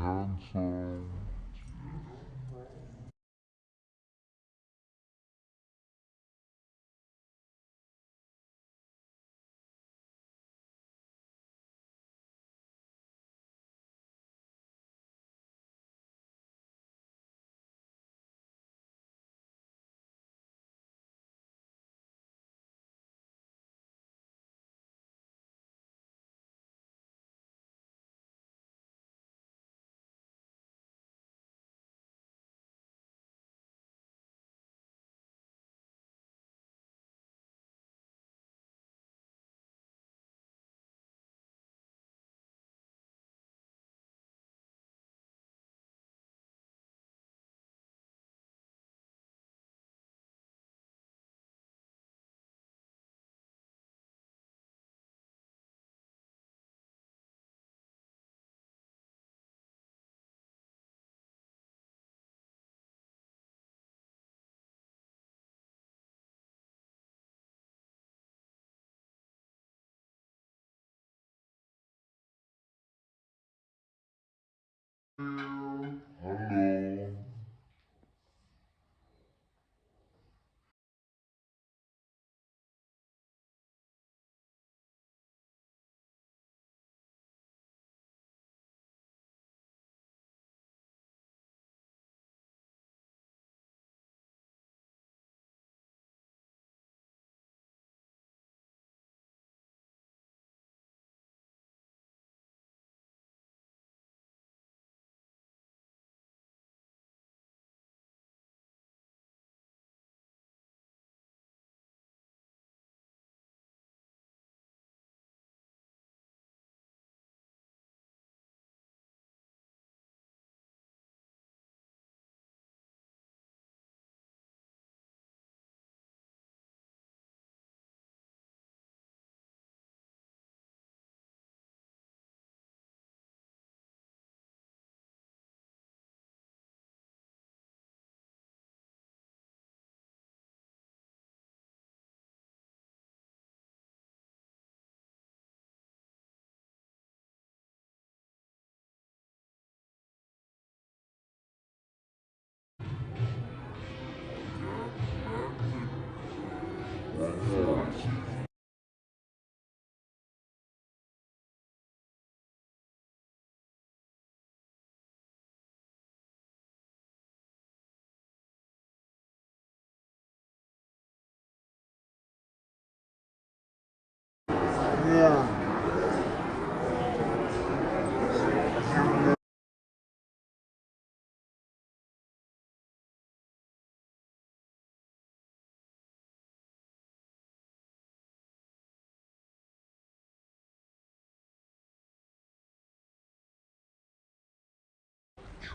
Handsome. Hello.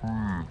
tree.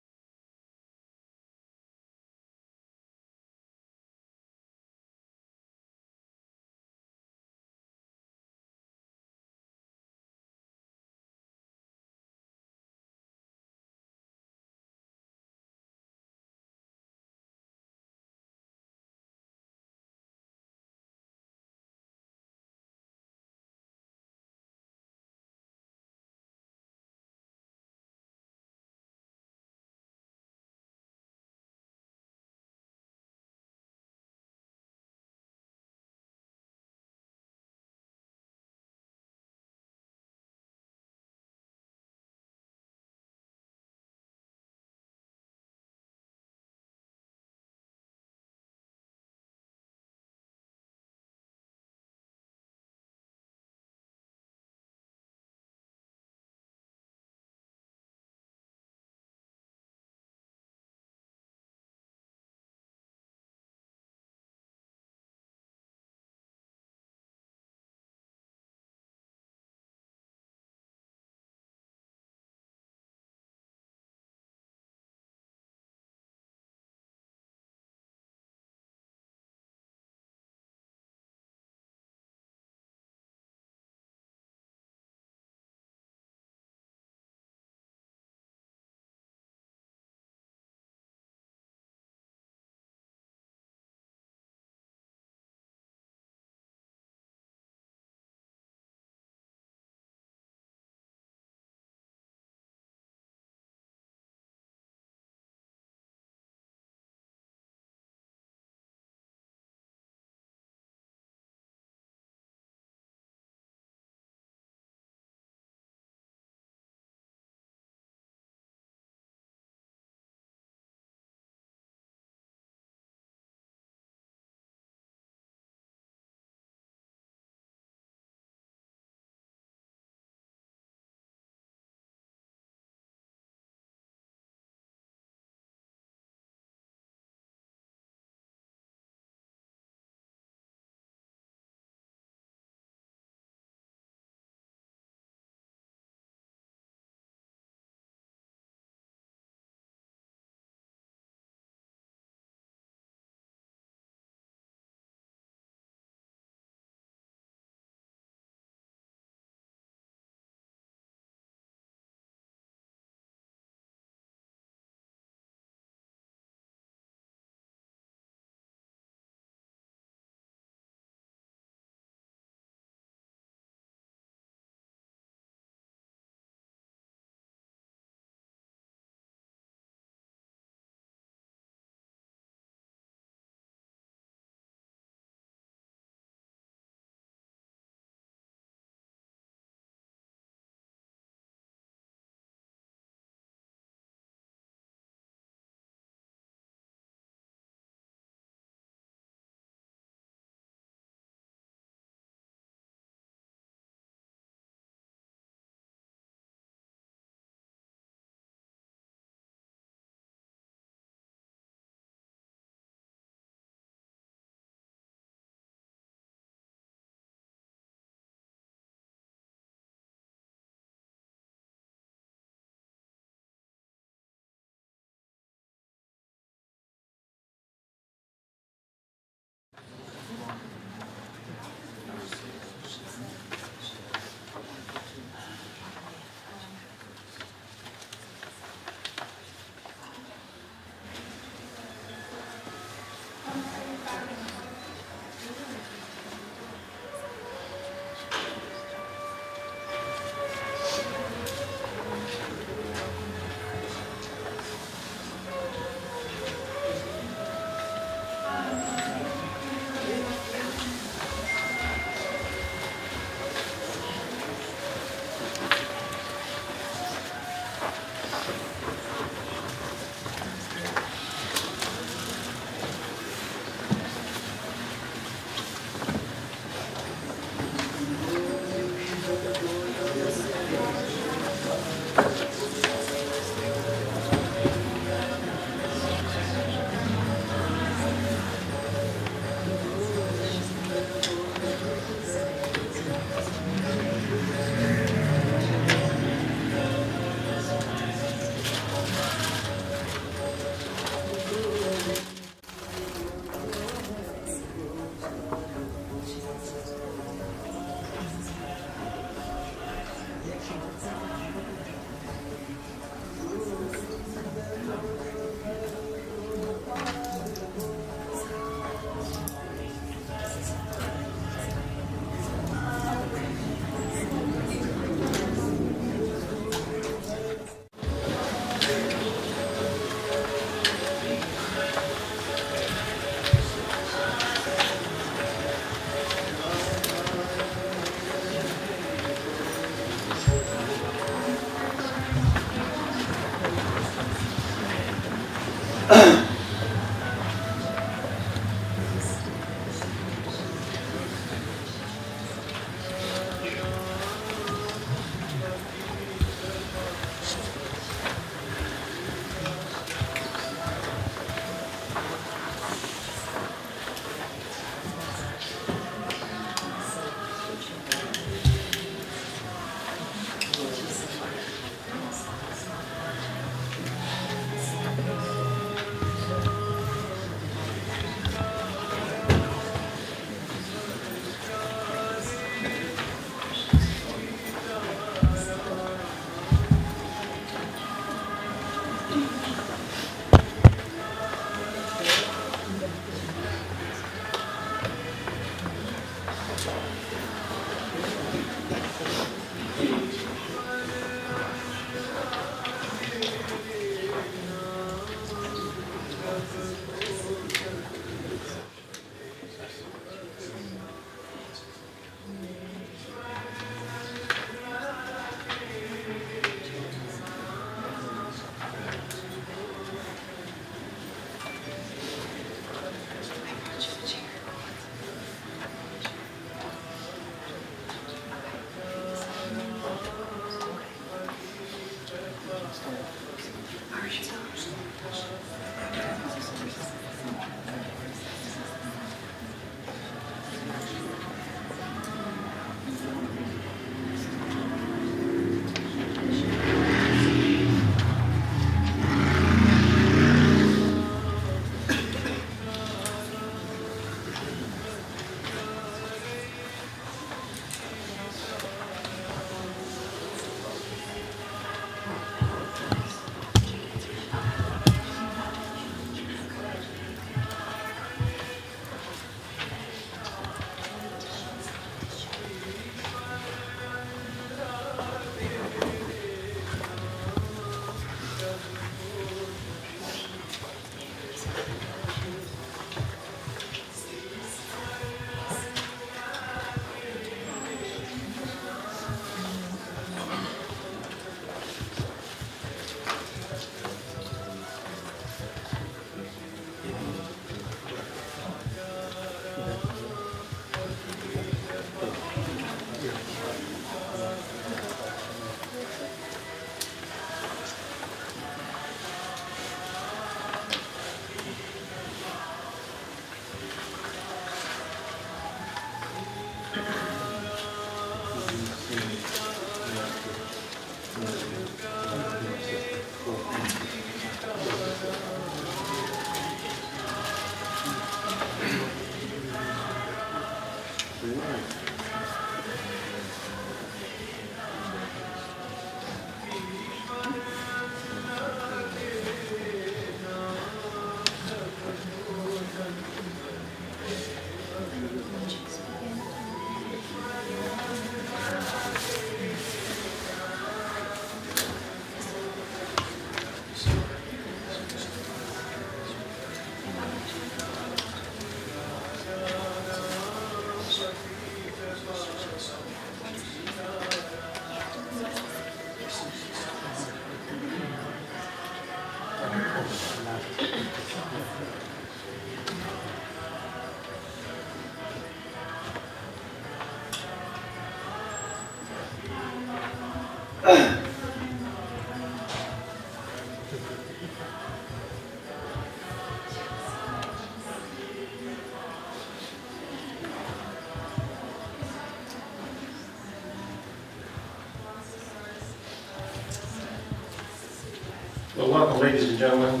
Well, welcome, ladies and gentlemen.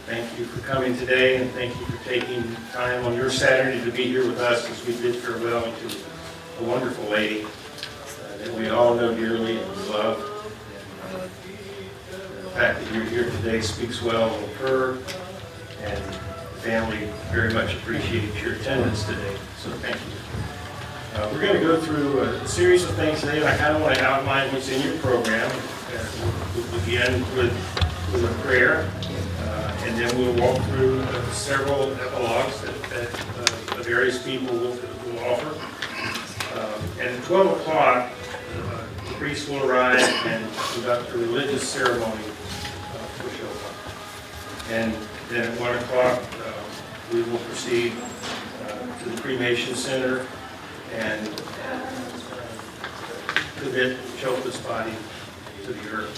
Thank you for coming today, and thank you for taking time on your Saturday to be here with us as we bid farewell to a wonderful lady. that we all know dearly and love. The fact that you're here today speaks well of her, and the family very much appreciates your attendance today, so thank you. We're going to go through a series of things today, and I kind of want to outline what's in your program. We'll begin with a prayer, and then we'll walk through several epilogues that the various people will offer. And at 12 o'clock, the priest will arrive and conduct a religious ceremony for Shobha. And then at 1 o'clock, we will proceed to the cremation center and commit Shobha's body to the earth.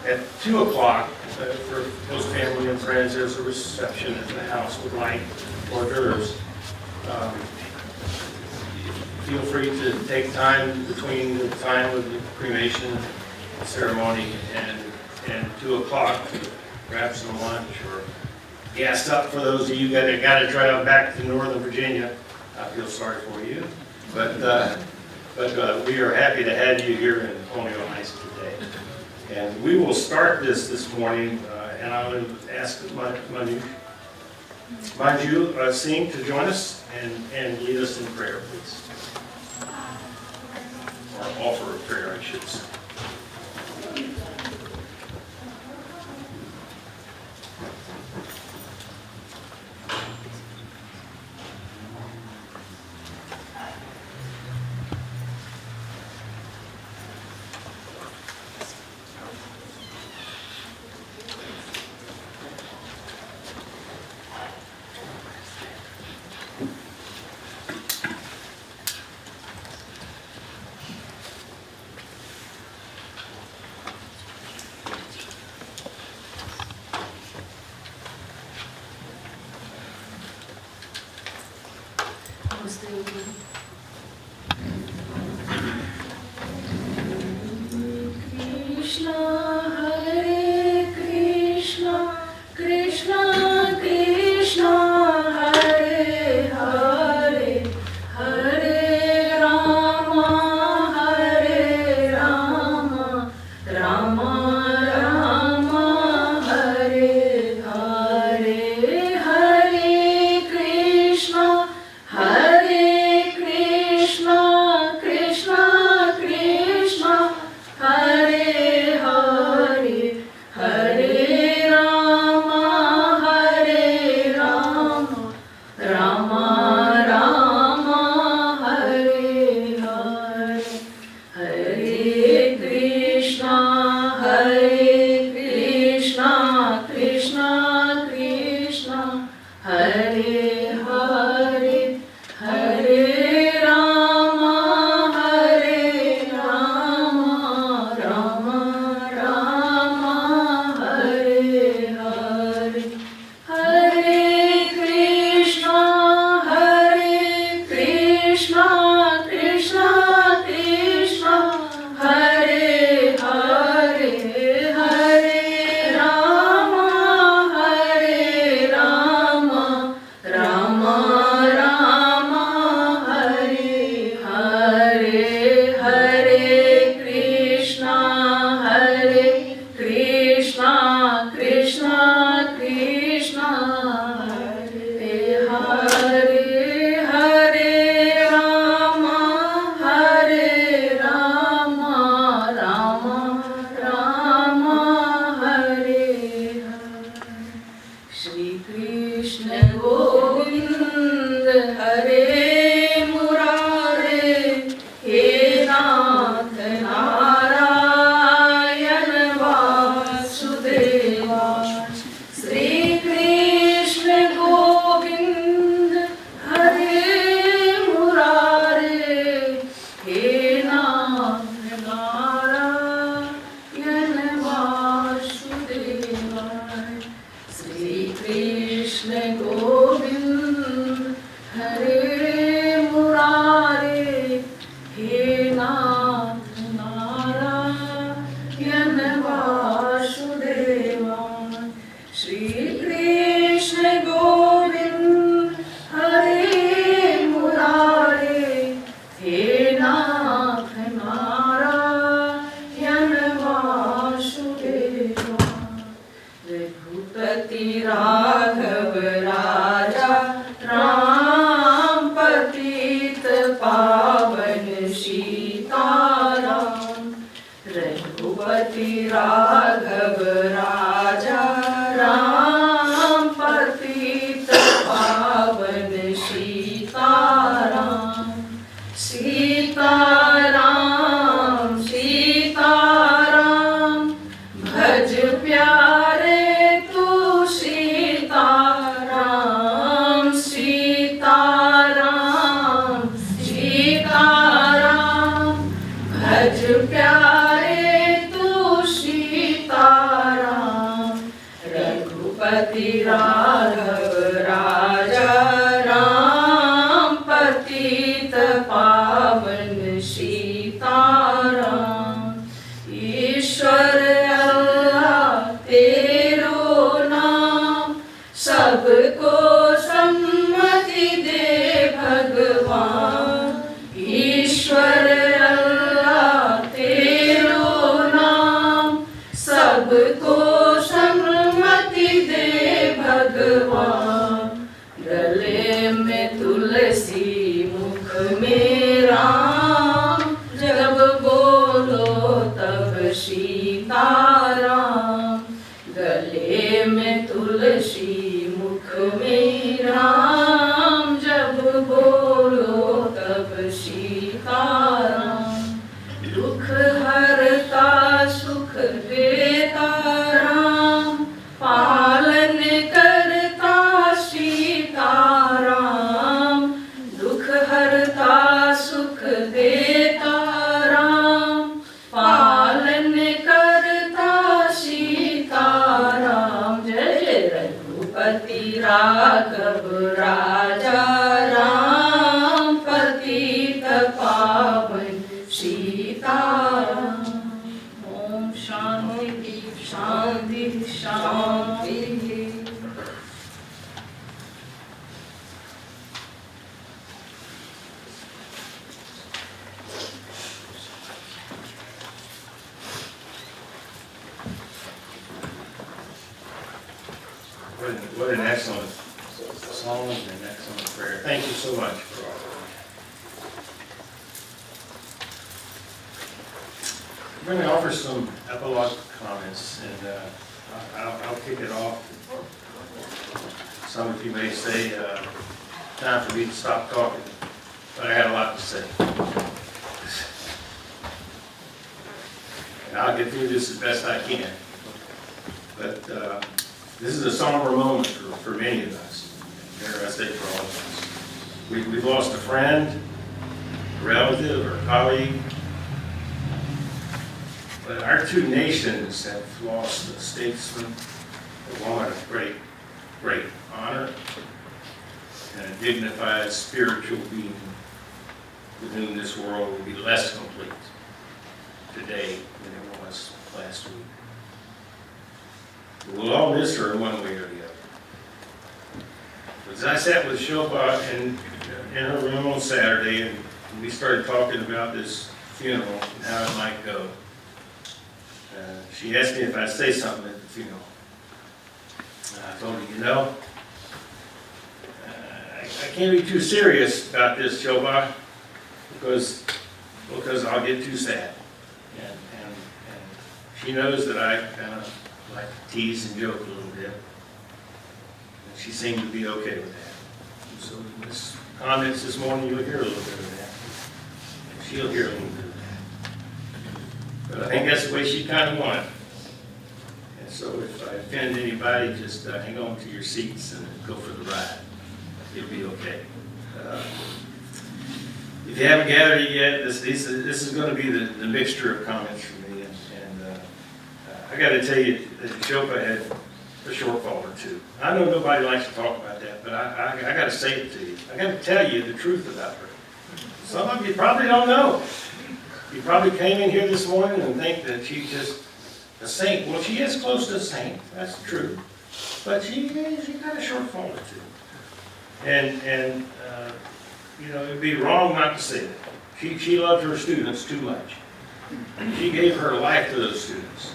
At 2 o'clock, for most family and friends, there's a reception at the house with light hors d'oeuvres. Feel free to take time between the time of the cremation ceremony and 2 o'clock to grab some lunch or gas up for those of you that got to drive back to Northern Virginia. I feel sorry for you, but we are happy to have you here in Colonial Heights today. And we will start this morning, and I'm going to ask Manju Singh to join us and lead us in prayer, please. Or offer a prayer, I should say. Hare Sitaram Sitaram भज प्यारे तू सीताराम सीताराम सीताराम भज प्यारे तू सीताराम रघुपति राघव राजा राम पतित पावन सीताराम ईश्वर अल्लाह तेरो नाम सबको सम्मति दे भगवान ईश्वर अल्लाह तेरो नाम सबको सम्मति दे भगवान गले में तुलसी मुख में राम जब बोलो तब सीताराम गले में तुलसी मुख में राम जब बोलो तब सीताराम दुख हरता सुख देता राम पालन करता सीताराम दुख हरता सुख देता राम पालन करता सीताराम जय रघुपति राघव राजा राम पतित पावन सीताराम ओम शांति शांति शांति। What an excellent song and an excellent prayer. Thank you so much. I'm going to offer some epilogue comments, and I'll kick it off. Some of you may say, time for me to stop talking, but I had a lot to say. And I'll get through this as best I can. But this is a somber moment for many of us. Dare I say for all of us. We've lost a friend, a relative, or a colleague. But our two nations have lost a statesman, a woman of great honor, and a dignified spiritual being with whom this world will be less complete today than it was last week. We'll all miss her one way or the other. As I sat with Shobha in her room on Saturday, and we started talking about this funeral and how it might go, she asked me if I'd say something at the funeral. I told her, you know, I can't be too serious about this, Shobha, because I'll get too sad. And she knows that I kind of like to tease and joke a little bit. And she seemed to be okay with that. And so in this comments this morning, you'll hear a little bit of that. And she'll hear a little bit of that. But I think that's the way she kind of wanted. And so if I offend anybody, just hang on to your seats and go for the ride. It'll be okay. If you haven't gathered it yet, this is going to be the mixture of comments for me. And I got to tell you that Shobha had a shortfall or two. I know nobody likes to talk about that, but I got to say it to you. I got to tell you the truth about her. Some of you probably don't know. You probably came in here this morning and think that she's just a saint. Well, she is close to a saint. That's true. But she got a shortfall or two. And you know, it'd be wrong not to say that. She loved her students too much. She gave her life to those students.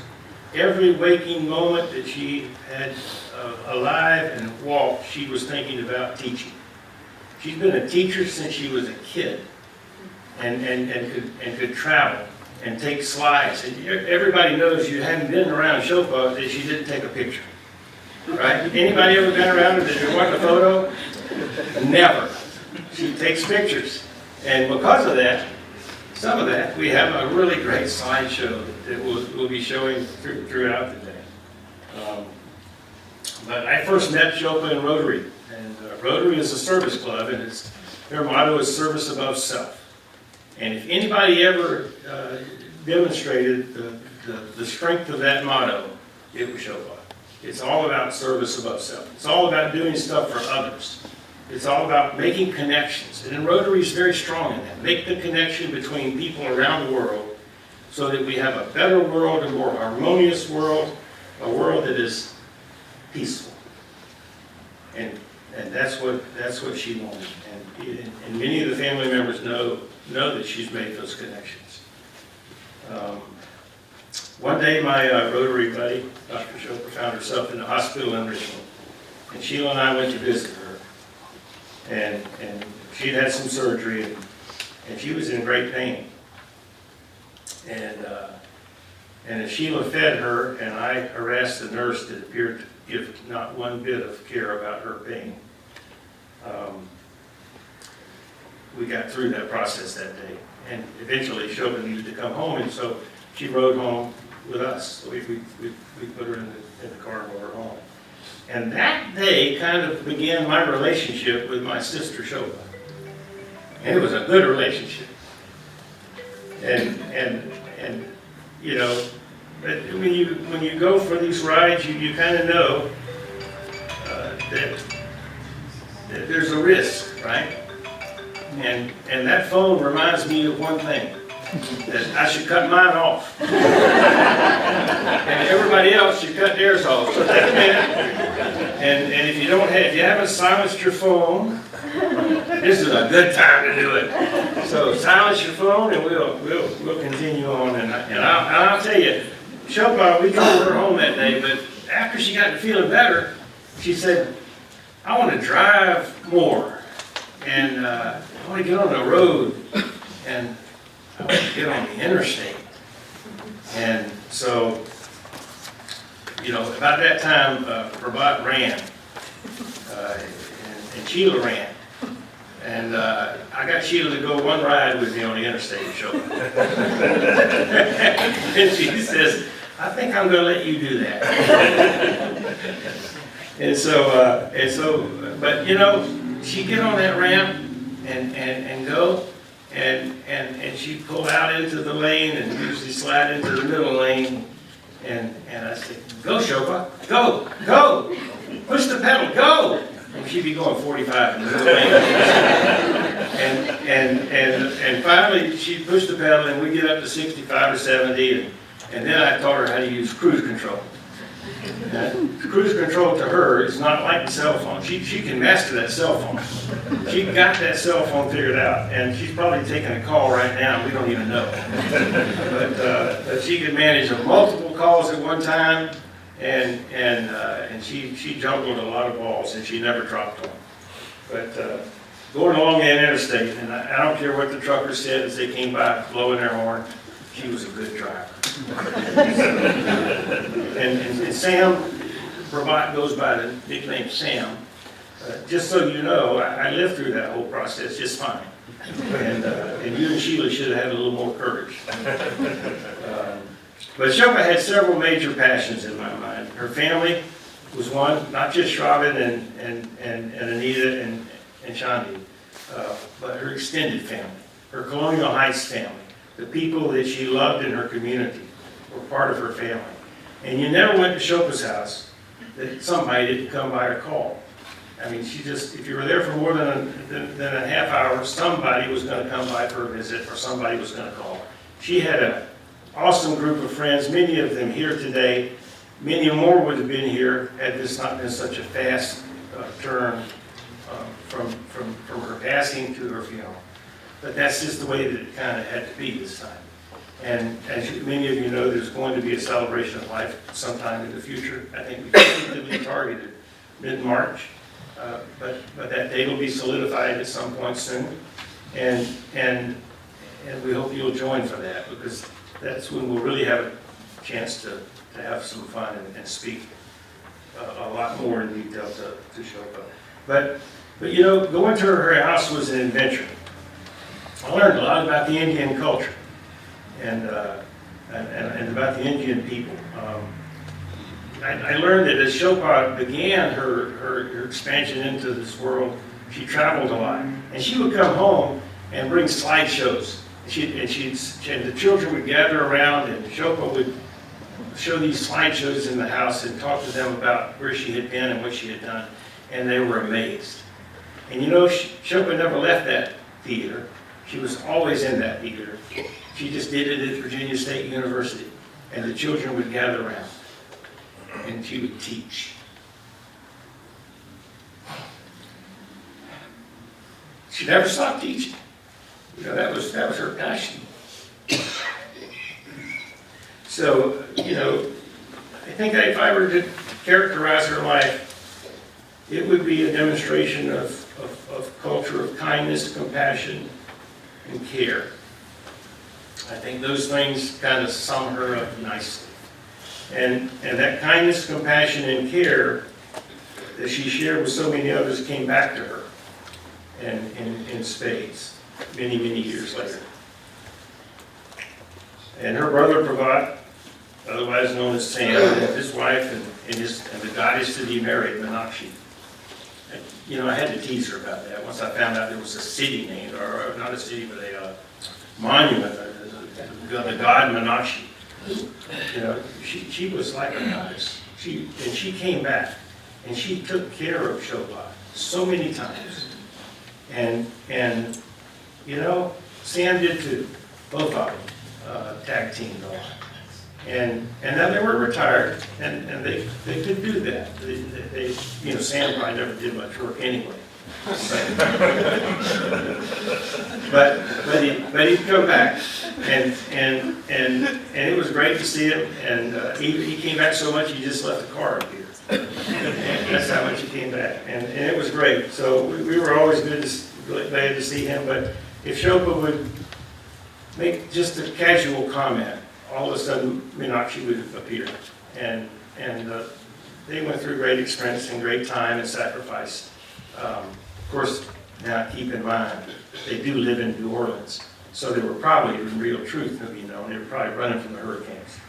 Every waking moment that she had alive and walked, she was thinking about teaching. She's been a teacher since she was a kid, and could travel and take slides. And everybody knows you haven't been around Shobha that she didn't take a picture. Right? Anybody ever been around her that you want a photo? Never. She takes pictures. And because of that, some of that. We have a really great slideshow that we'll be showing throughout the day. But I first met Shobha in Rotary, and Rotary is a service club, and their motto is service above self. And if anybody ever demonstrated the strength of that motto, it was Shobha. It's all about service above self. It's all about doing stuff for others. It's all about making connections. And Rotary is very strong in that. Make the connection between people around the world so that we have a better world, a more harmonious world, a world that is peaceful. And that's what she wanted. And many of the family members know that she's made those connections. One day, my Rotary buddy, Dr. Shobha, found herself in the hospital in Richmond. And Sheila and I went to visit her. And she'd had some surgery, and she was in great pain. And as Sheila fed her, and I harassed the nurse that appeared to give not one bit of care about her pain, we got through that process that day. And eventually, Shobha needed to come home, and so she rode home with us. So we put her in the car and rode her home. And that day kind of began my relationship with my sister Shobha. And it was a good relationship. And you know, when you go for these rides, you kind of know that there's a risk, right? And that phone reminds me of one thing, that I should cut mine off. And everybody else should cut theirs off. So take a minute. And if you haven't silenced your phone, this is a good time to do it. So silence your phone, and we'll continue on. And I'll tell you, Shobha, we drove her home that day, but after she got to feeling better, she said, I want to drive more, and I want to get on the road, and I want to get on the interstate. And so, you know, about that time, Rabat ran, and Sheila ran. And I got Sheila to go one ride with me on the interstate, Shobha. And she says, I think I'm going to let you do that. and so, but you know, she'd get on that ramp and go, and she'd pull out into the lane and usually slide into the middle lane. And I said, go, Shobha, go, push the pedal, go. And she'd be going 45 in the middle lane. and finally, she'd push the pedal, and we'd get up to 65 or 70, and then I taught her how to use cruise control. Cruise control to her is not like the cell phone. She can master that cell phone. She got that cell phone figured out, and she's probably taking a call right now. We don't even know. But she could manage multiple calls at one time, and she juggled a lot of balls, and she never dropped one. But going along that interstate, and I don't care what the truckers said as they came by blowing their horn, she was a good driver. and Sam Rabat goes by the nickname Sam. Just so you know, I lived through that whole process just fine. And you and Sheila should have had a little more courage. But Shobha had several major passions in my mind. Her family was one, not just Shravan and Anita and Shandi, but her extended family, her Colonial Heights family, the people that she loved in her community were part of her family. And you never went to Shobha's house that somebody didn't come by or call. I mean, if you were there for more than a half hour, somebody was going to come by for a visit, or somebody was going to call. She had an awesome group of friends, many of them here today. Many more would have been here had this not been such a fast turn from her passing to her funeral. But that's just the way that it kind of had to be this time. And as many of you know, there's going to be a celebration of life sometime in the future. I think we tentatively targeted mid-March, but that date will be solidified at some point soon. And we hope you'll join for that, because that's when we'll really have a chance to have some fun and speak a lot more in detail to Shobha. But you know, going to her house was an adventure. I learned a lot about the Indian culture and about the Indian people. I learned that as Shobha began her expansion into this world, she traveled a lot. And she would come home and bring slideshows. And the children would gather around, and Shobha would show these slideshows in the house and talk to them about where she had been and what she had done. And they were amazed. And you know, Shobha never left that theater. She was always in that theater. She just did it at Virginia State University. And the children would gather around. And she would teach. She never stopped teaching. You know, that was her passion. So, you know, I think that if I were to characterize her life, it would be a demonstration of culture of kindness, compassion, and care. I think those things kind of sum her up nicely. And that kindness, compassion, and care that she shared with so many others came back to her in spades many, many years later. And her brother Pravat, otherwise known as Sam, and his wife and the goddess to be married, Meenakshi. You know, I had to tease her about that once I found out there was a city named, or not a city, but a monument, the god Meenakshi. You know, she was like a goddess. She came back, and she took care of Shobha so many times. And you know, Sam did too. Both of them tag teamed a lot. And now they were retired, and they could do that. They you know, Sam probably never did much work anyway. But he'd come back, and it was great to see him. And he came back so much he just left a car up here. And that's how much he came back, and it was great. So we were always glad to see him. But if Shobha would make just a casual comment, all of a sudden Meenakshi would appear, and they went through great experience and great time and sacrifice. Of course, now keep in mind, they do live in New Orleans, so they were probably, in real truth, to be known, they were probably running from the hurricanes.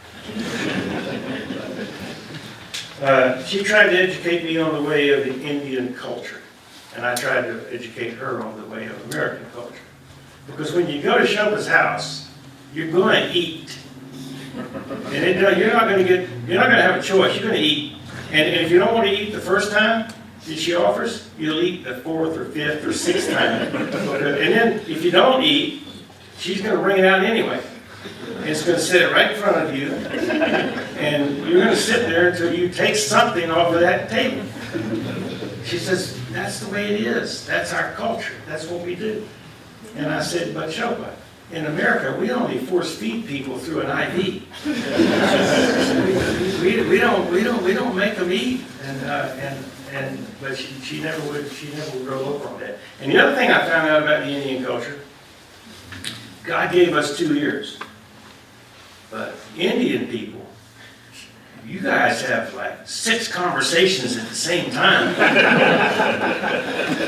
She tried to educate me on the way of the Indian culture, and I tried to educate her on the way of American culture. Because when you go to Shobha's house, you're going to eat. And you're not going to have a choice. You're going to eat. And if you don't want to eat the first time that she offers, you'll eat the fourth or fifth or sixth time. And then if you don't eat, she's going to bring it out anyway. And it's going to sit right in front of you. And you're going to sit there until you take something off of that table. She says, that's the way it is. That's our culture. That's what we do. And I said, but Shobha, in America, we only force feed people through an IV. we don't make them eat. But she never would grow up on that. And the other thing I found out about the Indian culture, God gave us 2 ears. But Indian people, you guys have like 6 conversations at the same time.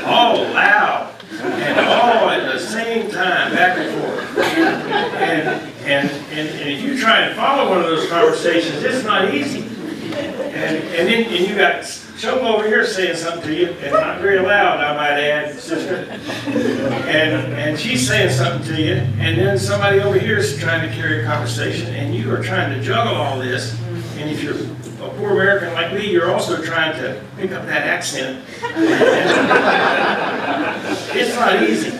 All loud. And all at the same time, back and forth. And if you try and follow one of those conversations, it's not easy. And you got Shobha over here saying something to you, and not very loud, I might add, sister. And she's saying something to you, and then somebody over here is trying to carry a conversation, and you are trying to juggle all this. And if you're a poor American like me, you're also trying to pick up that accent. It's not easy.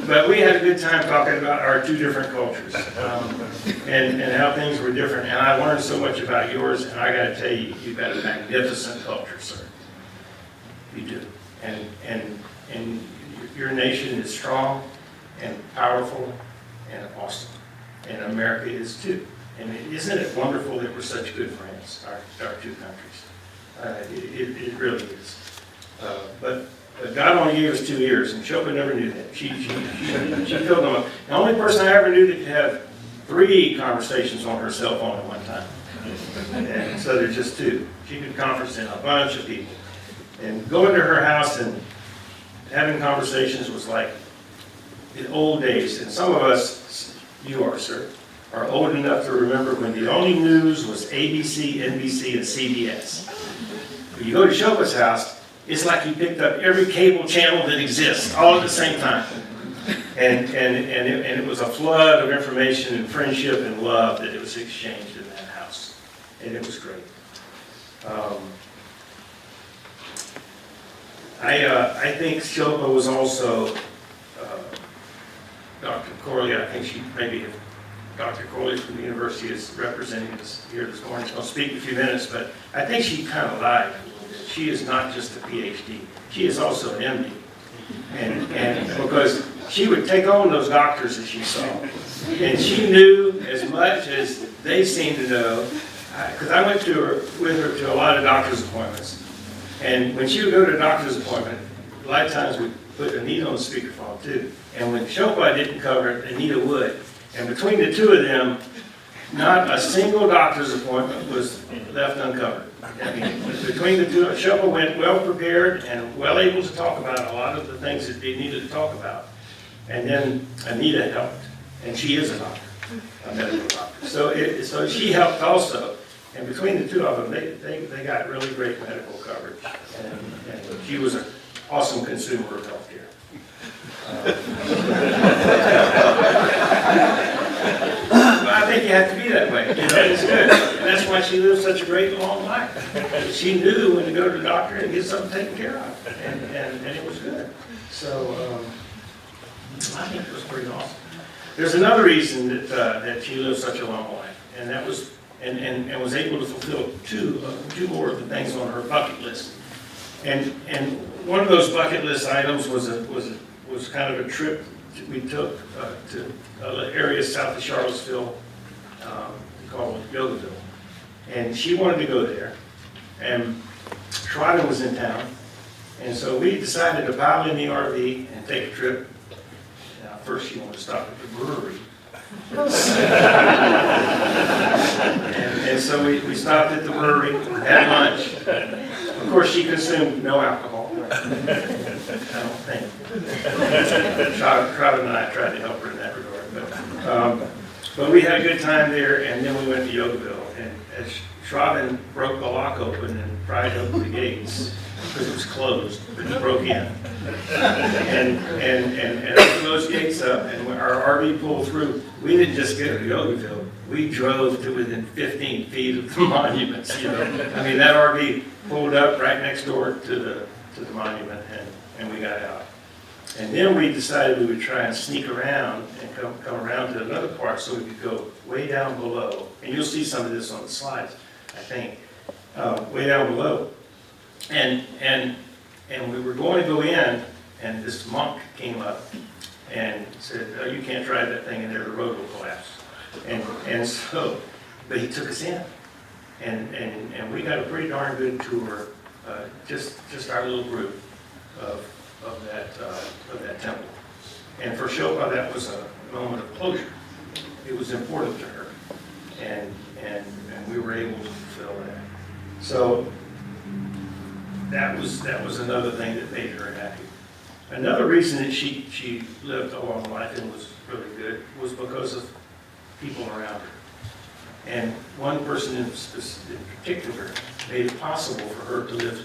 But we had a good time talking about our 2 different cultures and how things were different. And I learned so much about yours, and I got to tell you, you've got a magnificent culture, sir. You do. And your nation is strong and powerful and awesome. And America is too. And isn't it wonderful that we're such good friends, our 2 countries? It really is. But God only gave us 2 ears, and Shobha never knew that. She filled them up. The only person I ever knew that could have 3 conversations on her cell phone at one time. And so there's just 2. She could conference in a bunch of people. And going to her house and having conversations was like the old days, and some of us, you are, sir, are old enough to remember when the only news was ABC, NBC, and CBS. When you go to Shobha's house, it's like he picked up every cable channel that exists all at the same time. And it was a flood of information and friendship and love that it was exchanged in that house. And it was great. I think Shobha was also Dr. Corley. I think she maybe Dr. Corley from the university is representing us here this morning. She'll speak in a few minutes, but I think she kind of lied a little bit. She is not just a PhD. She is also an MD. And because she would take on those doctors that she saw. And she knew as much as they seemed to know. Because I went with her to a lot of doctor's appointments. And when she would go to a doctor's appointment, a lot of times we'd put Anita on the speakerphone too. And when Shobha didn't cover it, Anita would. And between the two of them, not a single doctor's appointment was left uncovered. I mean, between the two, Shobha went well prepared and well able to talk about a lot of the things that they needed to talk about. And then Anita helped, and she is a doctor, a medical doctor. So she helped also. And between the two of them, they got really great medical coverage. And she was an awesome consumer of healthcare. I think you have to be that way. You know, it's good. And that's why she lived such a great long life. She knew when to go to the doctor and get something taken care of. And it was good. So I think it was pretty awesome. There's another reason that she lived such a long life, and that was and was able to fulfill two more of the things on her bucket list. And one of those bucket list items was kind of a trip we took to an area south of Charlottesville called Yogaville. And she wanted to go there. And Shriver was in town. And so we decided to pile in the RV and take a trip. Now, first she wanted to stop at the brewery. and so we stopped at the brewery, had lunch. Of course, she consumed no alcohol. I don't think. Shriver and I tried to help her in that regard. But we had a good time there, and then we went to Yogaville. And as Shriver broke the lock open and pried open the gates, because it was closed, but he broke in. And opened those gates up, and when our RV pulled through, we didn't just get to Yogaville. We drove to within 15 feet of the monuments. You know, I mean, that RV pulled up right next door to the monument, and we got out. And then we decided we would try and sneak around and come around to another part so we could go way down below. And you'll see some of this on the slides, I think, way down below. And we were going to go in, and this monk came up and said, "Oh, you can't drive that thing in there, the road will collapse." And so, but he took us in, and we got a pretty darn good tour, just our little group of that temple. And for Shobha, that was a moment of closure. It was important to her, and we were able to fulfill that. So that was another thing that made her happy. Another reason that she lived a long life and was really good was because of people around her. And one person in particular made it possible for her to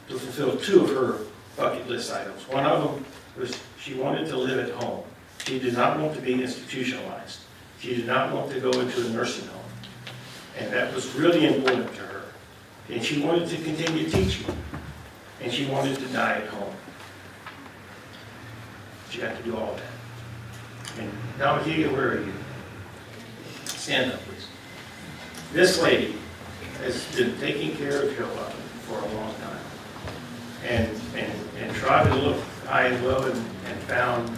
fulfill two of her bucket list items. One of them was she wanted to live at home. She did not want to be institutionalized. She did not want to go into a nursing home. And that was really important to her. And she wanted to continue teaching. And she wanted to die at home. She got to do all of that. And Damahiga, where are you? Stand up, please. This lady has been taking care of Shobha for a long time. And tried to look high and low and found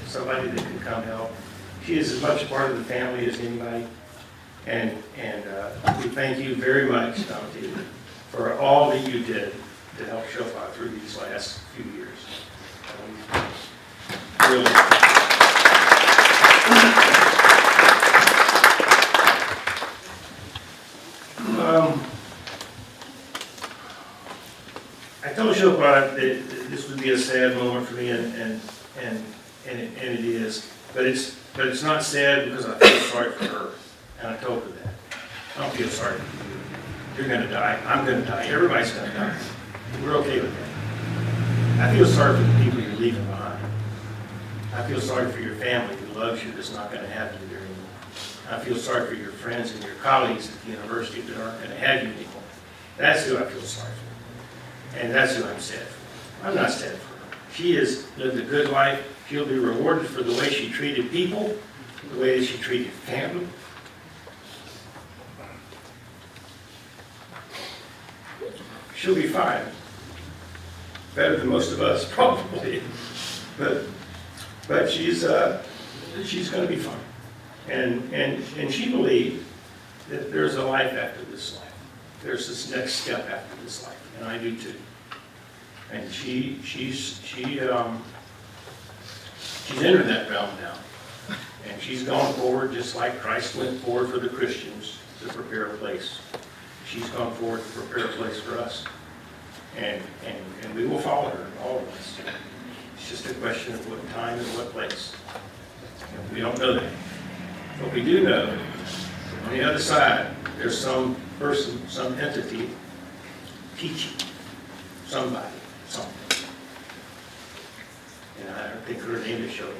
somebody that could come help. She is as much a part of the family as anybody. And we thank you very much, Damahiga, for all that you did to help Shobha through these last few years. Really. I told Shobha that this would be a sad moment for me, and and it is. But it's not sad because I feel sorry for her, and I told her that. I don't feel sorry for you. You're going to die. I'm going to die. Everybody's going to die. We're okay with that. I feel sorry for the people you're leaving behind. I feel sorry for your family who loves you that's not going to have you there anymore. I feel sorry for your friends and your colleagues at the university that aren't going to have you anymore. That's who I feel sorry for. And that's who I'm sad for. I'm not sad for her. She has lived a good life. She'll be rewarded for the way she treated people, the way that she treated family. She'll be fine. Better than most of us, probably. But she's going to be fine. And she believed that there's a life after this life. There's this next step after this life, and I do too. And she's entered that realm now, and she's gone forward just like Christ went forward for the Christians to prepare a place. She's gone forward to prepare a place for us, and we will follow her, all of us. It's just a question of what time and what place. We don't know that, but we do know on the other side there's some person, some entity teaching somebody something. And I think her name is Shobha.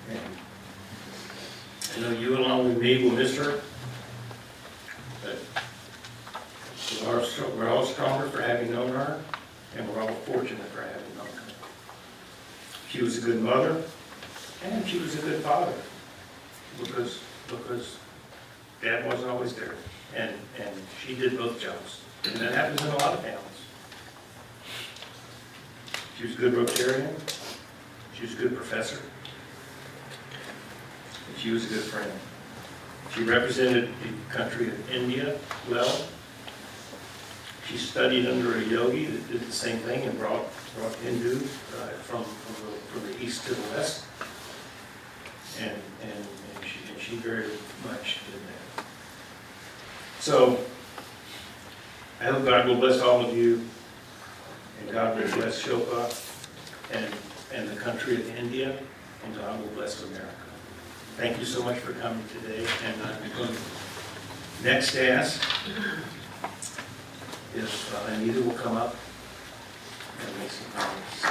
And I know you along with me will miss her, but we're all stronger for having known her, and we're all fortunate for having known her. She was a good mother, and she was a good father, because Dad wasn't always there, and she did both jobs, and that happens in a lot of families. She was a good Rotarian, she was a good professor, and she was a good friend. She represented the country of India well. She studied under a yogi that did the same thing and brought Hindu from the east to the west, and she very much did that. So I hope God will bless all of you, and God will bless Shobha and the country of India, and God will bless America. Thank you so much for coming today, and I'm going to next ask if Anita will come up and make some comments.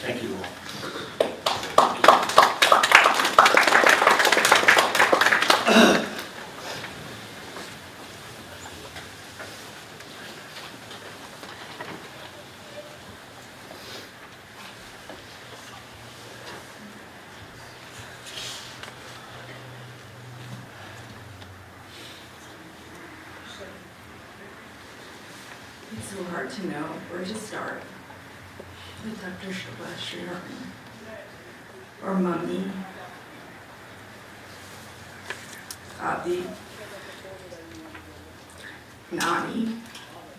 Thank you all. It's so hard to know where to start with Dr. Shobha Sriharan, or Mummy, Abi, Nani,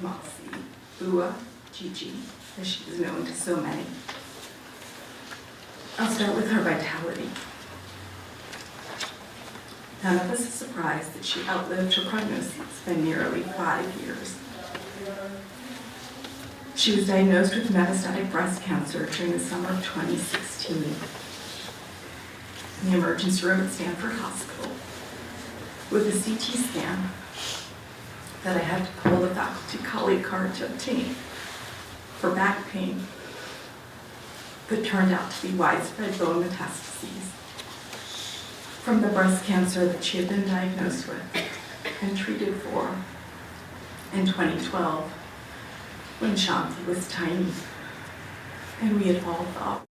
Moxie, Bua, Gigi, as she is known to so many. I'll start with her vitality. None of us is surprised that she outlived her prognosis by nearly 5 years. She was diagnosed with metastatic breast cancer during the summer of 2016 in the emergency room at Stanford Hospital with a CT scan that I had to pull the faculty colleague card to obtain for back pain that turned out to be widespread bone metastases from the breast cancer that she had been diagnosed with and treated for in 2012 when Shanti was tiny and we had all thought.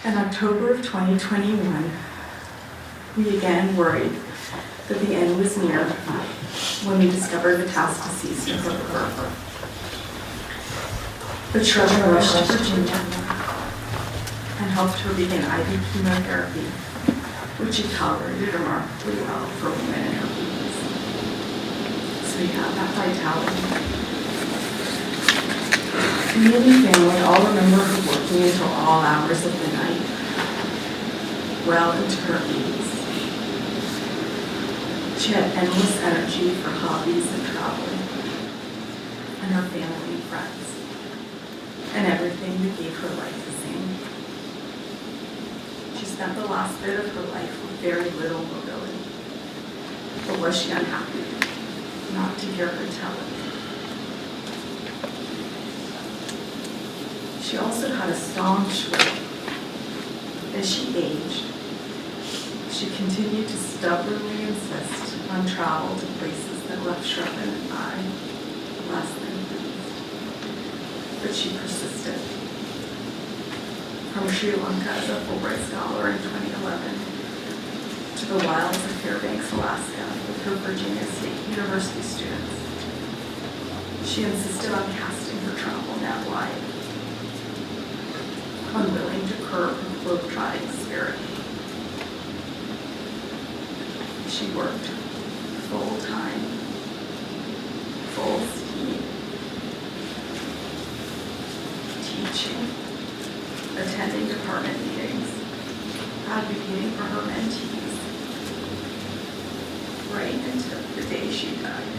In October of 2021, we again worried that the end was near when we discovered metastases in her liver. But Shobha rushed to Virginia and helped her begin IV chemotherapy, which she tolerated remarkably well for women in her 80s. So we have that vitality. Me and the family all remember her working until all hours of the night, well into her 80s. She had endless energy for hobbies and traveling. and her family and friends, and everything that gave her life the same. She spent the last bit of her life with very little mobility. But was she unhappy? Not to hear her tell it. She also had a staunch will. As she aged, she continued to stubbornly insist on travel to places that left Shravan and I less than pleased. But she persisted. From Sri Lanka as a Fulbright scholar in 2011 to the wilds of Fairbanks, Alaska with her Virginia State University students, she insisted on casting her travel net wide, unwilling to curb her globe-trotting spirit. She worked full-time, full steam, teaching, attending department meetings, advocating for her mentees, right until the day she died.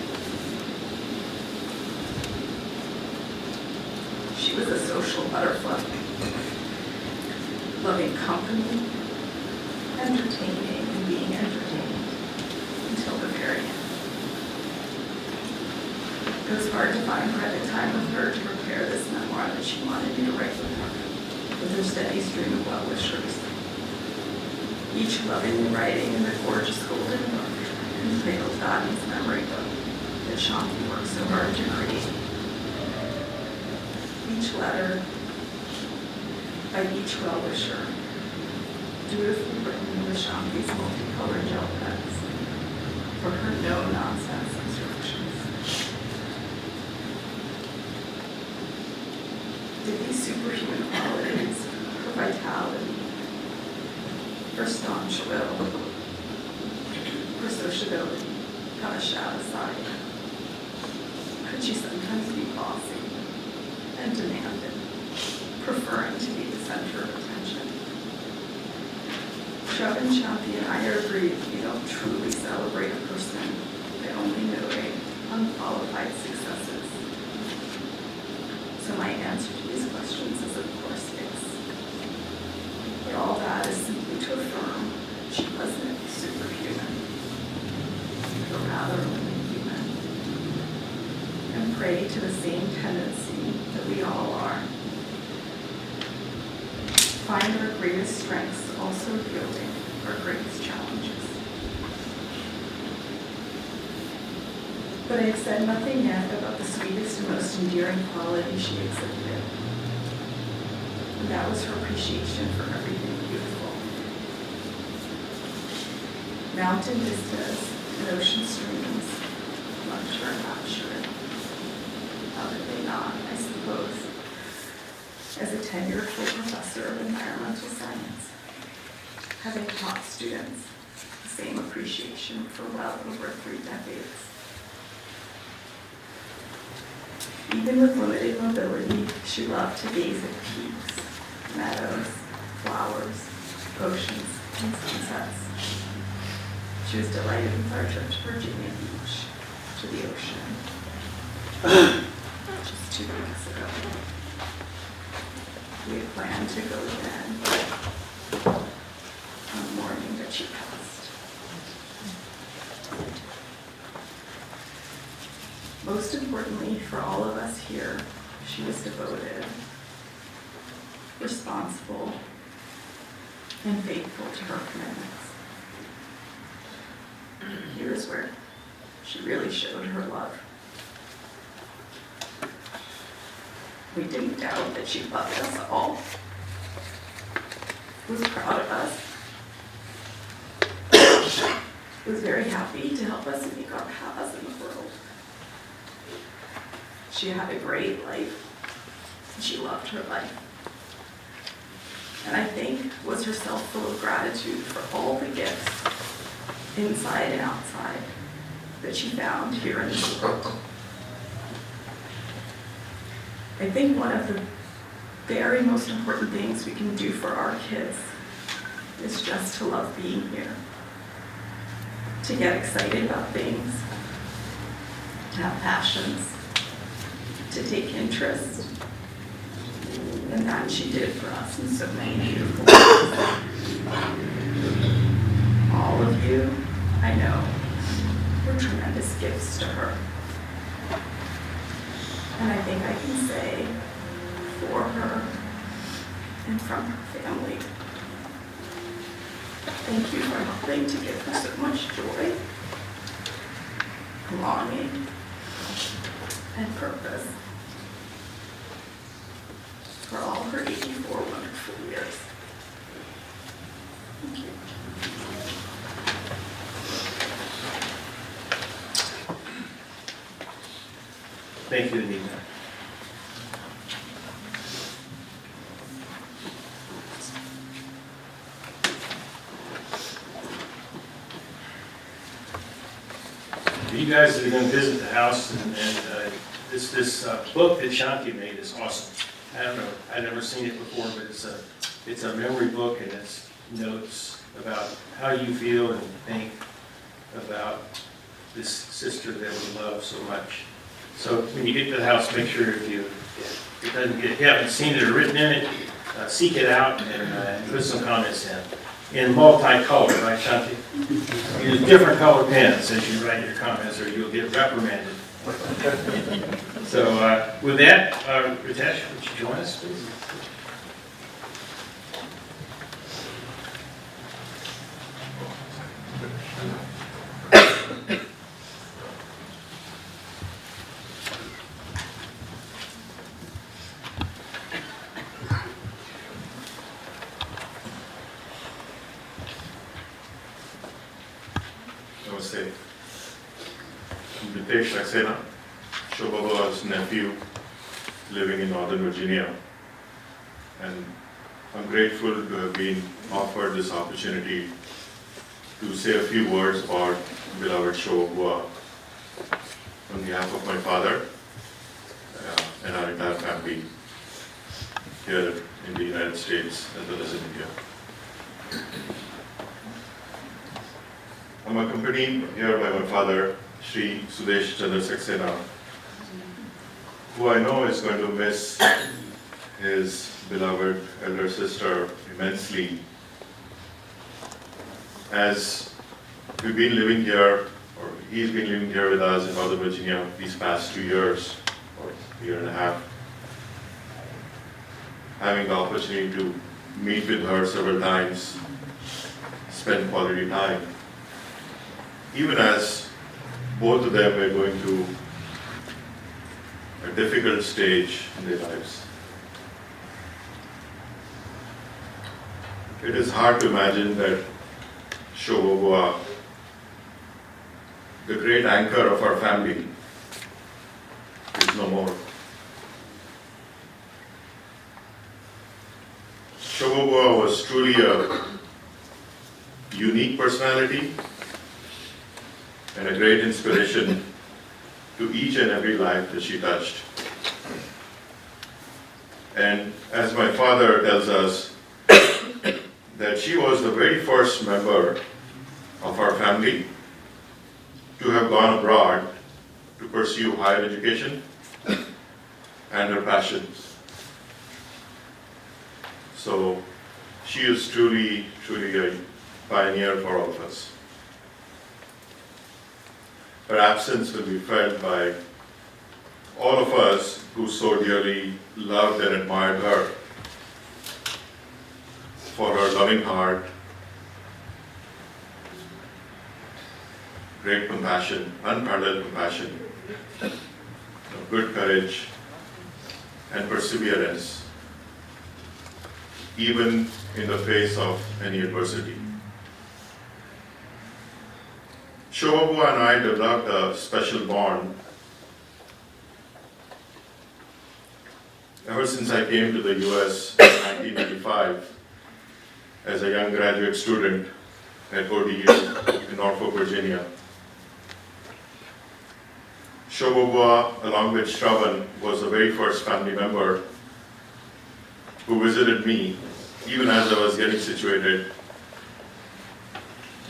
She was a social butterfly, loving company, entertaining and being entertained until the very end. It was hard to find private time with her to prepare this memoir that she wanted me to write with her steady stream of well-wishers, each lovingly writing in the gorgeous golden book and cradled Gandhi's memory book that Shanti worked so hard to create. Each letter by each well-wisher, dutifully written with Shanti's multicolored gel pens for her no-nonsense instructions. Did these superhuman qualities, her vitality, her staunch will, her sociability, have a shadow side? Could she sometimes be bossy and demanding, preferring to be the center of attention? Shravan, Shanti, and I agreed we don't truly celebrate a person by only noting unqualified successes. So my answer to these questions is, of course, yes. But all that is simply to affirm she wasn't superhuman, but rather only human, and prey to the same tendency that we all are. Find our greatest strengths also yielding our greatest challenges. But I have said nothing yet about the sweetest and most endearing quality she exhibited. And that was her appreciation for everything beautiful. Mountain vistas and ocean streams loved her and raptured. How could they not, I suppose, as a tenured full professor of environmental science, having taught students the same appreciation for well over 3 decades. Even with limited mobility, she loved to gaze at peaks, meadows, flowers, oceans, and sunsets. She was delighted with our trip to Virginia Beach, to the ocean, just 2 weeks ago. We had planned to go then on the morning that she passed. Most importantly for all of us here, she was devoted, responsible, and faithful to her commitments. Here's where she really showed her love. We didn't doubt that she loved us all, was proud of us, was very happy to help us make our paths in the world. She had a great life, and she loved her life. And I think was herself full of gratitude for all the gifts, inside and outside, that she found here in this world. I think one of the very most important things we can do for our kids is just to love being here, to get excited about things, to have passions, to take interest in that she did for us in so many beautiful ways. All of you, I know, were tremendous gifts to her. And I think I can say for her and from her family, thank you for helping to give her so much joy, belonging, and purpose for all her 84 wonderful years. Thank you. Thank you, Anita. You guys are going to visit the house, and this book that Shanti made is awesome. I don't know, I've never seen it before, but it's a memory book, and it's notes about how you feel and think about this sister that we love so much. So when you get to the house, make sure if you haven't seen it or written in it, seek it out and put some comments in multicolor, right, Shanti? Use different color pens as you write your comments, or you'll get reprimanded. So with that, Ritesh, would you join us, please? Namaste. I'm Ritesh Saxena, Shobha's nephew, living in Northern Virginia. And I'm grateful to have been offered this opportunity to say a few words about beloved Shobha on behalf of my father and our entire family here in the United States as well as in India. I'm accompanied here by my father, Sri Sudesh Chandra Saxena, who I know is going to miss his beloved elder sister immensely. As we've been living here, or he's been living here with us in Northern Virginia these past 2 years, or a year and a half, having the opportunity to meet with her several times, spend quality time, even as both of them were going through a difficult stage in their lives. It is hard to imagine that Shobha, the great anchor of our family, is no more. Shobha was truly a unique personality and a great inspiration to each and every life that she touched. And as my father tells us, that she was the very first member of our family to have gone abroad to pursue higher education and her passions. So she is truly, truly a pioneer for all of us. Her absence will be felt by all of us who so dearly loved and admired her for her loving heart, great compassion, unparalleled compassion, good courage, and perseverance, even in the face of any adversity. Shobha and I developed a special bond ever since I came to the US in 1985 as a young graduate student at ODU in Norfolk, Virginia. Shobha, along with Shravan, was the very first family member who visited me even as I was getting situated.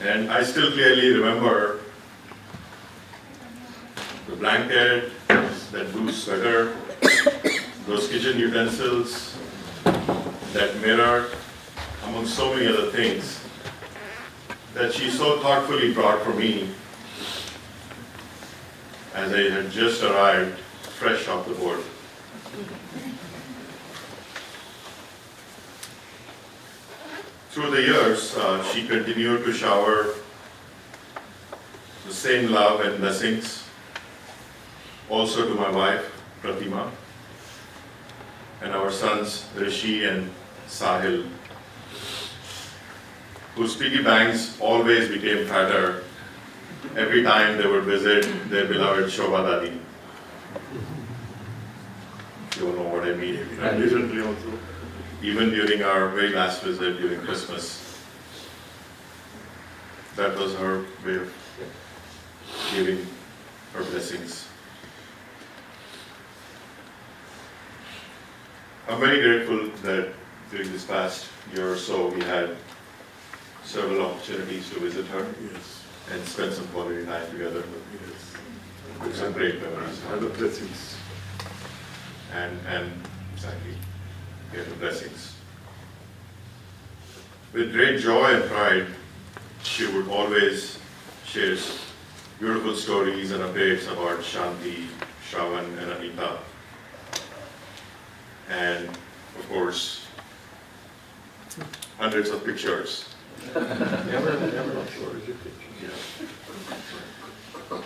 And I still clearly remember the blanket, that blue sweater, those kitchen utensils, that mirror, among so many other things that she so thoughtfully brought for me as I had just arrived fresh off the board. Through the years, she continued to shower the same love and blessings also to my wife, Pratima, and our sons, Rishi and Sahil, whose piggy banks always became fatter every time they would visit their beloved Shobha Dadi. You all know what I mean. And recently also, even during our very last visit during Christmas, that was her way of giving her blessings. I'm very grateful that during this past year or so we had several opportunities to visit her and spend some quality time together. With some great memories. And the blessings. And exactly, get the blessings. With great joy and pride, she would always share beautiful stories and updates about Shanti, Shravan, and Anita. And of course, hundreds of pictures. Never shortage of pictures. Yeah.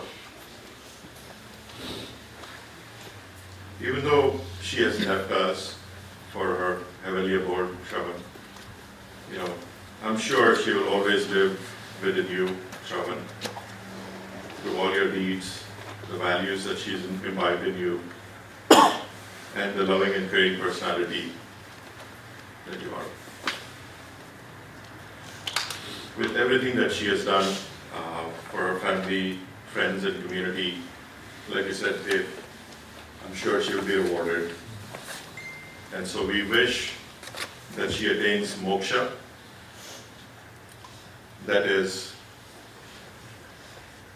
Even though she has left us for her heavenly abode, Shravan, I'm sure she will always live within you, Shravan, through all your deeds, the values that she's imbibed in you, and the loving and caring personality that you are. With everything that she has done for her family, friends, and community, like you said, Dave, I'm sure she will be rewarded. And so we wish that she attains moksha, that is,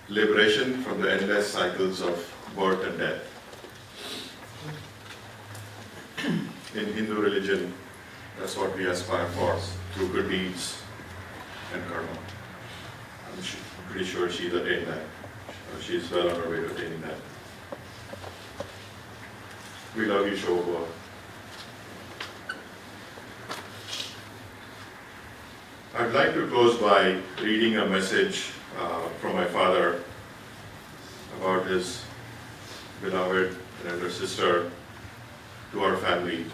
liberation from the endless cycles of birth and death. In Hindu religion, that's what we aspire for, through good deeds and karma. I'm pretty sure she's attained that. She's well on her way to attaining that. We love you, Shobha. I'd like to close by reading a message from my father about his beloved and elder sister to our family.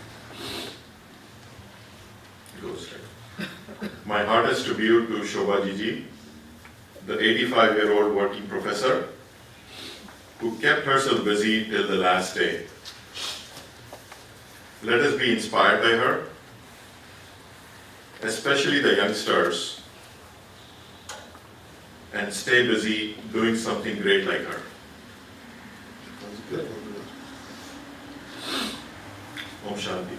It goes like, my hardest tribute to Shobha Jiji, the 85-year-old working professor who kept herself busy till the last day. Let us be inspired by her, especially the youngsters, and stay busy doing something great like her. Om Shanti.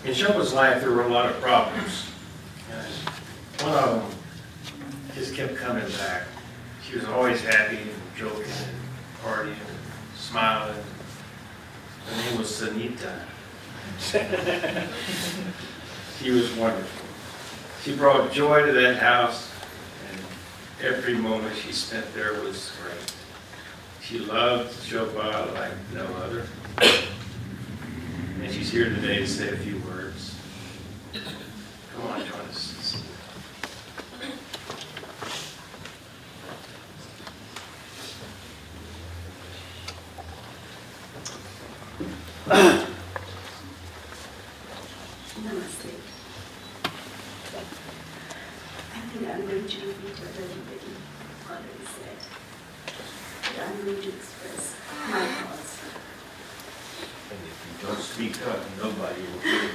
In Shobha's life, there were a lot of problems. One of them just kept coming back. She was always happy and joking and partying and smiling. Her name was Sanita. She was wonderful. She brought joy to that house, and every moment she spent there was great. She loved Shobha like no other. And she's here today to say a few words. Come on, join us. Namaste. I think I'm going to repeat what everybody already said, but I'm going to express my thoughts. And if you don't speak up, nobody will hear you.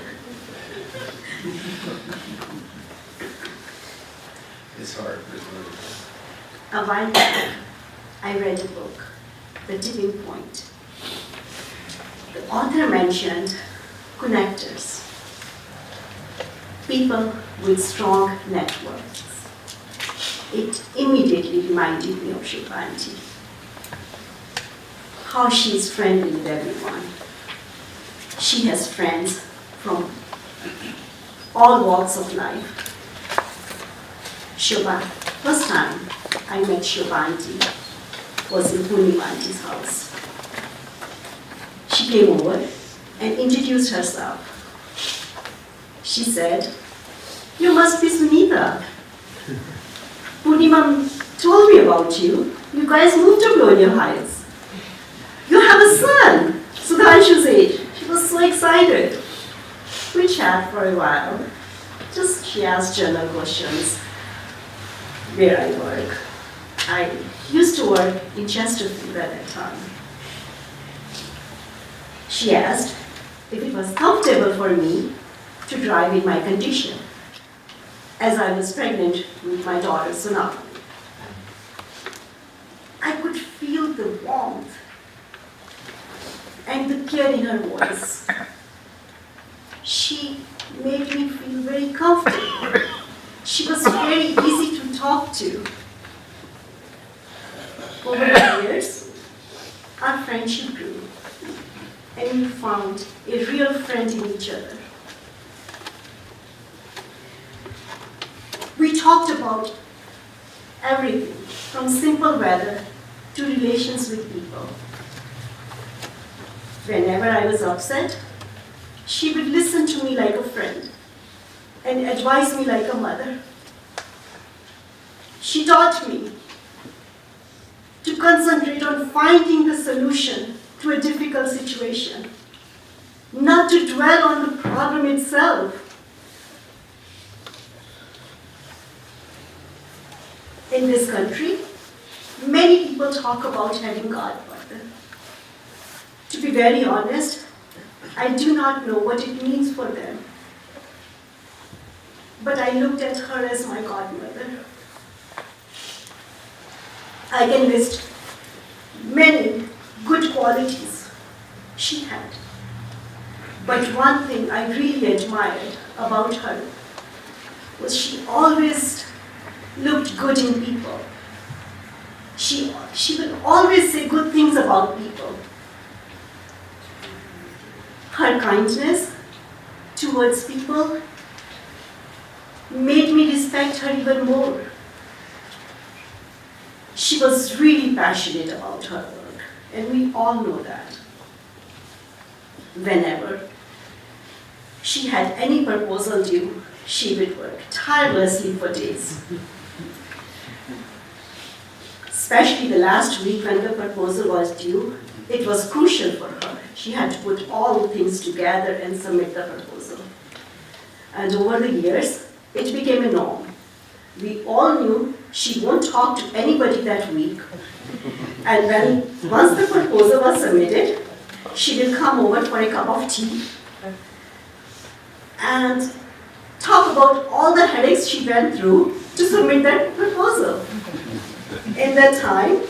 It's hard, it's A while back, I read a book, The Tipping Point. The author mentioned connectors, people with strong networks. It immediately reminded me of Shobha Aunty, how she's friendly with everyone. She has friends from all walks of life. Shobha, first time I met Shobha Aunty was in Purnima Auntie's house. She came over and introduced herself. She said, "You must be Sunita. Purnima told me about you. You guys moved to Colonial Heights. You have a son, Sudhanshu's age." She was so excited. We chat for a while. She asked general questions. Where I work. I used to work in Chesterfield at that time. She asked if it was comfortable for me to drive in my condition, as I was pregnant with my daughter Sonali. I could feel the warmth and the care in her voice. She made me feel very comfortable. She was very easy to talk to. Over the years, our friendship grew, and we found a real friend in each other. We talked about everything, from simple weather to relations with people. Whenever I was upset, she would listen to me like a friend and advise me like a mother. She taught me to concentrate on finding the solution to a difficult situation, not to dwell on the problem itself. In this country, many people talk about having godmother. To be very honest, I do not know what it means for them. But I looked at her as my godmother. I can list many good qualities she had. But one thing I really admired about her was she always looked good in people. She would always say good things about people. Her kindness towards people made me respect her even more. She was really passionate about her work, and we all know that. Whenever she had any proposal due, she would work tirelessly for days. Especially the last week when the proposal was due, it was crucial for her. She had to put all the things together and submit the proposal. And over the years, it became a norm. We all knew she won't talk to anybody that week. And once the proposal was submitted, she will come over for a cup of tea and talk about all the headaches she went through to submit that proposal. In that time,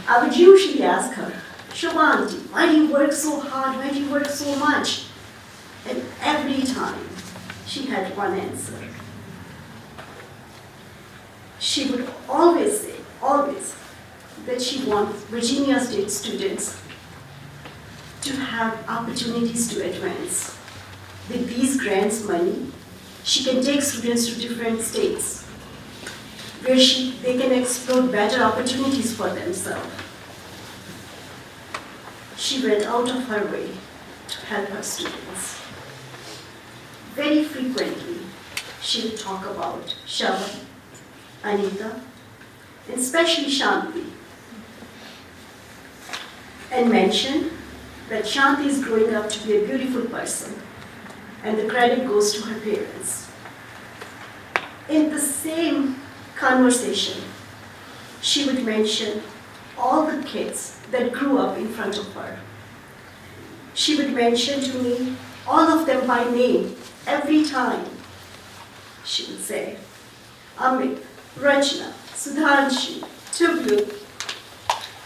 I would usually ask her, "Shobha Aunty, why do you work so hard? Why do you work so much?" And every time, she had one answer. She would always say, that she wants Virginia State students to have opportunities to advance. With these grants money, she can take students to different states where they can explore better opportunities for themselves. She went out of her way to help her students. Very frequently, she would talk about Shobha, Anita, and especially Shanti, and mention that Shanti is growing up to be a beautiful person and the credit goes to her parents. In the same conversation, she would mention all the kids that grew up in front of her. She would mention to me all of them by name every time. She would say, Amit, Rachna, Sudhanshu, Tuglu,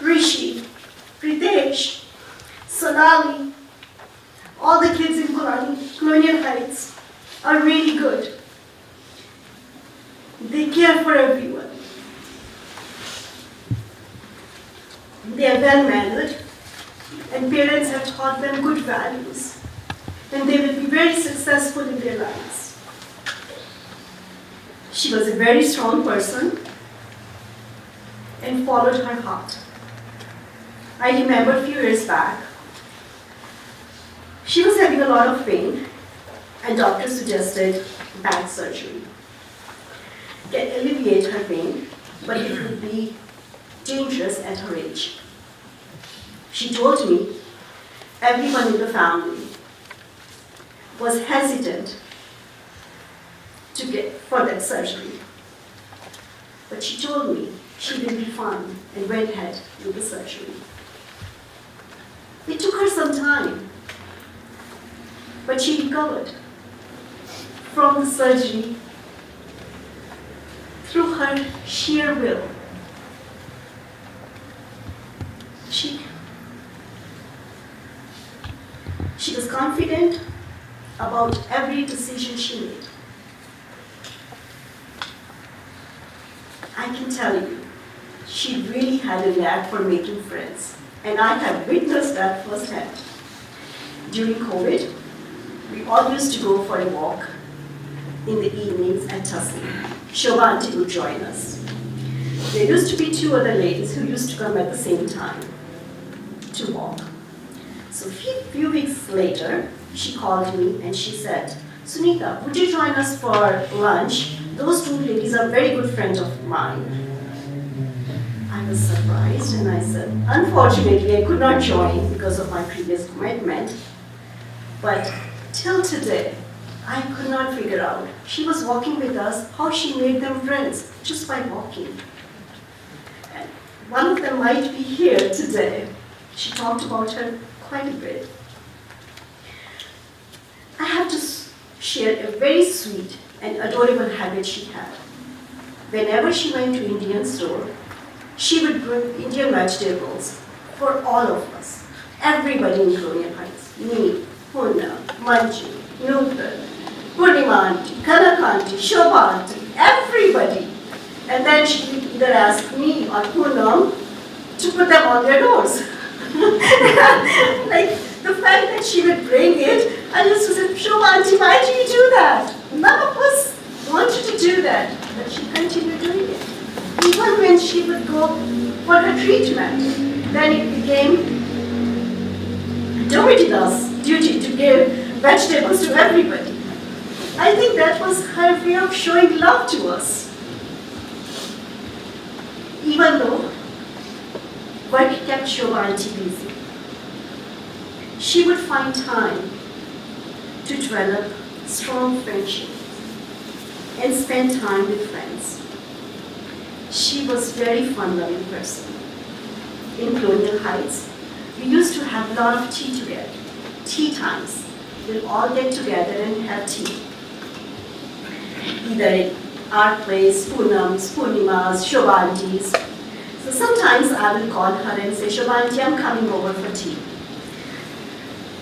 Rishi, Pritesh, Sonali, all the kids in Colonial Heights are really good. They care for everyone. They are well-mannered, and parents have taught them good values, and they will be very successful in their lives. She was a very strong person and followed her heart. I remember a few years back, she was having a lot of pain, and doctor suggested back surgery. Can alleviate her pain, but it would be dangerous at her age. She told me everyone in the family was hesitant for that surgery. But she told me she will be fine and went ahead with the surgery. It took her some time, but she recovered from the surgery through her sheer will. She was confident about every decision she made. I can tell you, she really had a knack for making friends, and I have witnessed that firsthand. During COVID, we all used to go for a walk in the evenings at Tussie. Shobha auntie would join us. There used to be two other ladies who used to come at the same time to walk. So a few weeks later, she called me and she said, Sunita, would you join us for lunch? Those two ladies are very good friends of mine. I was surprised and I said, unfortunately, I could not join because of my previous commitment. But till today, I could not figure out. She was walking with us, how she made them friends, just by walking. And one of them might be here today. She talked about her quite a bit. I have to share a very sweet and adorable habit she had. Whenever she went to Indian store, she would bring Indian vegetables for all of us. Everybody in Colonial Heights. Me, Puna, Manju, Nutan, Purnima auntie, Kanak auntie, Shobha auntie, everybody. And then she would either ask me or Poonam to put them on their doors. Like the fact that she would bring it, I used to say, Shobha auntie, why do you do that? None of us wanted to do that, but she continued doing it. Even when she would go for her treatment, then it became Domitila's duty to give vegetables to everybody. I think that was her way of showing love to us. Even though work kept Shobha auntie busy, she would find time to develop strong friendship and spend time with friends. She was a very fun-loving person. In Colonial Heights, we used to have a lot of tea together, tea times. We'll all get together and have tea. Either in our place, Poonam's, Purnima's, Shobha aunties. So sometimes I will call her and say, Shobha auntie, I'm coming over for tea.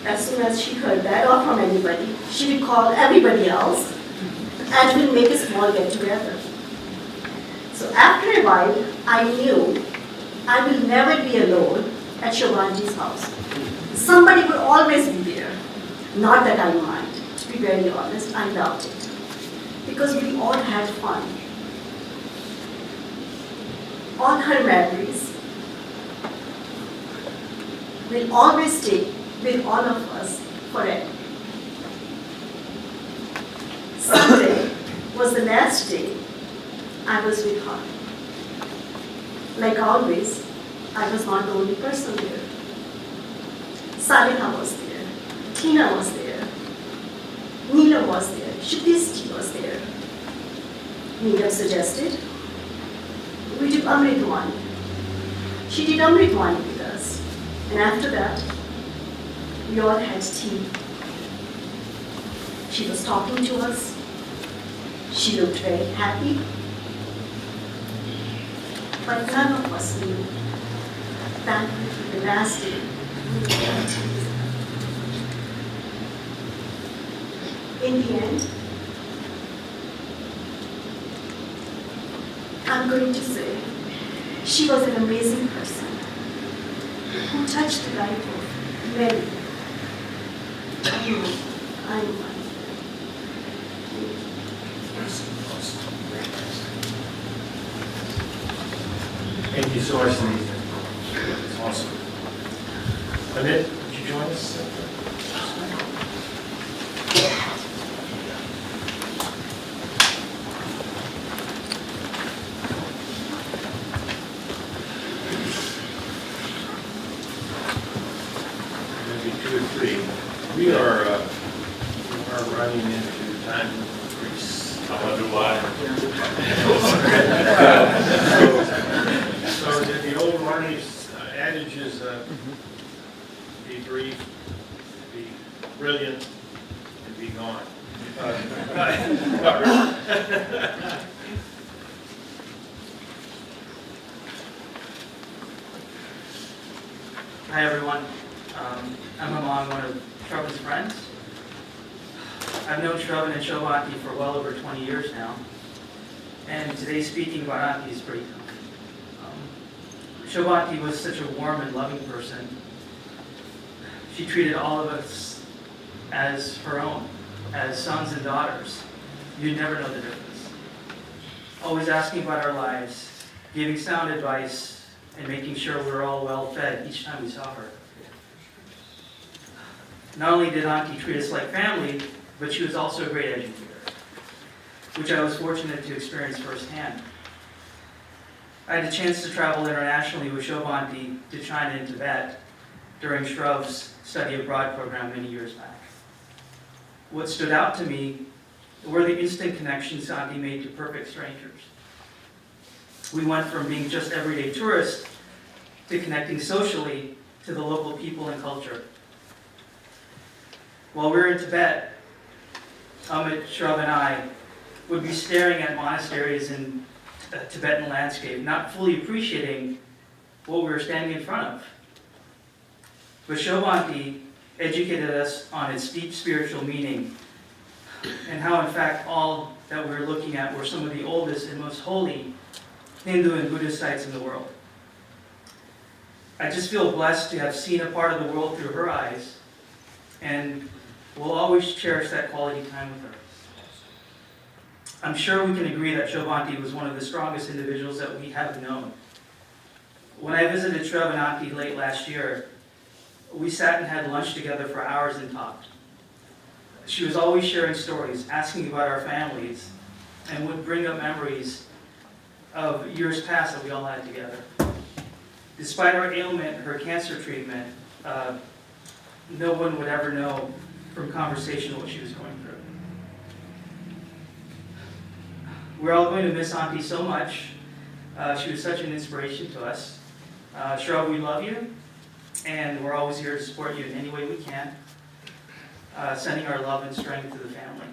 As soon as she heard that, or from anybody, she would call everybody else and we'll make a small get-together. So after a while, I knew I will never be alone at Shobha auntie's house. Somebody will always be there. Not that I mind. To be very honest, I loved it. Because we all had fun. All her memories will always stay with all of us forever. Sunday was the last day I was with her. Like always, I was not the only person there. Saliha was there, Tina was there, Shubhisti was there. Neelam suggested we do Amritwani. She did Amritwani with us. And after that, we all had tea. She was talking to us. She looked very happy. But none of us knew that would be the last day we would have tea. In the end, I'm going to say she was an amazing person who touched the life of many. I know. Thank you so much, Denise. It's awesome. Annette, would you join us? Maybe 2 or 3. We are running into time increase. I wonder why. So the old Marnie's adage is be brief, be brilliant, and be gone. Not really. Hi everyone, I'm Aman, one of Shravan's friends. I've known Shravan and Shobha Auntie for well over 20 years now, and today speaking about Auntie is pretty tough. Shobha Auntie was such a warm and loving person. She treated all of us as her own, as sons and daughters. You'd never know the difference. Always asking about our lives, giving sound advice, and making sure we were all well fed each time we saw her. Not only did Auntie treat us like family, but she was also a great educator, which I was fortunate to experience firsthand. I had a chance to travel internationally with Shobha Auntie to China and Tibet during Shruv's study abroad program many years back. What stood out to me were the instant connections Auntie made to perfect strangers. We went from being just everyday tourists to connecting socially to the local people and culture. While we were in Tibet, Amit, Shrav, and I would be staring at monasteries and Tibetan landscape, not fully appreciating what we were standing in front of. But Shobha Auntie educated us on its deep spiritual meaning and how, in fact, all that we were looking at were some of the oldest and most holy Hindu and Buddhist sites in the world. I just feel blessed to have seen a part of the world through her eyes, and will always cherish that quality time with her. I'm sure we can agree that Shobha Auntie was one of the strongest individuals that we have known. When I visited Shrav and Auntie late last year, we sat and had lunch together for hours and talked. She was always sharing stories, asking about our families, and would bring up memories of years past that we all had together. Despite her ailment, her cancer treatment, no one would ever know from conversation what she was going through. We're all going to miss Auntie so much. She was such an inspiration to us. Shrav, we love you, and we're always here to support you in any way we can, sending our love and strength to the family.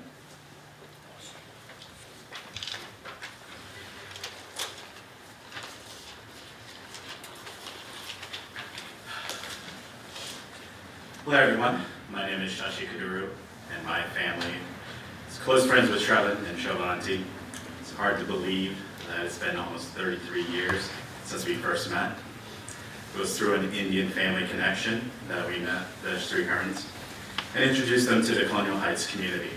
Hello everyone, my name is Shashi Kaduru, and my family is close friends with Shravan and Shobha Auntie. It's hard to believe that it's been almost 33 years since we first met. It was through an Indian family connection that we met the Sriharans and introduced them to the Colonial Heights community.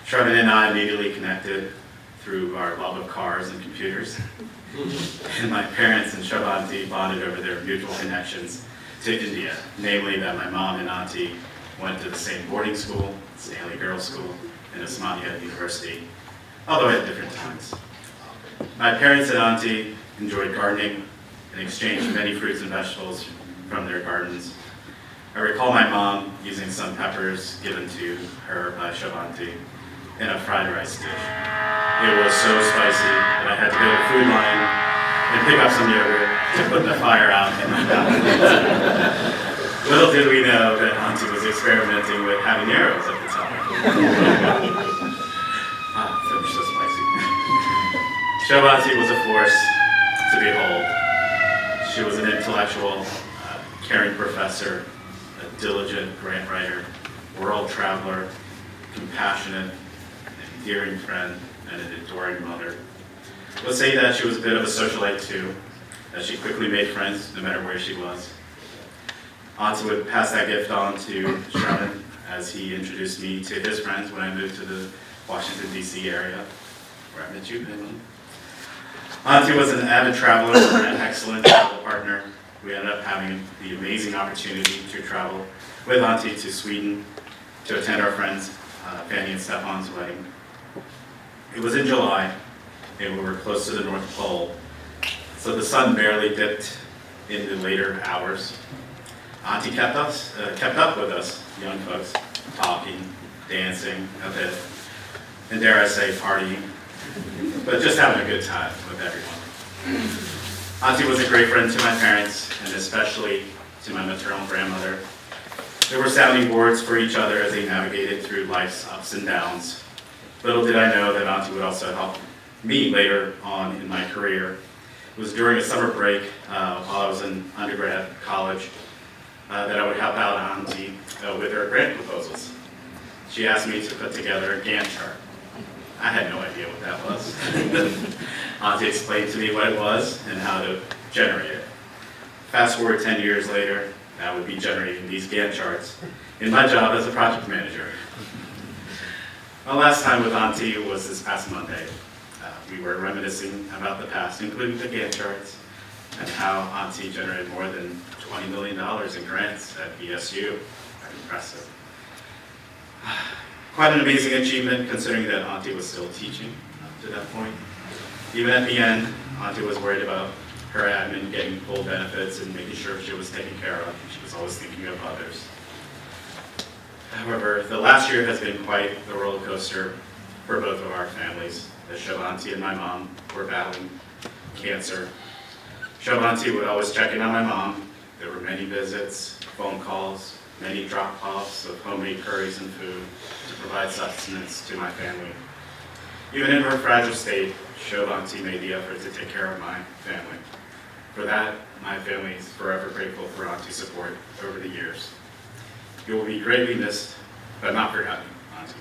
Shravan and I immediately connected through our love of cars and computers. And my parents and Shobha Auntie bonded over their mutual connections to India, namely that my mom and Auntie went to the same boarding school, Stanley Girls' School, and Osmania University, although at different times. My parents and Auntie enjoyed gardening and exchanged many fruits and vegetables from their gardens. I recall my mom using some peppers given to her by Shobha Auntie in a fried rice dish. It was so spicy that I had to go to the food line and pick up some yogurt to put the fire out in my mouth. Little did we know that Auntie was experimenting with having arrows at the time. Fish so spicy. Shobha Auntie was a force to behold. She was an intellectual, caring professor, a diligent grant writer, world traveler, compassionate, endearing friend, and an adoring mother. Let's say that she was a bit of a socialite too, that she quickly made friends no matter where she was. Auntie would pass that gift on to Shravan as he introduced me to his friends when I moved to the Washington, D.C. area, where I met you, Caitlin. Auntie was an avid traveler and an excellent travel partner. We ended up having the amazing opportunity to travel with Auntie to Sweden to attend our friends Fanny and Stefan's wedding. It was in July, and we were close to the North Pole, so the sun barely dipped in the later hours. Auntie kept up with us, young folks, talking, dancing a bit, and dare I say, partying, but just having a good time with everyone. Auntie was a great friend to my parents, and especially to my maternal grandmother. They were sounding boards for each other as they navigated through life's ups and downs. Little did I know that Auntie would also help me later on in my career. It was during a summer break while I was in undergrad college that I would help out Auntie with her grant proposals. She asked me to put together a Gantt chart. I had no idea what that was. Auntie explained to me what it was and how to generate it. Fast forward 10 years later, I would be generating these Gantt charts in my job as a project manager. My last time with Auntie was this past Monday. We were reminiscing about the past, including the Gantt charts, and how Auntie generated more than $20 million in grants at BSU. Impressive. Quite an amazing achievement considering that Auntie was still teaching up to that point. Even at the end, Auntie was worried about her admin getting full benefits and making sure she was taken care of. She was always thinking of others. However, the last year has been quite a roller coaster for both of our families. As Shobha Auntie and my mom were battling cancer. Shobha Auntie would always check in on my mom. There were many visits, phone calls, many drop-offs of homemade curries and food to provide sustenance to my family. Even in her fragile state, Shobha Auntie made the effort to take care of my family. For that, my family is forever grateful for Auntie's support over the years. You will be greatly missed, but not forgotten, Auntie.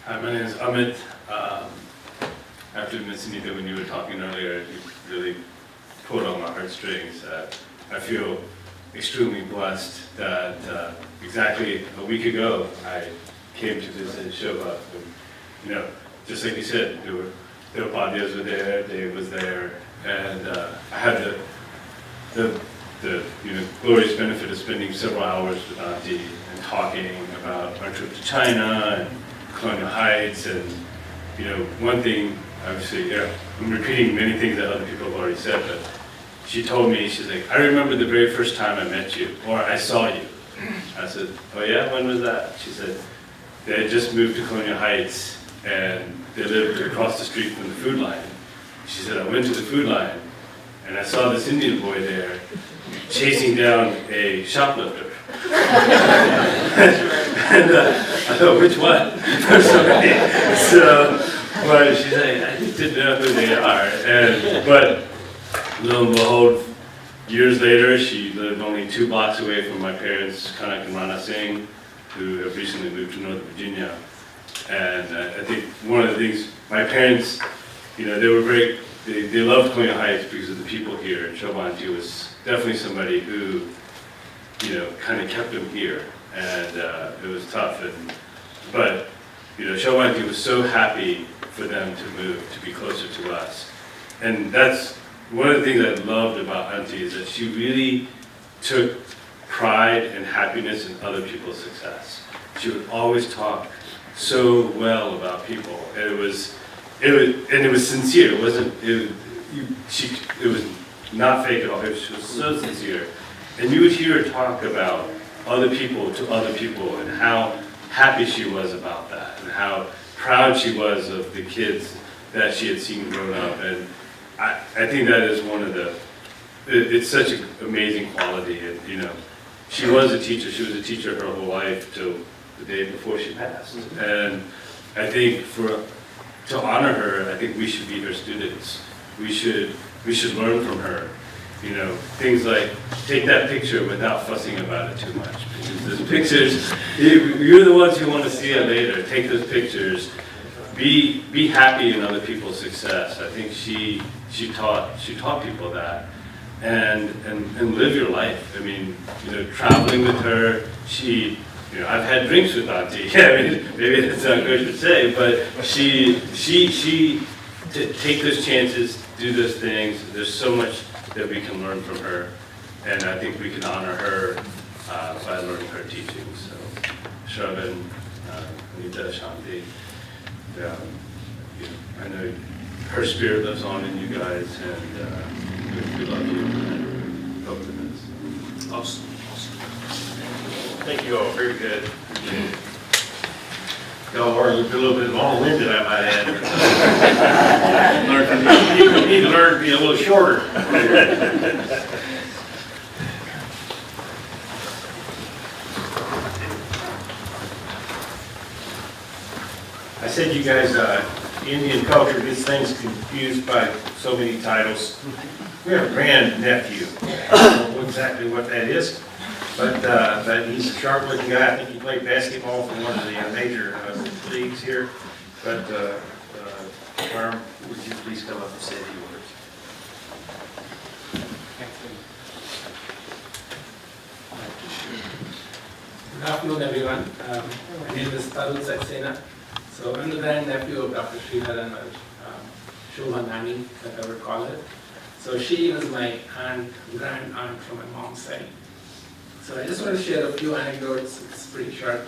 Hi, my name is Amit. After Ms. Sunita, when you were talking earlier, you really pulled on my heartstrings. I feel extremely blessed that exactly a week ago I came to visit Shobha. You know, just like you said, the Upadhyas were there, Dave was there, and I had the glorious benefit of spending several hours with Auntie and talking about our trip to China and Colonial Heights, and one thing, obviously, I'm repeating many things that other people have already said, but she told me, she's like, I remember the very first time I met you, or I saw you. I said, oh yeah, when was that? She said, they had just moved to Colonial Heights, and they lived across the street from the food line. She said, I went to the food line, and I saw this Indian boy there chasing down a shoplifter. And I thought, which one? But she's like, I just didn't know who they are. But lo and behold, years later, she lived only 2 blocks away from my parents, Kanak and Rana Singh, who have recently moved to Northern Virginia. And I think one of the things, my parents, they were great. They loved Colonial Heights because of the people here. And Shobha Auntie was definitely somebody who, kind of kept them here. And it was tough. But Shobha Auntie was so happy for them to move, to be closer to us. And that's one of the things I loved about Auntie, is that she really took pride and happiness in other people's success. She would always talk so well about people, and it was sincere. It wasn't. It was not fake at all. She was so sincere. And you would hear her talk about other people to other people and how happy she was about that and how proud she was of the kids that she had seen grown up. And I think that is one of the, it's such an amazing quality. And, you know, she was a teacher. She was a teacher her whole life till the day before she passed. And I think to honor her, I think we should be her students. We should learn from her. You know, things like take that picture without fussing about it too much. Because those pictures, you're the ones who want to see it later. Take those pictures. Be happy in other people's success. I think she taught people that. And live your life. I mean, you know, traveling with her, you know, I've had drinks with Auntie. I mean, maybe that's not good to say, but she take those chances, do those things. There's so much that we can learn from her, and I think we can honor her by learning her teachings. So, Shravan, Anita, Shanti, you know, I know her spirit lives on in you guys, and we love you and hope it is. Awesome. Thank you all, very good. Y'all are a little bit long-winded, I might add. You need to learn to be a little shorter. I said you guys, Indian culture gets things confused by so many titles. We have a grand-nephew. I don't know exactly what that is. But he's a sharp-looking guy. I think he played basketball for one of the major leagues here. But Farm, would you please come up and say a few words? Good afternoon, everyone. My name is Tarun Saxena. So I'm the grandnephew of Dr. Sriharan, or Shobha Nani, that I would call her. So she was my grand aunt from my mom's side. So I just want to share a few anecdotes. It's pretty short.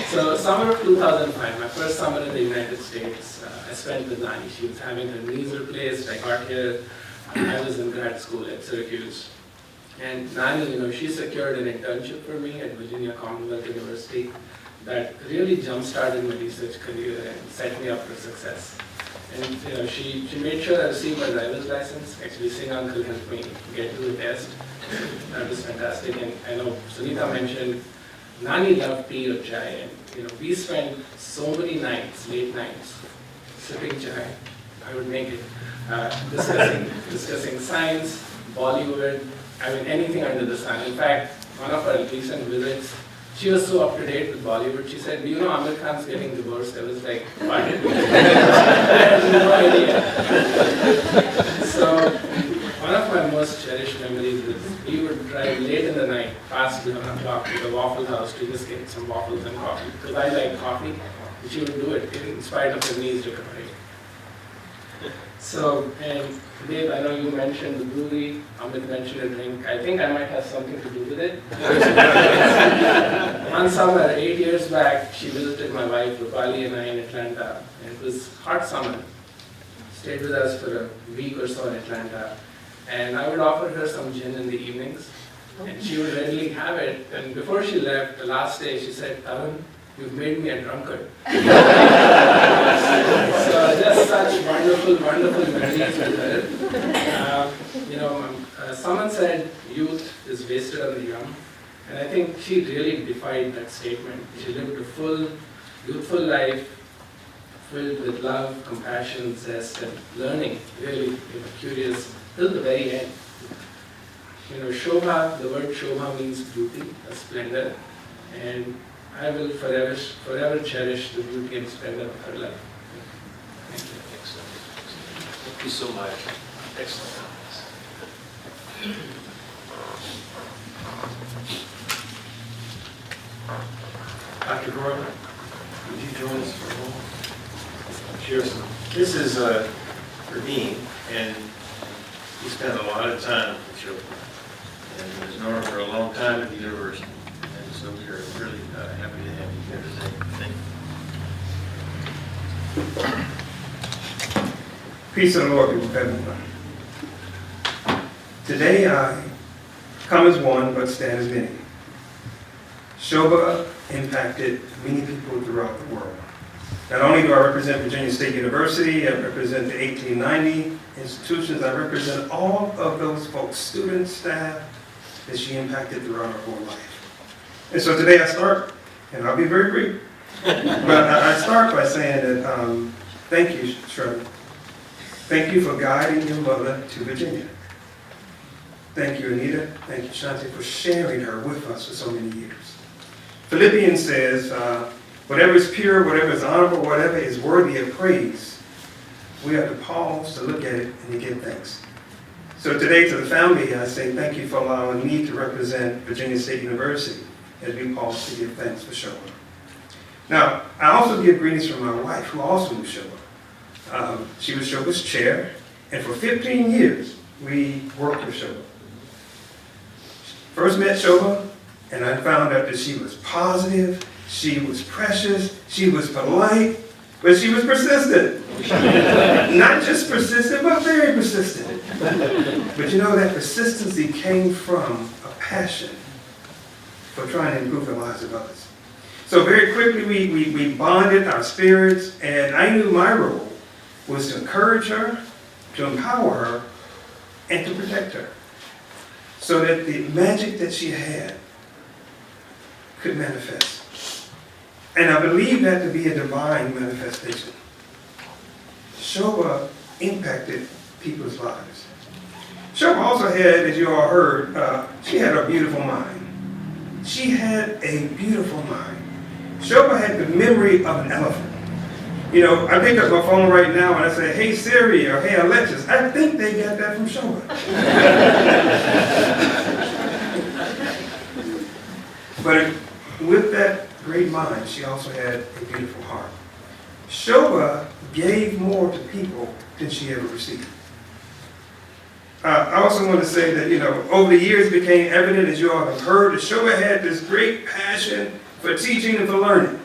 So summer of 2005, my first summer in the United States, I spent with Nani. She was having her knees replaced. I got here. I was in grad school at Syracuse. And Nani, you know, she secured an internship for me at Virginia Commonwealth University that really jump-started my research career and set me up for success. And you know, she made sure I received my driver's license. Actually, Singh uncle helped me get to the test. That was fantastic. And I know Sunita mentioned Nani loved tea or chai, and you know, we spent so many nights, late nights, sipping chai. I would make it discussing science, Bollywood. I mean, anything under the sun. In fact, one of our recent visits, she was so up to date with Bollywood. She said, "Do you know Amir Khan's getting divorced?" I was like, "What?" I had no idea. So, one of my most cherished memories is we would drive late in the night, past 11 o'clock, to the Waffle House to just get some waffles and coffee. Because I like coffee, and she would do it in spite of her knees recovery. So, and Dave, I know you mentioned the brewery, Amit mentioned a drink. I think I might have something to do with it. One summer, 8 years back, she visited my wife, Rupali, and I in Atlanta. And it was hot summer. Stayed with us for a week or so in Atlanta. And I would offer her some gin in the evenings. And she would readily have it. And before she left, the last day, she said, "Tarun, you've made me a drunkard." So just such wonderful, wonderful memories with her. You know, someone said youth is wasted on the young. And I think she really defied that statement. She lived a full, youthful life filled with love, compassion, zest, and learning, really curious till the very end. You know, Shobha, the word Shobha means beauty, a splendor. And I will forever cherish the beauty and splendor of her life. Thank you. Excellent. Thank you so much. Excellent. Dr. Gorman, would you join us for a moment? Cheers. This is Praveen, and he spent a lot of time with children, and was known her for a long time at the university. And so we are really happy to have you here today. Thank you. Peace of the Lord, people of heaven. Today I come as one, but stand as many. Shobha impacted many people throughout the world. Not only do I represent Virginia State University, I represent the 1890 institutions, I represent all of those folks, students, staff, that she impacted throughout her whole life. And so today I start, and I'll be very brief, but I start by saying that thank you, Shirley. Thank you for guiding your mother to Virginia. Thank you, Anita. Thank you, Shanti, for sharing her with us for so many years. Philippians says, whatever is pure, whatever is honorable, whatever is worthy of praise, we have to pause to look at it and to give thanks. So today to the family, I say thank you for allowing me to represent Virginia State University as we pause to give thanks for Shobha. Now, I also give greetings from my wife, who also knew Shobha. She was Shobha's chair, and for 15 years, we worked with Shobha. First met Shobha, and I found out that she was positive, she was precious, she was polite, but she was persistent. Not just persistent, but very persistent. But you know, that persistency came from a passion for trying to improve the lives of others. So very quickly, we bonded our spirits, and I knew my role was to encourage her, to empower her, and to protect her, so that the magic that she had could manifest. And I believe that to be a divine manifestation. Shobha impacted people's lives. Shobha also had, as you all heard, she had a beautiful mind. She had a beautiful mind. Shobha had the memory of an elephant. You know, I pick up my phone right now and I say, hey Siri, or hey Alexis. I think they got that from Shobha. But with that great mind, she also had a beautiful heart. Shobha gave more to people than she ever received. I also want to say that, you know, over the years it became evident, as you all have heard, that Shobha had this great passion for teaching and for learning.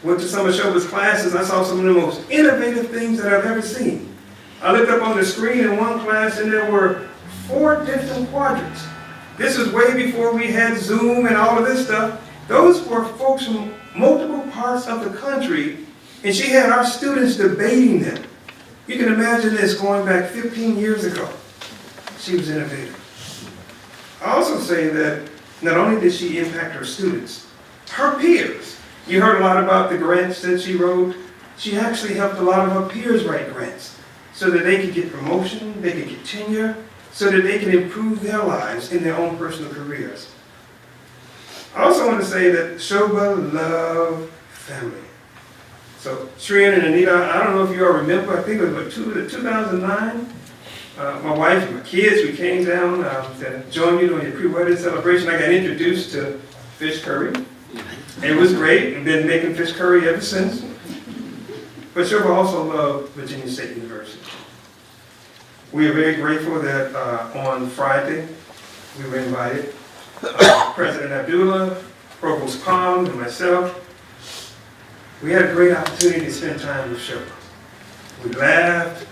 Went to some of Shobha's classes, I saw some of the most innovative things that I've ever seen. I looked up on the screen in one class and there were 4 different quadrants. This was way before we had Zoom and all of this stuff. Those were folks from multiple parts of the country, and she had our students debating them. You can imagine this going back 15 years ago. She was innovative. I also say that not only did she impact her students, her peers. You heard a lot about the grants that she wrote. She actually helped a lot of her peers write grants so that they could get promotion, they could get tenure, so that they can improve their lives in their own personal careers. I also want to say that Shobha loved family. So Shrian and Anita, I don't know if you all remember, I think it was 2009. My wife and my kids, we came down to join you on your pre-wedding celebration. I got introduced to fish curry. It was great. I've been making fish curry ever since. But Shobha also loved Virginia State University. We are very grateful that on Friday we were invited. President Abdullah, Provost Palm, and myself. We had a great opportunity to spend time with Shobha. We laughed,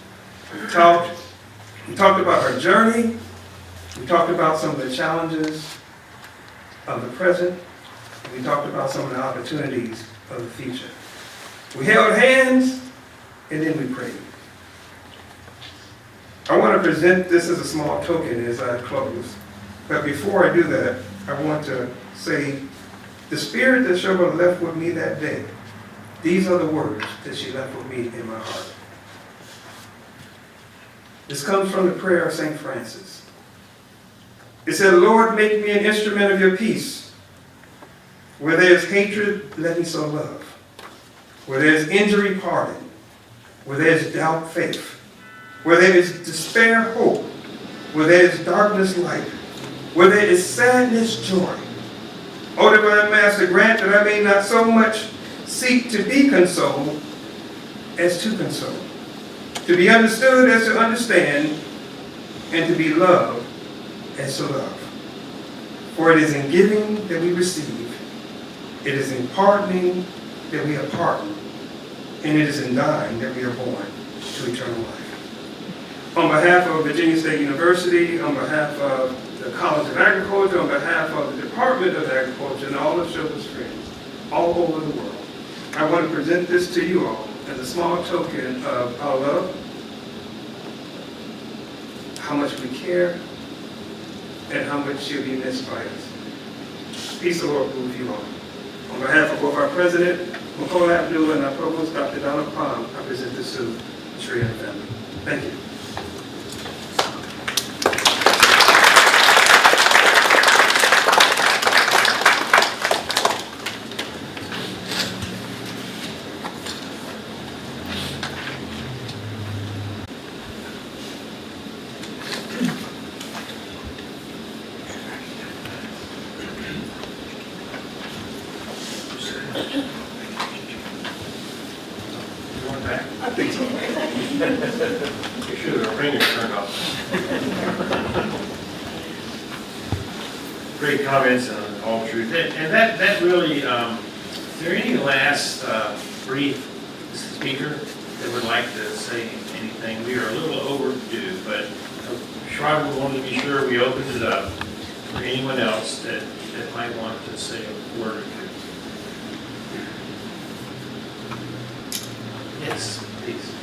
we talked about her journey, we talked about some of the challenges of the present, and we talked about some of the opportunities of the future. We held hands, and then we prayed. I want to present this as a small token as I close. But before I do that, I want to say the spirit that Shobha left with me that day, these are the words that she left with me in my heart. This comes from the prayer of St. Francis. It said, Lord, make me an instrument of your peace. Where there is hatred, let me sow love. Where there is injury, pardon. Where there is doubt, faith. Where there is despair, hope. Where there is darkness, light. Where there is sadness, joy. O divine Master, grant that I may not so much seek to be consoled as to console. To be understood as to understand, and to be loved as to love. For it is in giving that we receive, it is in pardoning that we are pardoned, and it is in dying that we are born. to eternal life. On behalf of Virginia State University, on behalf of the College of Agriculture, on behalf of the Department of Agriculture, and all of Shobha's friends all over the world, I want to present this to you all as a small token of our love, how much we care, and how much she'll be missed by us. Peace of the Lord be with you all. On behalf of both our President, McCall Abdul, and our Provost, Dr. Donald Palm, I present this to the Sriharan family. Thank you. I think so. You should have ring turned off. Great comments on all truth. And that really, is there any last brief speaker that would like to say anything? We are a little overdue, but Shriver wanted to be sure we opened it up for anyone else that might want to say a word or two. Yes, please.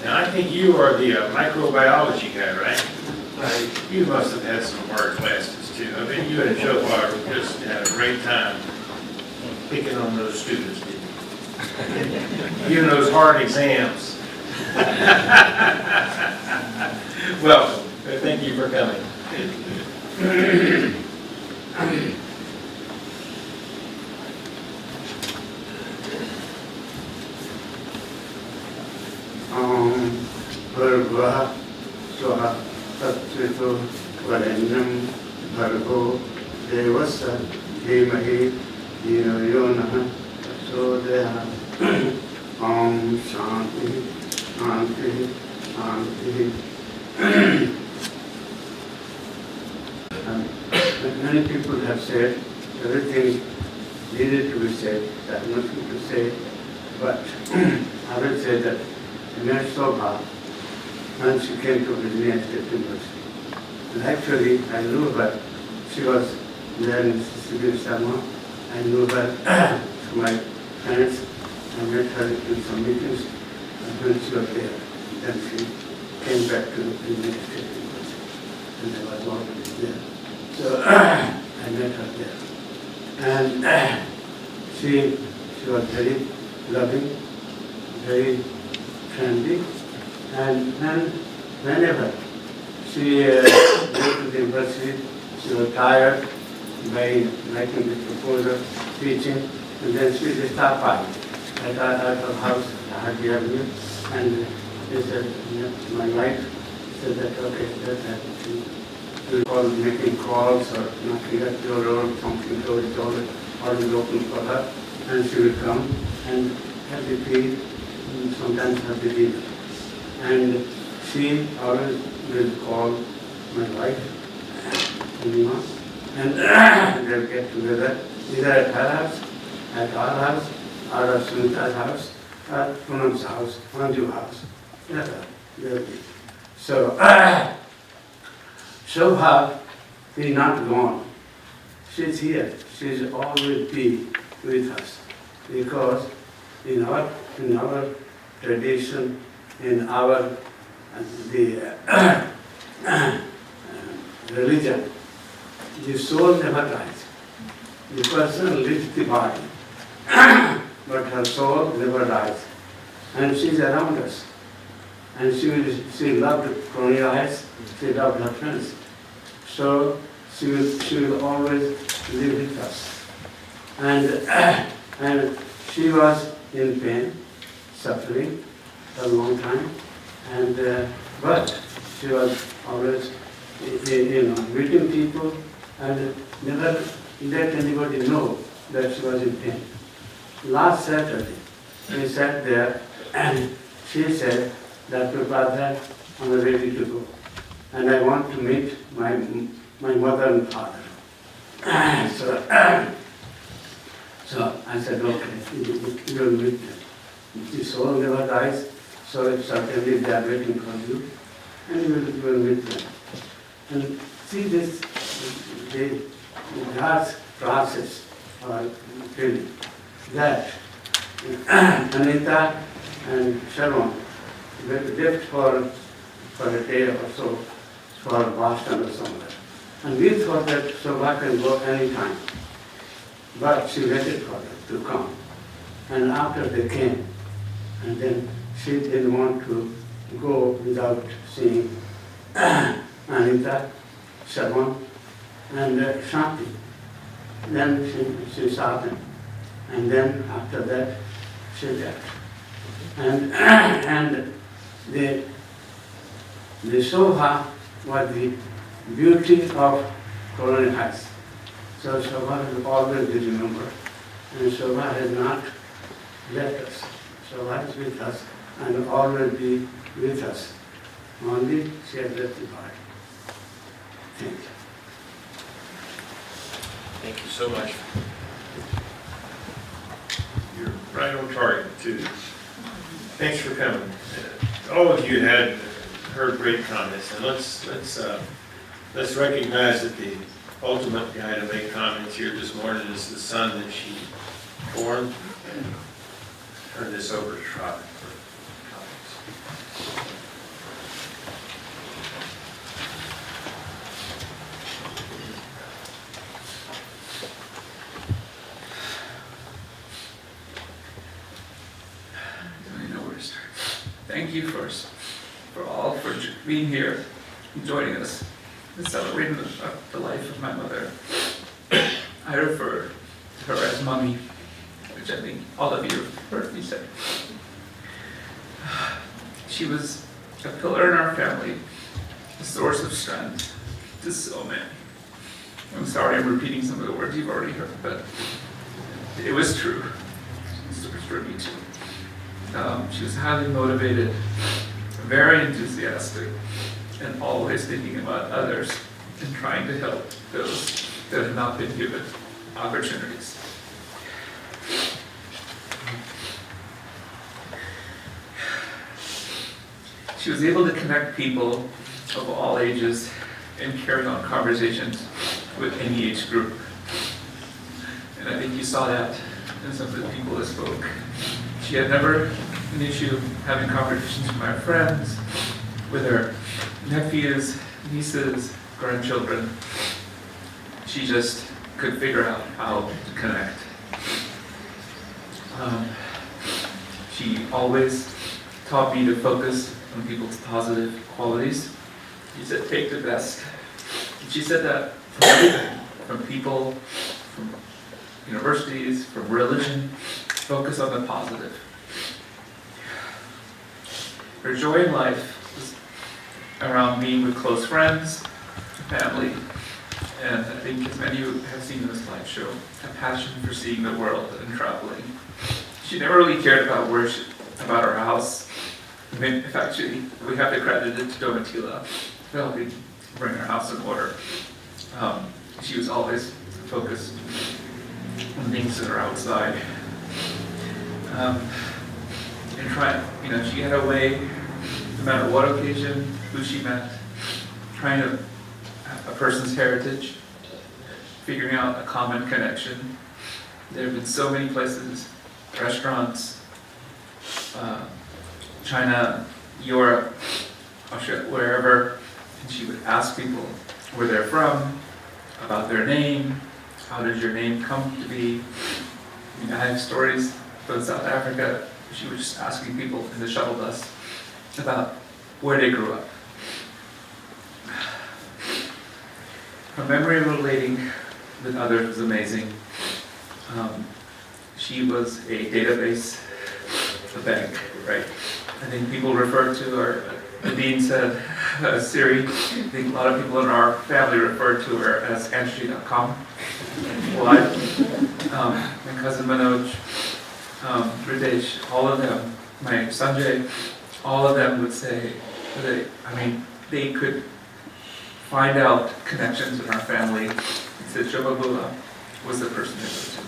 Now, I think you are the microbiology guy, right? You must have had some hard classes, too. I mean, you and Shobha just had a great time picking on those students, didn't you? Even those hard exams. Welcome. Thank you for coming. Bharva Swaha Tatsvito Varenyam Bhargo Devasa Dhimahi Dhiyo Yonah Sodaya Om Shanti Shanti Shanti. Many people have said everything needed to be said, there's nothing to say, but I will say that Ms. Shobha, when she came to Virginia State University, and actually I knew her, she was there in Mississippi summer, I knew her through my friends, I met her in some meetings, and when she was there, then she came back to Virginia State University, and I was already there. So I met her there. And she was very loving, very friendly, and then whenever she went to the university, she was tired by writing the proposal, teaching, and then she would stop by at our house, Hardy Avenue, and she said, my wife said that, okay, that's happening. We call making calls or knocking at your door, something to it, always open for her, and she will come and have the tea, and sometimes have the dinner. And she always will call my wife, and they'll get together either at her house, at our house, or at Sunita's house, or Punam's house, Manju's house. They'll be. So, Shobha is not gone. She's here. She's always be with us. Because in our tradition, in our religion, the soul never dies. The person leaves the body, but her soul never dies. And she's around us. And she loved Crony eyes, she loved her friends. So she will always live with us. And she was in pain, suffering for a long time, and but she was always, meeting people and never let anybody know that she was in pain. Last Saturday, we sat there and she said, Dr. Padre, I'm ready to go. And I want to meet my mother and father. So So I said, okay, you will meet them. If the soul never dies, so it's certainly they are waiting for you, and you will meet them. And see this, the God's process, or really, that Anita and Sharon left for a day or so for Boston or somewhere. And we thought that Shobha can go anytime. But she waited for them to come. And after they came, and then she didn't want to go without seeing Anita, Sharon, and Shanti. Then she saw them. And then after that, she left. And the Shobha was the beauty of Colonial Heights. So Shobha will always be remembered. And Shobha has not left us. Shobha is with us and will always be with us. Only she has left the body. Thank you. Thank you so much. You're right on target, too. Thanks for coming. All of you had heard great comments, and let's recognize that the ultimate guy to make comments here this morning is the son that she born. And turn this over to Robin for comments. Thank you first for all for being here and joining us and celebrating the life of my mother. I refer to her as Mommy, which I think all of you have heard me say. She was a pillar in our family, a source of strength to so many. I'm sorry I'm repeating some of the words you've already heard, but it was true. It was for me too. She was highly motivated, very enthusiastic, and always thinking about others and trying to help those that have not been given opportunities. She was able to connect people of all ages and carry on conversations with any age group. And I think you saw that in some of the people that spoke. She had never an issue having conversations with my friends, with her nephews, nieces, grandchildren. She just could figure out how to connect. She always taught me to focus on people's positive qualities. She said, take the best. And she said that from everything, from people, from universities, from religion. Focus on the positive. Her joy in life was around being with close friends, family, and I think as many of you have seen in this slideshow, a passion for seeing the world and traveling. She never really cared about about her house. I mean, in fact, we have to credit it to Domitila for helping bring her house in order. She was always focused on things that are outside. And she had a way, no matter what occasion, who she met, trying to a person's heritage, figuring out a common connection. There have been so many places, restaurants, China, Europe, Australia, wherever, and she would ask people where they're from, about their name, how did your name come to be. I have stories from South Africa. She was just asking people in the shuttle bus about where they grew up. Her memory of relating with others was amazing. She was a database, a bank, right? I think people refer to her, the dean said, Siri, I think a lot of people in our family refer to her as Anshri.com. Why? My cousin Manoj, Ritesh, all of them, my Sanjay, all of them would say, they could find out connections in our family. He said Shobha was the person they went to.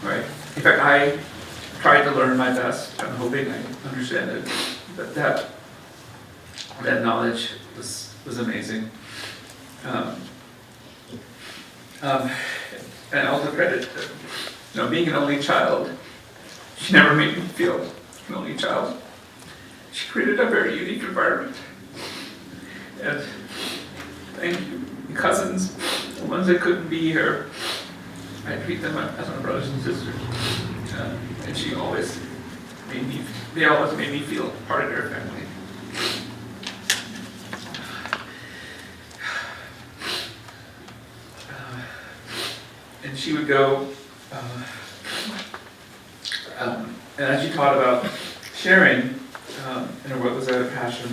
right? In fact, I tried to learn my best. I'm hoping I understand it, but that knowledge was amazing. And also credit, being an only child, she never made me feel an only child. She created a very unique environment. And thank you, cousins, the ones that couldn't be here, I treat them as my brothers and sisters. And they always made me feel part of their family. And she would go, and as you taught about sharing, what was her passion,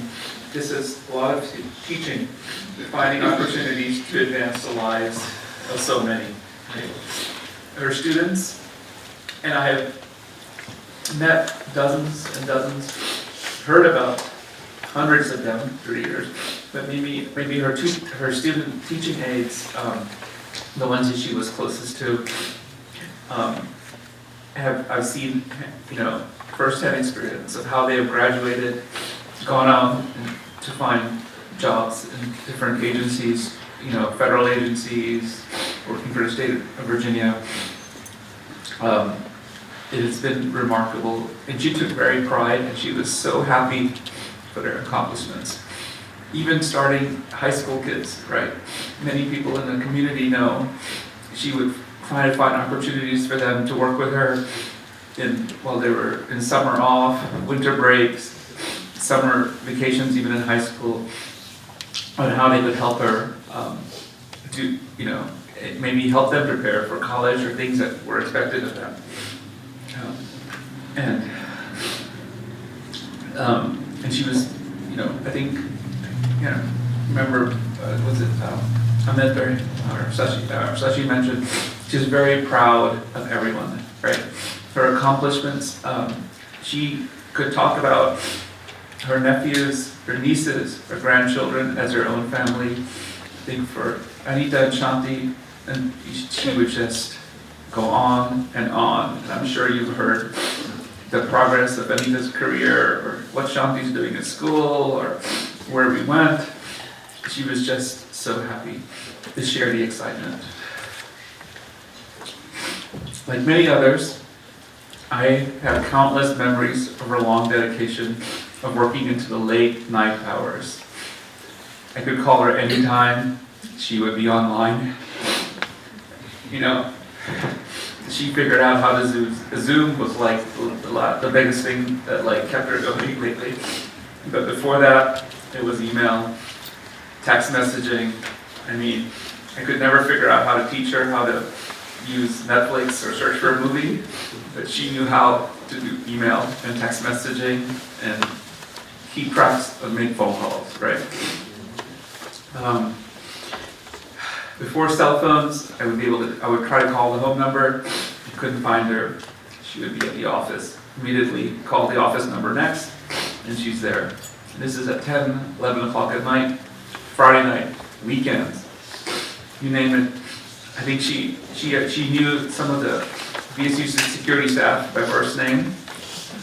this is a lot of teaching, finding opportunities to advance the lives of so many. Right? Her students, and I have met dozens and dozens, heard about hundreds of them through the years, but maybe her student teaching aides, the ones that she was closest to, I've seen, first-hand experience of how they have graduated, gone on to find jobs in different agencies, federal agencies, working for the state of Virginia. It has been remarkable, and she took very pride, and she was so happy for their accomplishments. Even starting high school kids, right? Many people in the community know she would try to find opportunities for them to work with her while they were in summer off, winter breaks, summer vacations, even in high school, on how they could help her maybe help them prepare for college or things that were expected of them. And she was, I think, remember, was it Amit or Sashi mentioned, she was very proud of everyone, right? Her accomplishments, she could talk about her nephews, her nieces, her grandchildren as her own family. I think for Anita and Shanti, and she would just go on, and I'm sure you've heard the progress of Anita's career, or what Shanti's doing at school, or where we went. She was just so happy to share the excitement. Like many others, I have countless memories of her long dedication of working into the late night hours. I could call her anytime, she would be online. She figured out how to Zoom was like the biggest thing that kept her going lately. But before that, it was email, text messaging. I could never figure out how to teach her how to use Netflix or search for a movie, but she knew how to do email and text messaging and keep tracks and make phone calls, right? Before cell phones, I would try to call the home number. If I couldn't find her, she would be at the office. Immediately call the office number next, and she's there. And this is at 10, 11 o'clock at night, Friday night, weekends, you name it. I think she knew some of the VSU security staff by first name.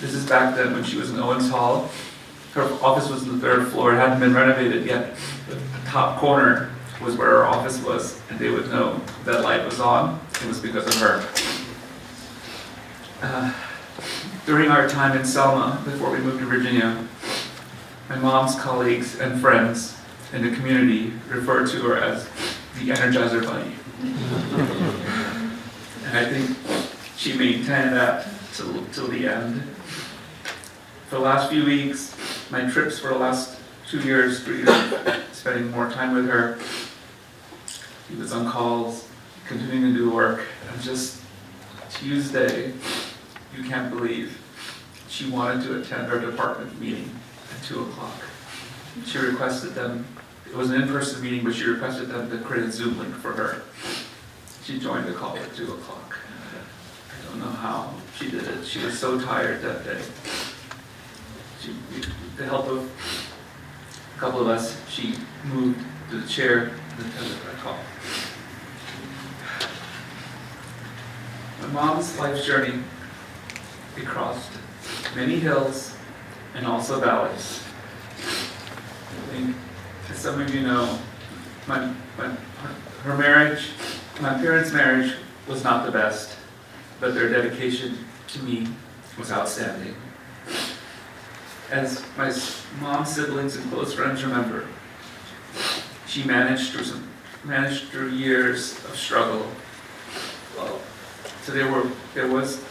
This is back then when she was in Owens Hall. Her office was on the 3rd floor. It hadn't been renovated yet. The top corner was where her office was, and they would know that light was on. It was because of her. During our time in Selma, before we moved to Virginia, my mom's colleagues and friends in the community referred to her as the Energizer Bunny. And I think she maintained that till the end. For the last few weeks, my trips for the last 2 years, 3 years, spending more time with her. He was on calls, continuing to do work, and just Tuesday, you can't believe, she wanted to attend our department meeting at 2 o'clock. She requested them, it was an in-person meeting, but she requested them to create a Zoom link for her. She joined the call at 2 o'clock. I don't know how she did it. She was so tired that day. With the help of a couple of us, she moved to the chair and attended our call. My mom's life journey, it crossed many hills and also valleys. I think, as some of you know, her marriage, my parents' marriage was not the best, but their dedication to me was outstanding. As my mom's siblings and close friends remember, she managed through years of struggle. Well, so there was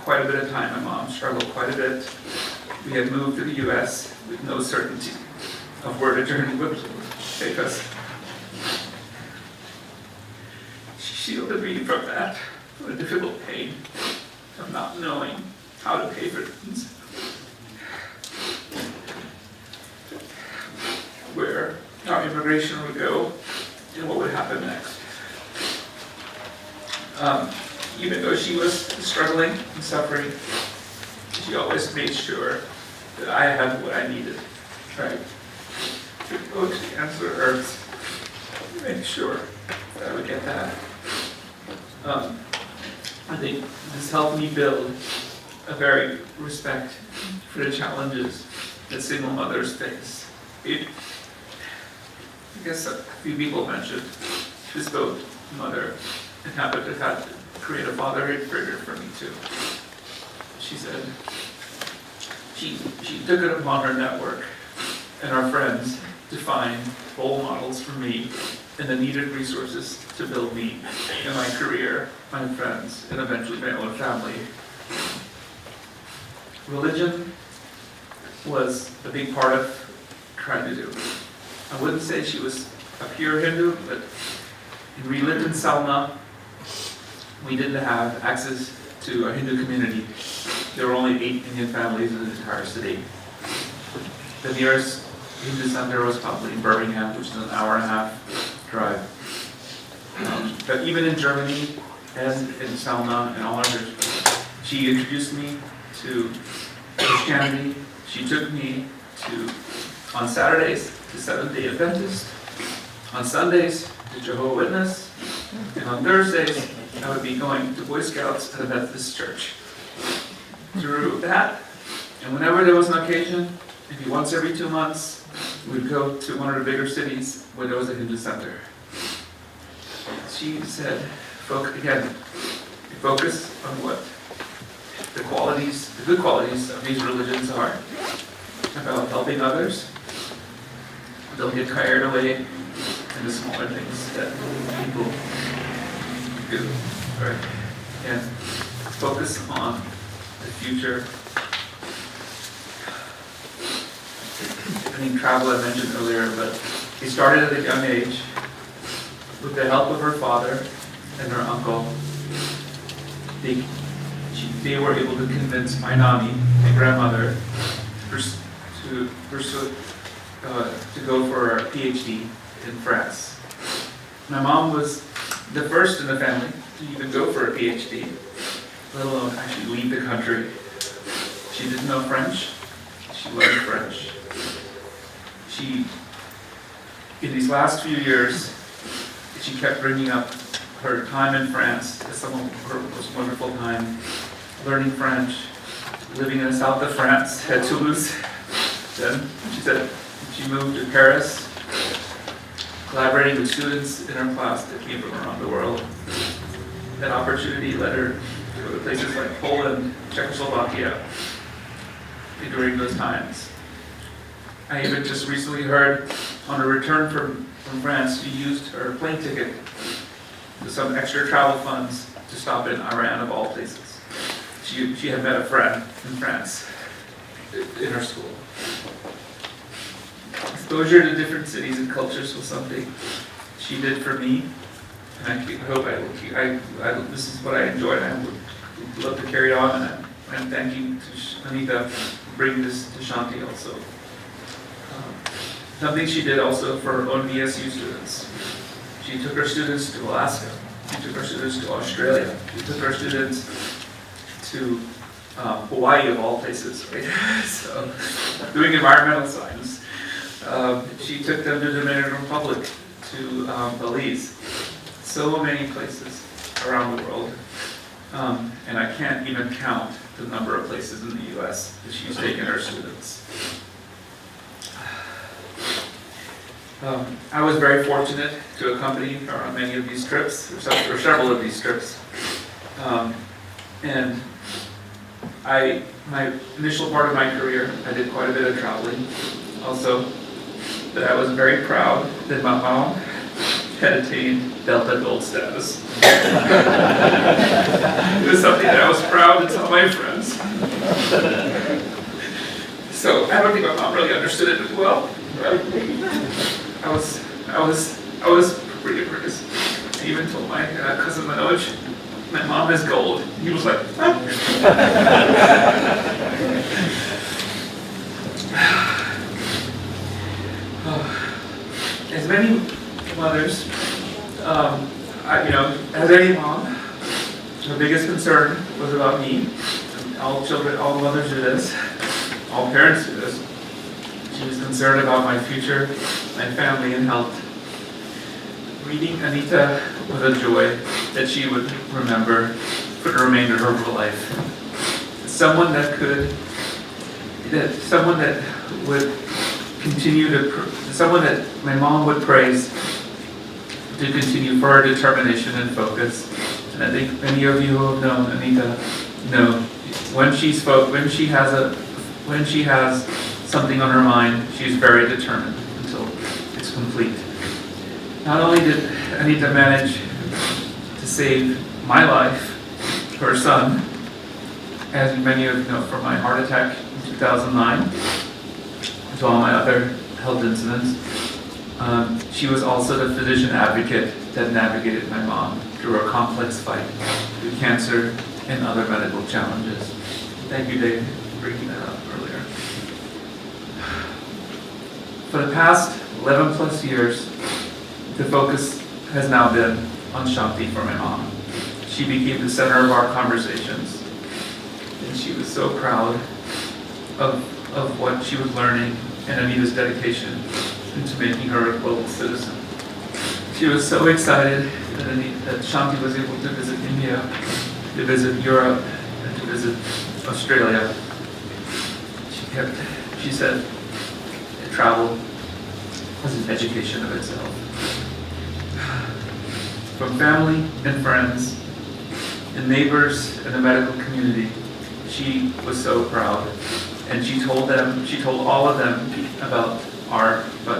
quite a bit of time my mom struggled quite a bit. We had moved to the U.S. with no certainty of where the journey would take us. She shielded me from that, from the difficult pain of not knowing how to pay for things, where our immigration would go, and what would happen next. Even though she was struggling and suffering, she always made sure that I had what I needed, right? To go to the ends of the earth, to make sure that I would get that. I think this helped me build a very respect for the challenges that single mothers face. I guess a few people mentioned she was both a mother and had to create a fatherhood figure for me too. She said she took it upon her network and our friends to find role models for me and the needed resources to build me in my career, my friends, and eventually my own family. Religion was a big part of trying to do. I wouldn't say she was a pure Hindu, but we lived in Salna. We didn't have access to a Hindu community. There were only 8 Indian families in the entire city. The nearest Hindu center was probably in Birmingham, which is an hour-and-a-half drive. But even in Germany and in Salna and all others, she introduced me to Christianity. She took me on Saturdays, to Seventh-day Adventist, on Sundays, to Jehovah's Witness, and on Thursdays, I would be going to Boy Scouts at a Methodist church. Through that, and whenever there was an occasion, maybe once every 2 months, we'd go to one of the bigger cities where there was a Hindu center. She said, focus on what the good qualities of these religions are, about helping others. Don't get carried away in the smaller things that people do, right? And focus on the future. I think travel I mentioned earlier, but he started at a young age with the help of her father and her uncle. They were able to convince my nanny, my grandmother, to go for a PhD in France. My mom was the first in the family to even go for a PhD, let alone actually leave the country. She didn't know French. She learned French. In these last few years, she kept bringing up her time in France as some of her most wonderful time, learning French, living in the south of France, at Toulouse. Then she said she moved to Paris, collaborating with students in her class that came from around the world. That opportunity led her to go to places like Poland, Czechoslovakia during those times. I even just recently heard on her return from France, she used her plane ticket with some extra travel funds to stop in Iran of all places. She had met a friend in France in her school. Exposure to different cities and cultures was something she did for me, and I hope this is what I enjoyed. I would love to carry on, and I'm thanking Anita for bringing this to Shanti also. Something she did also for her own VSU students. She took her students to Alaska. She took her students to Australia. She took her students to Hawaii of all places, right? So, doing environmental science. She took them to the Dominican Republic, to Belize. So many places around the world. And I can't even count the number of places in the U.S. that she's taken her students. I was very fortunate to accompany her on many of these trips, or several of these trips. And my initial part of my career, I did quite a bit of traveling also, but I was very proud that my mom had attained Delta Gold status. It was something that I was proud to tell my friends. So I don't think my mom really understood it as well. But I was pretty impressed. I even told my cousin Manoj, my mom is gold. He was like, huh? As many mothers, as any mom, her biggest concern was about me. All children, all mothers do this. All parents do this. She was concerned about my future, my family, and health. Reading Anita was a joy that she would remember for the remainder of her life. Someone that would continue to, someone that my mom would praise to continue for her determination and focus. And I think many of you who have known Anita know when she has something on her mind, she's very determined until it's complete. Not only did Anita manage to save my life, her son, as many of you know from my heart attack in 2009, to all my other health incidents, she was also the physician advocate that navigated my mom through her complex fight with cancer and other medical challenges. Thank you, Dave, for bringing that up earlier. For the past 11 plus years, the focus has now been on Shanti for my mom. She became the center of our conversations, and she was so proud of what she was learning and Anita's dedication into making her a global citizen. She was so excited that Shanti was able to visit India, to visit Europe, and to visit Australia. She said travel was an education of itself. From family and friends and neighbors and the medical community, she was so proud. And she told all of them about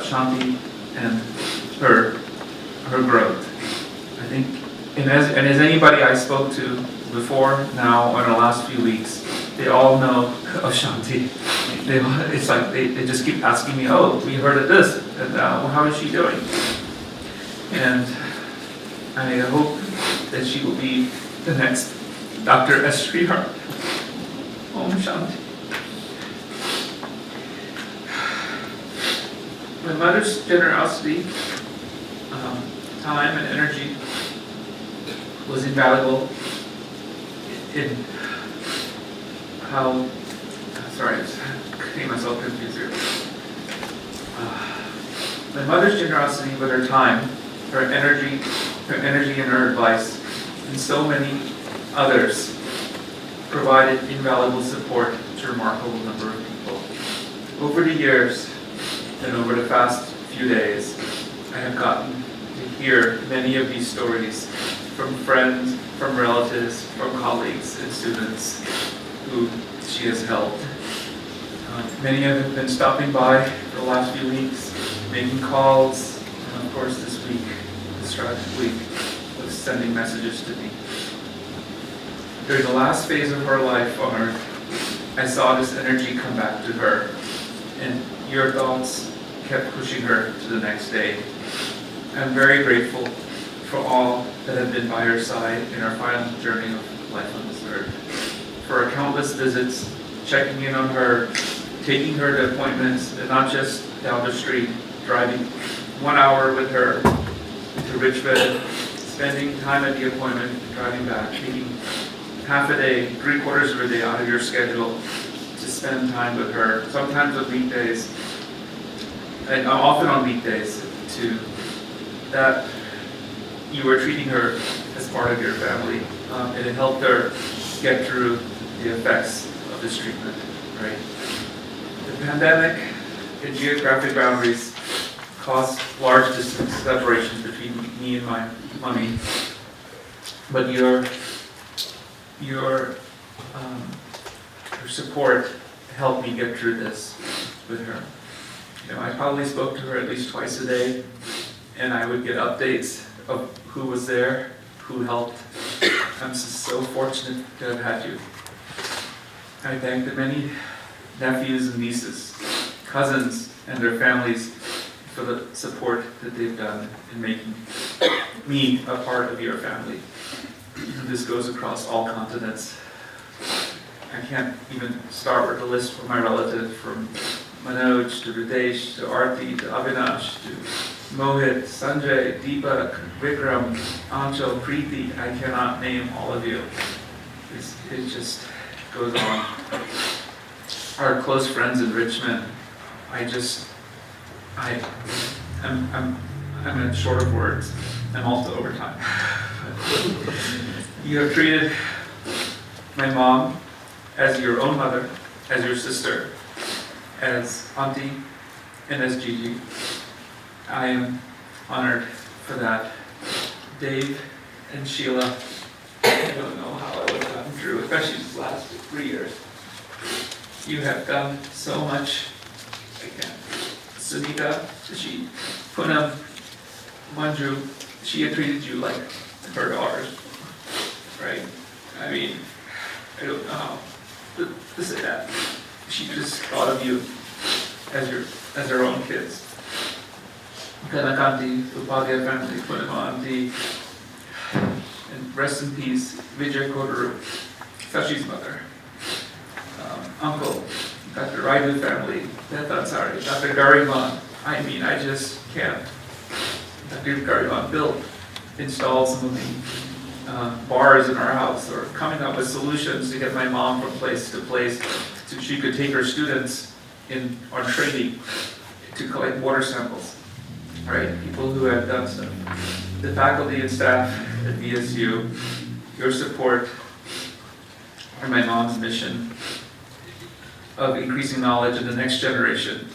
Shanti and her growth. I think, and as anybody I spoke to before, now, in the last few weeks, they all know of Shanti. It's like they just keep asking me, oh, we heard of this, and well, how is she doing? And I hope that she will be the next Dr. S. Sriharan. Om Shanti. My mother's generosity, time and energy was invaluable in how, sorry, I'm getting myself confused here. My mother's generosity with her time, her energy and her advice, and so many others provided invaluable support to a remarkable number of people. Over the years, and over the past few days, I have gotten to hear many of these stories from friends, from relatives, from colleagues and students who she has helped. Many of them have been stopping by for the last few weeks, making calls, and of course this tragic week, of sending messages to me. During the last phase of her life on earth, I saw this energy come back to her, and your thoughts kept pushing her to the next day. I'm very grateful for all that have been by her side in our final journey of life on this earth. For her countless visits, checking in on her, taking her to appointments, and not just down the street, driving 1 hour with her to Richmond, spending time at the appointment, driving back, taking half a day, 3/4 of a day out of your schedule to spend time with her, sometimes on weekdays, and often on weekdays, that you were treating her as part of your family, it helped her get through the effects of this treatment, right? The pandemic and geographic boundaries caused large distance separations between me and my mommy, but your support helped me get through this with her. You know, I probably spoke to her at least twice a day, and I would get updates of who was there, who helped. I'm so fortunate to have had you. I thank the many nephews and nieces, cousins, and their families for the support that they've done in making me a part of your family. This goes across all continents. I can't even start with a list for my relatives, from Manoj to Radesh to Arti to Avinash to Mohit, Sanjay, Deepak, Vikram, Anchal, Preeti. I cannot name all of you. It just goes on. Our close friends in Richmond, I'm short of words. I'm also over time. You have treated my mom as your own mother, as your sister, as auntie, and as Gigi. I am honored for that. Dave and Sheila, I don't know how I would have gotten through, especially these last 3 years. You have done so much. I can't. Sunita, Poonam, Manju, she had treated you like her daughters, right? I mean, I don't know how to say that. She just thought of you as her own kids. Kanakanti, Upadhyaya family, Punamanti, and rest in peace, Vijay Kodaru, Sashi's mother, uncle, Dr. Raidu family, Beth Ansari, Dr. Gariban. I mean, I just can't. Dr. Gariban installed some of the bars in our house, or coming up with solutions to get my mom from place to place so she could take her students on training to collect water samples, right? People who have done stuff. The faculty and staff at VSU, your support for my mom's mission of increasing knowledge in the next generation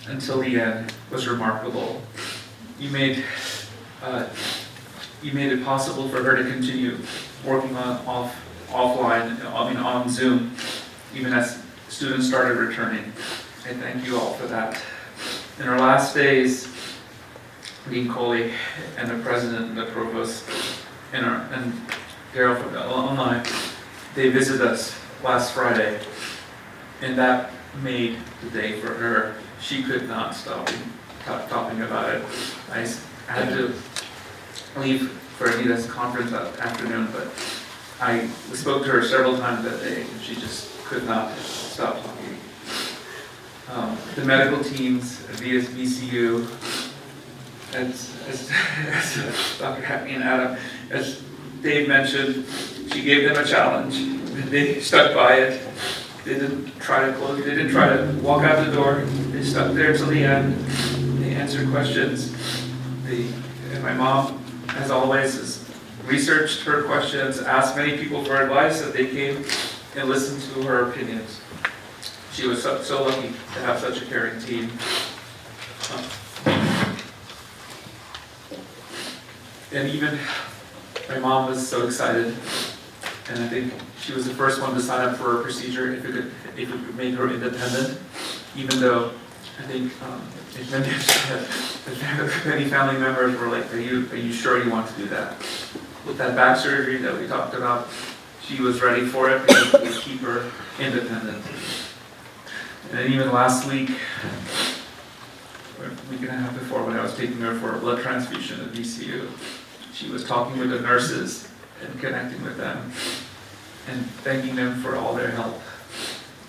until the end was remarkable. You made it possible for her to continue working on Zoom, even as students started returning. I thank you all for that. In our last days, Dean Coley and the president and the provost and Daryl from the alumni, they visited us last Friday, and that made the day for her. She could not stop talking about it. I had to leave for Anita's conference that afternoon, but I spoke to her several times that day, and she just could not stop talking. The medical teams at VSBCU, as Dr. Hackney and Adam, as Dave mentioned, she gave them a challenge. They stuck by it. They didn't try to close. They didn't try to walk out the door. They stuck there till the end. They answered questions. And my mom, as always, has researched her questions, asked many people for advice, that they came and listened to her opinions. She was so lucky to have such a caring team. And even my mom was so excited, and I think she was the first one to sign up for a procedure if it could make her independent, even though I think many family members were like, are you sure you want to do that? With that back surgery that we talked about, she was ready for it because it would keep her independent. And then even last week, or a week and a half before, when I was taking her for a blood transfusion at VCU, she was talking with the nurses and connecting with them and thanking them for all their help.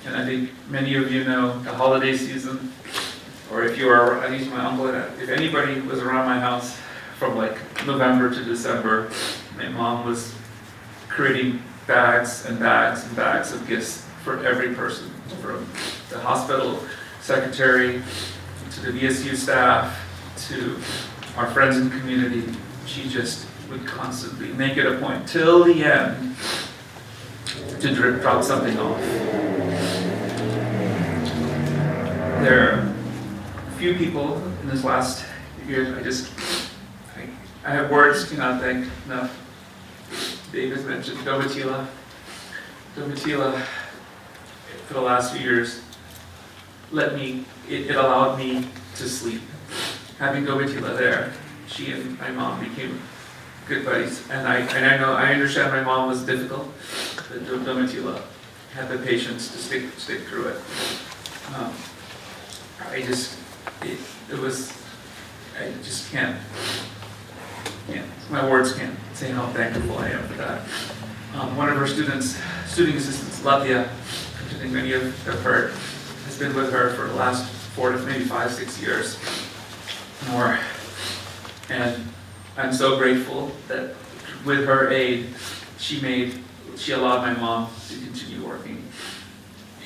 And I think many of you know the holiday season, or if you are, at least my uncle, if anybody was around my house from like November to December, my mom was creating bags and bags and bags of gifts for every person, from the hospital secretary to the VSU staff to our friends in the community. She just would constantly make it a point till the end to drop something off. There are a few people in this last year, I have words, cannot thank enough. Dave has mentioned Domitila. Domitila, for the last few years, it allowed me to sleep. Having Domitila there, she and my mom became good buddies. And I understand my mom was difficult, but Domitila had the patience to stick through it. I just can't, my words can't say how thankful I am for that. One of her student assistants, Latvia, which I think many have heard, has been with her for the last 4 to maybe 5, 6 years more. And I'm so grateful that with her aid, she allowed my mom to continue working.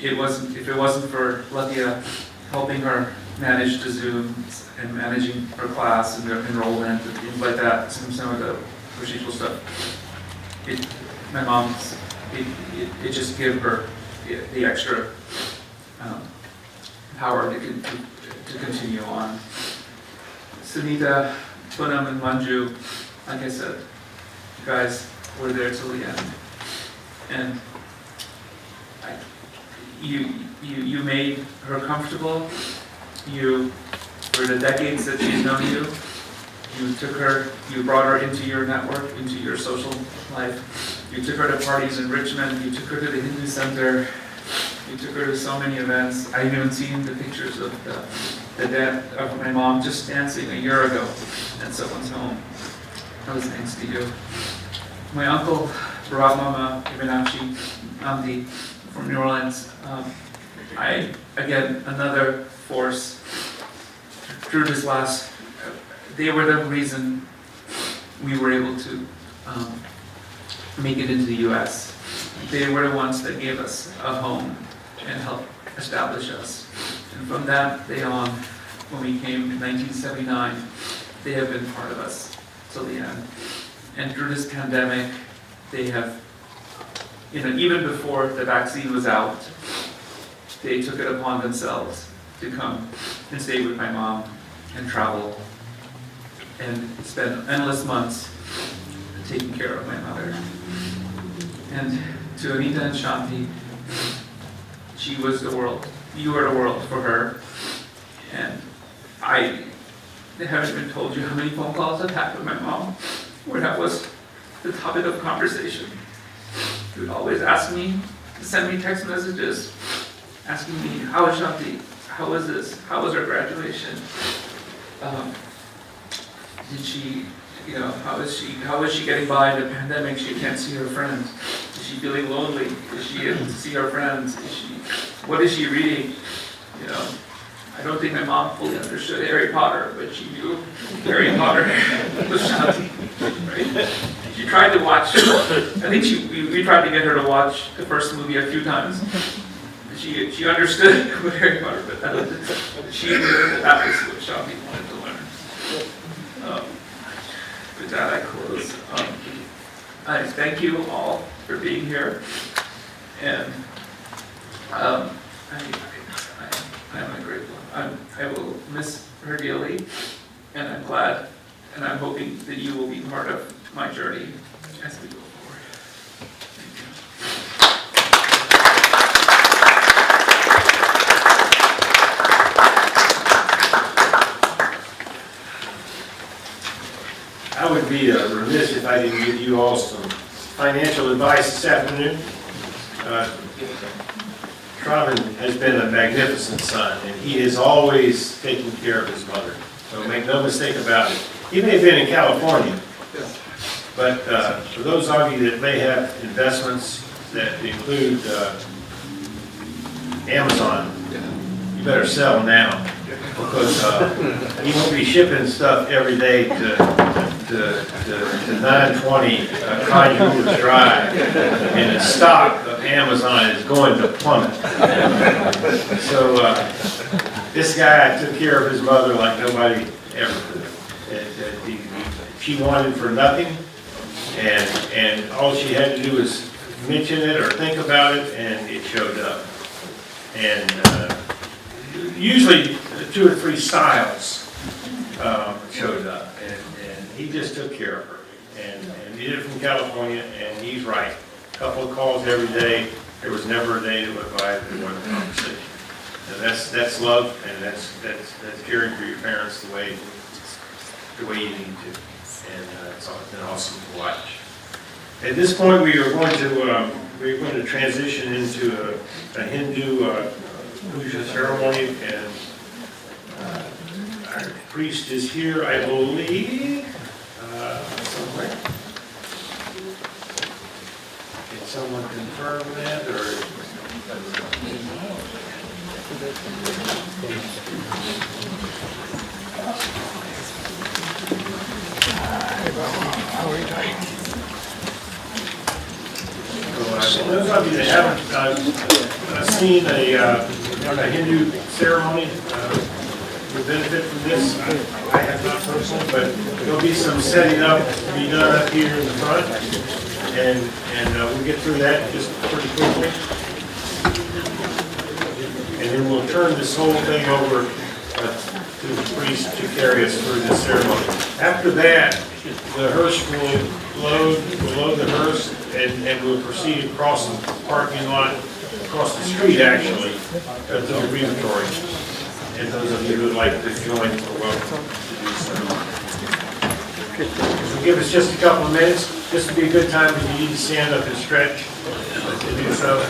If it wasn't for Latvia helping her manage the Zooms and managing her class and their enrollment and things like that, some of the procedural stuff, it just gave her the extra power to continue on. Sunita, Punam, and Manju, like I said, you guys were there till the end. And you made her comfortable. For the decades that she's known you, you brought her into your network, into your social life. You took her to parties in Richmond, you took her to the Hindu Center, you took her to so many events. I've even seen the pictures of of my mom just dancing a year ago at someone's home. That was thanks to you. My uncle, Bharat Mama Iminachi Nandi from New Orleans, again, another force through this last, they were the reason we were able to make it into the US. They were the ones that gave us a home and helped establish us. And from that day on, when we came in 1979, they have been part of us till the end. And through this pandemic, they have, even before the vaccine was out, they took it upon themselves to come and stay with my mom and travel and spend endless months taking care of my mother. And to Anita and Shanti, she was the world. You were the world for her. And I haven't even told you how many phone calls I've had with my mom where that was the topic of conversation. She would always ask me, send me text messages, asking me, how is Shanti? How was this? How was her graduation? Did she, how is she getting by the pandemic? She can't see her friends. Is she feeling lonely? Is she able to see her friends? What is she reading? I don't think my mom fully understood Harry Potter, but she knew Harry Potter was Shanti. Right? She tried to watch, I think we tried to get her to watch the first movie a few times. She understood what Harry Potter, but she knew that was what Shanti wanted to learn. With that, I close. I thank you all for being here, and I'm grateful. I will miss her dearly, and I'm glad, and I'm hoping that you will be part of my journey as we go forward. Thank you. I would be remiss if I didn't give you all some financial advice this afternoon. Robin has been a magnificent son, and he is always taking care of his mother. So make no mistake about it. He may have been in California, but for those of you that may have investments that include Amazon, you better sell now, because he won't be shipping stuff every day to 920 Conjures Drive, and the stock of Amazon is going to plummet. So this guy took care of his mother like nobody ever could. She wanted for nothing, And all she had to do was mention it or think about it, and it showed up. And usually 2 or 3 styles showed up, and he just took care of her. And he did it from California, and he's right. A couple of calls every day. There was never a day that went by that there wasn't a conversation. And that's love, and that's caring for your parents the way you need to. And it's been awesome to watch. At this point, we are going to transition into a Hindu puja ceremony, and our priest is here, I believe, somewhere. Can someone confirm that, or? Those of you that haven't seen a Hindu ceremony will benefit from this. I have not personally, but there'll be some setting up to be done up here in the front, and we'll get through that just pretty quickly. And then we'll turn this whole thing over to the priest to carry us through this ceremony. After that, the hearse will load the hearse, and we'll proceed across the parking lot, across the street actually, to the crematory. And those of you who would like to join are welcome to do so. So give us just a couple of minutes. This would be a good time if you need to stand up and stretch to do so.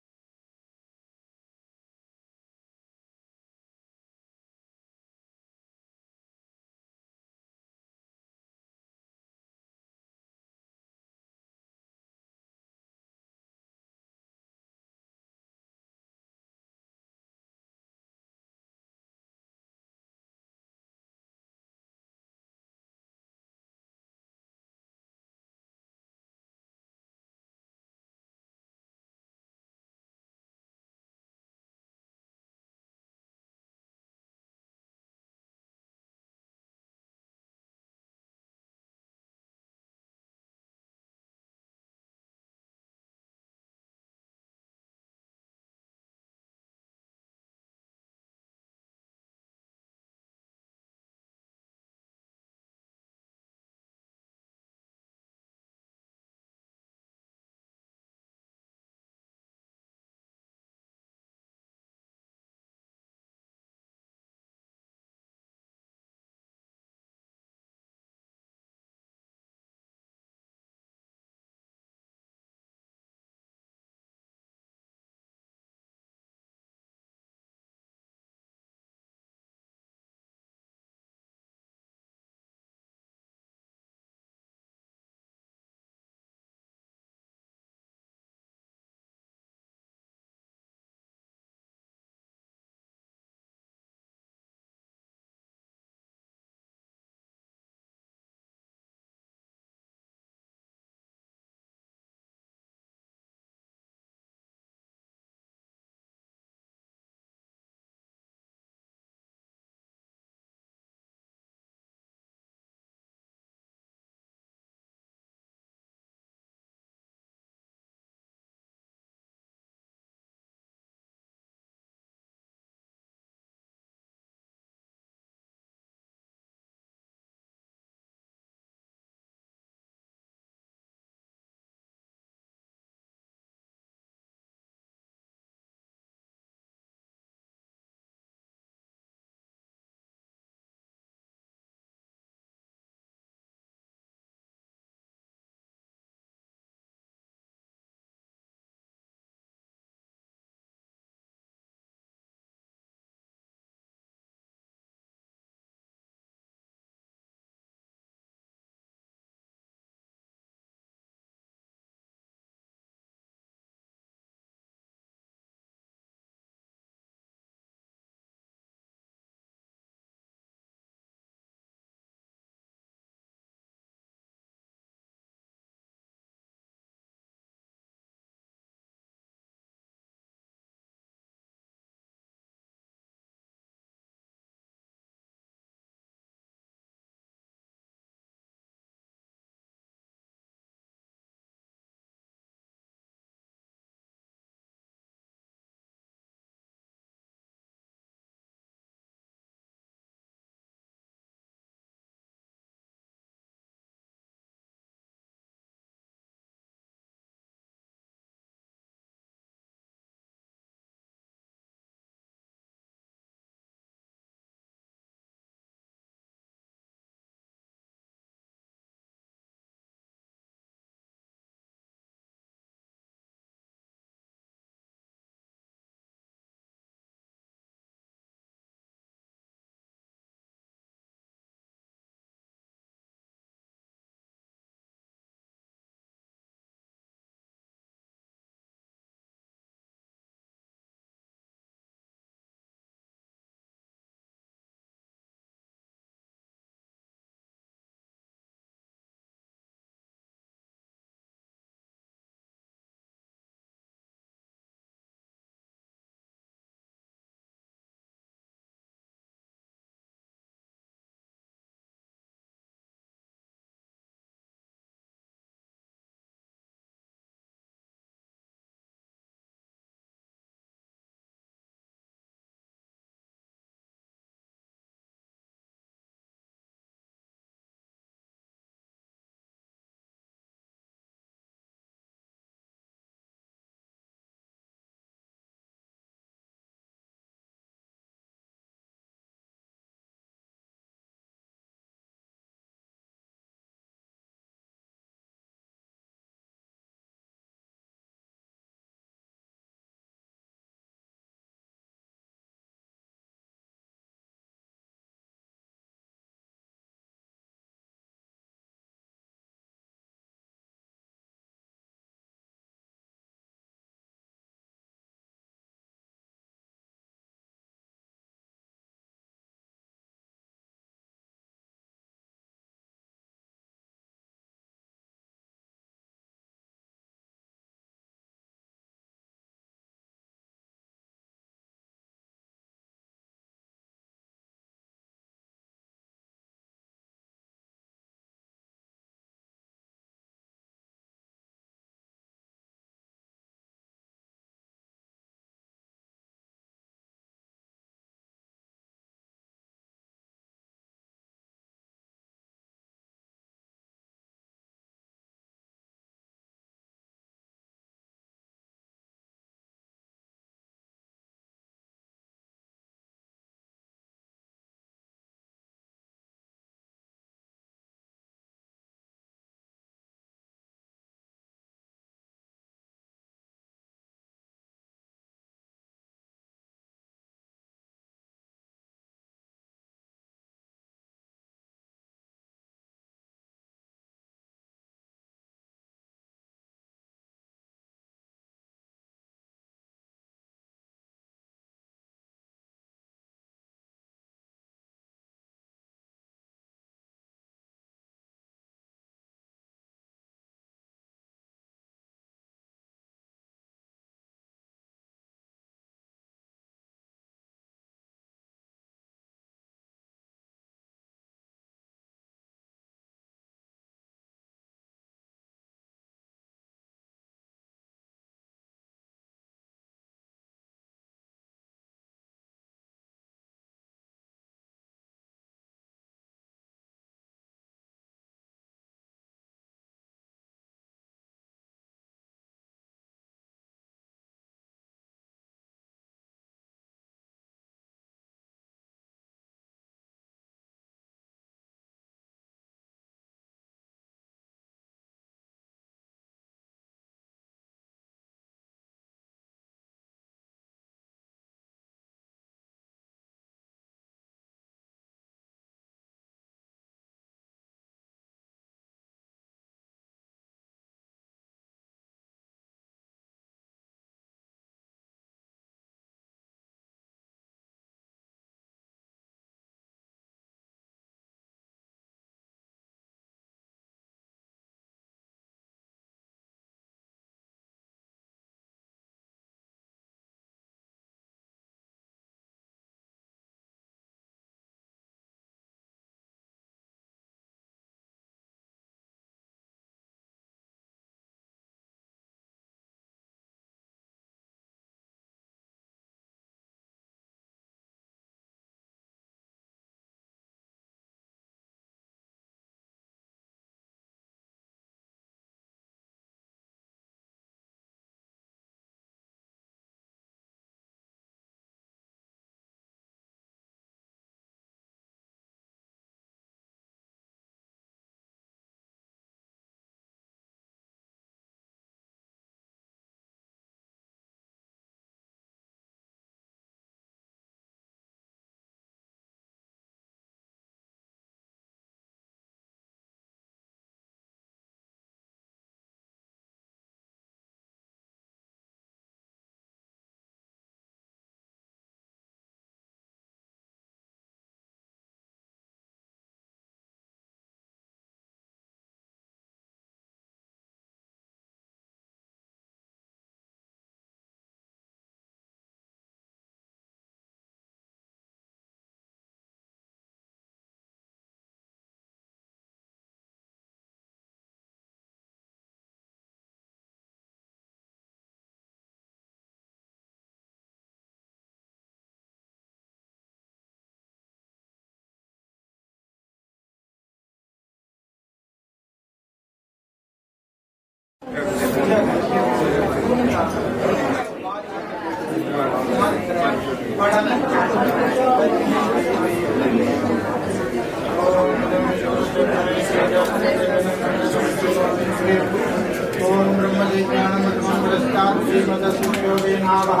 ओम ब्रह्मजे ज्ञानमद्मंगलस्तात् श्रीमदस्मयोगेनावः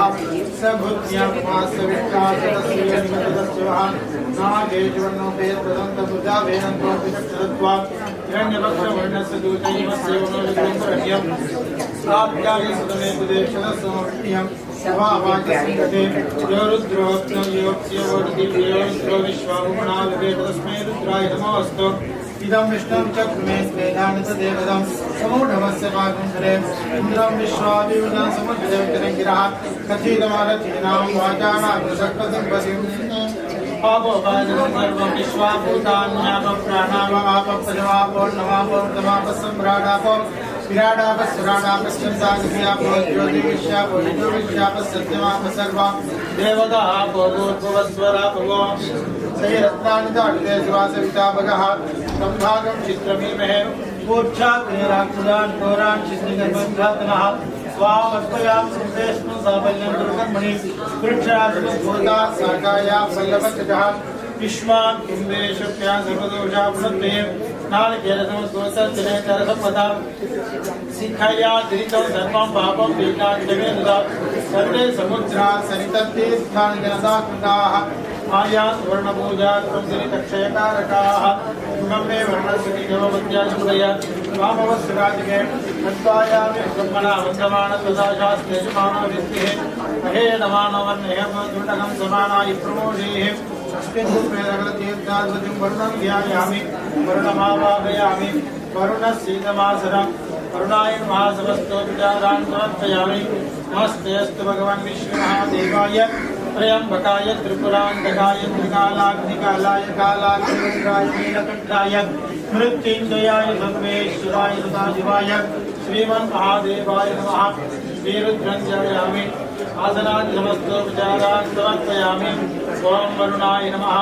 सभुज्ञापमासविष्टाचतस्वीयनिमतदस्यवः नागेशवर्णोपेतदन्तबुधावेनन्तोऽपितत्वात् हिरण्यवक्षवर्णस्य दूतैवस्यवनोलिङ्गरण्यं साभ्याय सुदमे बुदेशदस्समर्त्यं सभावाचसङ्गते यो रुद्रोऽग्नो योक्ष्यवोर्दिव्यो विश्वाभुवनालभेत तस्मै रुद्राय नमोऽस्तु इदं विष्णुं चक्रमे स्वेदानतदेवदं समूढमस्य पाकुंसरे इन्द्रं विश्वाभिवदं समुद्रदेवतरङ्गिरः कथितमारथीनां वाचानाग्रसक्तसम्पतिं पापोपायनं सर्वं विश्वाभूतान्यापप्राणावापपजवापोर्णवापोर्तमापसम्राडापो विराडापस्वराडापश्चन्दादिव्यापो ज्योतिविश्यापो देवतापो भूर्भुवस्वरापवो सैरत्नानि दाटिते सुवासवितापगः सम्भागं चित्रमीमहे ऊर्ध्वाग्निराक्षुदान् घोरान् चित्रिगर्भन्धातनः स्वामर्पयां सुतेष्णु साफल्यं दुर्गर्मणि वृक्षासुभूता साकाया पल्लवचजः युष्मान् कुम्भेशप्या सर्वदोषा पुनत्ते नारिकेलसमस्तोसर्जने तरसम्पदा शिखया धृतं सर्वं पापं पीठाक्षमे ददा सर्वे समुद्रा सरिततीर्थानि जनताकृताः आया सुवर्णपूजा त्वं मे वर्णस्वती नवमध्याशुभय वामवस्राजिके तत्त्वायामे ब्रह्मणा वन्दमान तदा शास्त्रे मानवविद्भिः महे नमानवन्नेह दुर्डकं समानाय प्रमोषेः षष्ठीर्वेदगलतीर्थाद्वतिं वरुणं ध्यायामि वरुणमावाहयामि वरुणस्यैतमासरं वरुणाय महासवस्तोपचारान् समर्पयामि नमस्ते अस्तु भगवन् विश्वमहादेवाय त्र्यंबकाय त्रिपुरांतकाय त्रिकालाग्निकालाय कालाग्निरुद्राय नीलकंठाय मृत्युंजयाय सर्वेश्वराय सदाशिवाय श्रीमन्महादेवाय नमः श्रीरुद्रं ध्यायामि आसनादि समस्तोपचारान् समर्पयामि ओम वरुणाय नमः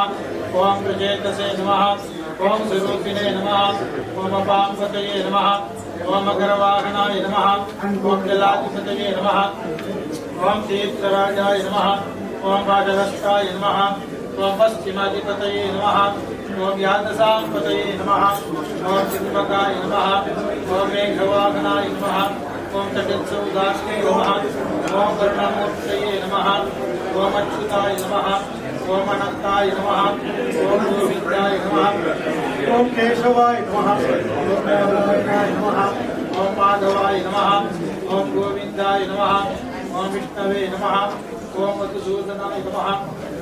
ओम प्रचेतसे नमः ओम स्वरूपिणे नमः ओम अपांपतये नमः ओम मकरवाहनाय नमः ओम जलाधिपतये नमः ओम तीर्थराजाय नमः ओम भागवताय नमः ओम पश्चिमाधिपतये नमः ओम यादसांपतये नमः ओम चिन्मकाय नमः ओम मेघवाहनाय नमः ओम तटित्सौदास्ये नमः ओम कर्णमूर्तये नमः ओम अच्युताय नमः ओम अनंताय नमः ओम गोविंदाय नमः ओम केशवाय नमः ओम नारायणाय नमः ओम माधवाय नमः ओम गोविंदाय नमः ओम विष्णवे नमः ओम मधुसूदनाय नमः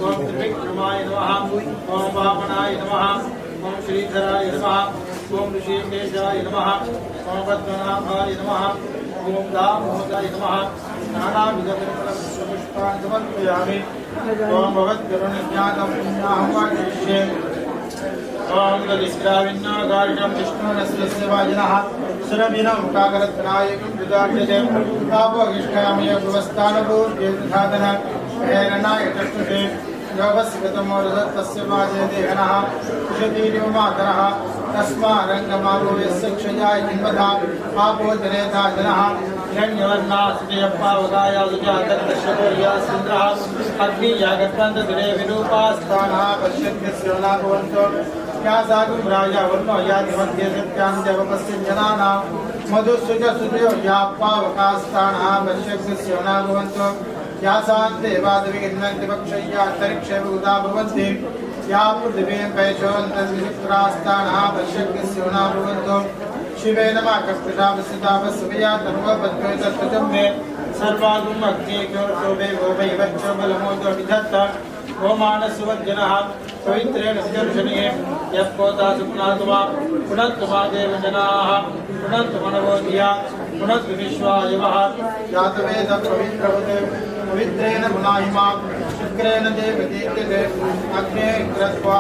ओम त्रिविक्रमाय नमः ओम वामनाय नमः ओम श्रीधराय नमः ओम ऋषिकेशाय नमः ओम पद्मनाभाय नमः ओम दामोदराय नमः नानाविधपुष्पान् समर्पयामि ओम भवद्गरुणज्ञातं पुण्याहवाचयिष्ये ओम ददिष्टाविन्नागारिणं विष्णुनस्य वाजिनः सुरभिनं काकरत्नायकं विदार्यते पापोगिष्ठामय भुवस्थानभूर्जेतधादन हेरणाय चक्षुषे योगस्यगतमोरदत्तस्य वाजे देहनः कुशतीर्यो मातरः तस्मारङ्गमाभूयस्य क्षयाय जिन्वधा पापो जनेता जनः हिरण्यवर्णास्तियप्पावगाया सुजातर्दशकोर्यास्न्द्रः अग्नियागत्वन्तदिने विरूपास्थानः पश्यन्त्यस्य नाभवन्तो या सागुं राजा वर्णो यातिमध्ये सत्यान्त्यवपस्य जनानां मधुसुजसुजो याप्पावकास्थानः पश्यन्त्यस्य नाभवन्तो या सान्देवादविघ्नन्ति पक्षय्यान्तरिक्षे बहुधा भवन्ति या पृथिवीं पैशोऽन्तर्विचित्रास्थानः पश्यन्त्यस्य नाभवन्तो शिवे नमः कष्टतापस्यतापस्वया तर्वपद्वैतत्वचं मे सर्वागुम् अग्नेक्योर्शोभे भोभै वच्चोबलमोदो विधत्त गोमानसुवज्जनः पवित्रेण सुदर्शनीये यः कोतासु पुनः पुनत्तुमादेव जनाः पुनत्तुमनवोधिया पुनत्तु विश्वायवः जातवेद पवित्रवते पवित्रेण पुनाहिमा शुक्रेण देवदीप्यते अग्ने कृत्वा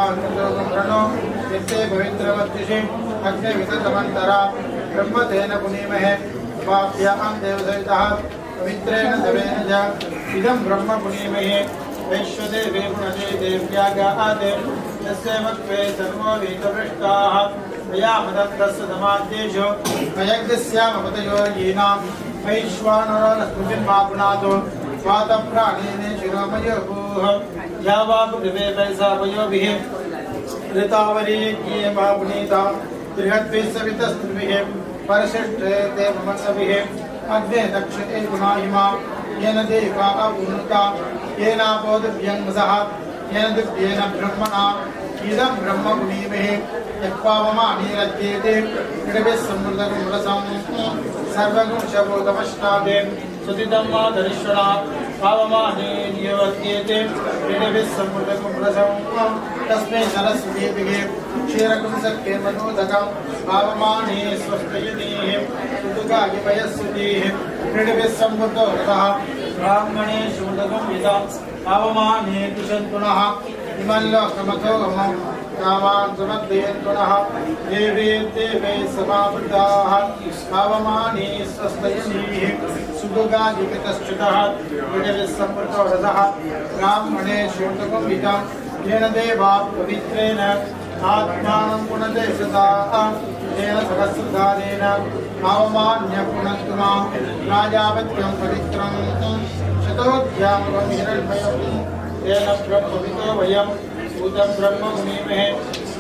रणो यत्ते पवित्रवत्तिषि अग्ने विततमन्तरा ब्रह्मतेन पुनीमहे वाप्यां देवसवितः पवित्रेण देवेन च इदं ब्रह्म पुनीमहे वैश्वदेवे पुनजे देव्यागादे यस्य मत्वे सर्वो वीतपृष्टाः मया मदन्तस्य समाद्येषु अयज्ञस्यामपतयोर्यीनां वैश्वानरो नस्मिन्मापुनातो वातप्राणेन शिरोमयोः या वा पृथिवे वैसा वयोभिः ऋतावरी ये वा पुनीता बृहद्भिः सवितस्त्रिभिः परशिष्टे ते ममसभिः अग्ने दक्षते गुणाहिमा येन देवा अपुनुता येनापो दिव्यङ्गसः येन दिव्येन ब्रह्मणा इदं ब्रह्म गुणीभिः यक्पावमानीरज्येते क्रीडभिः समृद्धगुणरसं सर्वगुणशबोधमष्टादे सुतितं माधरीश्वरा पावमाने नियवत्येते क्रीडभिः समृद्धगुणरसं तस्मै सरस्वतीभिः क्षीरकुंसक्के मनोदकं पावमाने स्वस्तयनीः सुतुकागिपयस्वतीः क्रीडभिः समृद्धो रथः ब्राह्मणे शूदकं यदा पावमाने तुषन्तुनः इमल्लोकमथोगमं कामान् समर्थयन्तुनः देवे देवे समावृताः पावमाने स्वस्तयनीः सुदुगाधिकृतश्च्युतः क्रीडभिः समृद्धो रथः ब्राह्मणे शूदकं यदा येन देवा पवित्रेण आत्मानं पुनते सदाः तेन सहस्रधारेण पावमान्य पुनन्तु मां राजावत्यं पवित्रं शतोऽध्यामकं हिरण्मयं तेन ब्रह्मविदो वयं भूतं ब्रह्म मुनिमहे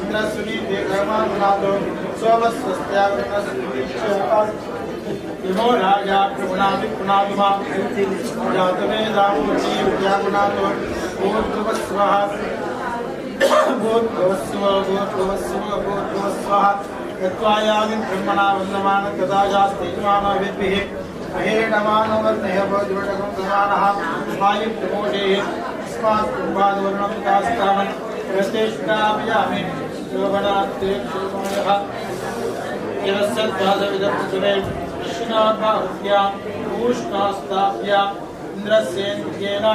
इन्द्रस्वनीते कर्मानुनाथो सोमस्वस्त्यागतस्वतीक्षः इमो राजा प्रभुनाति पुनातु मां जातवेदामूर्ति विद्यागुणातो भूर्भुवस्वः भूर्भुवस्वः यत्त्वायामिं ब्रह्मणा वन्दमान तदा यास्ति मानवेभिः अहेडमानो वर्णय भवद्वटकं समानः वायुं प्रमोदेः अस्मात् कुम्भाद्वर्णं दास्तामन् रतेष्टापयामि शोभनात्ते क्षोभमयः यवस्यद्वादविदपृथिवे दक्षिणाद्बाहुभ्याम् ऊष्णास्ताभ्याम् इन्द्रस्येन्द्रियेण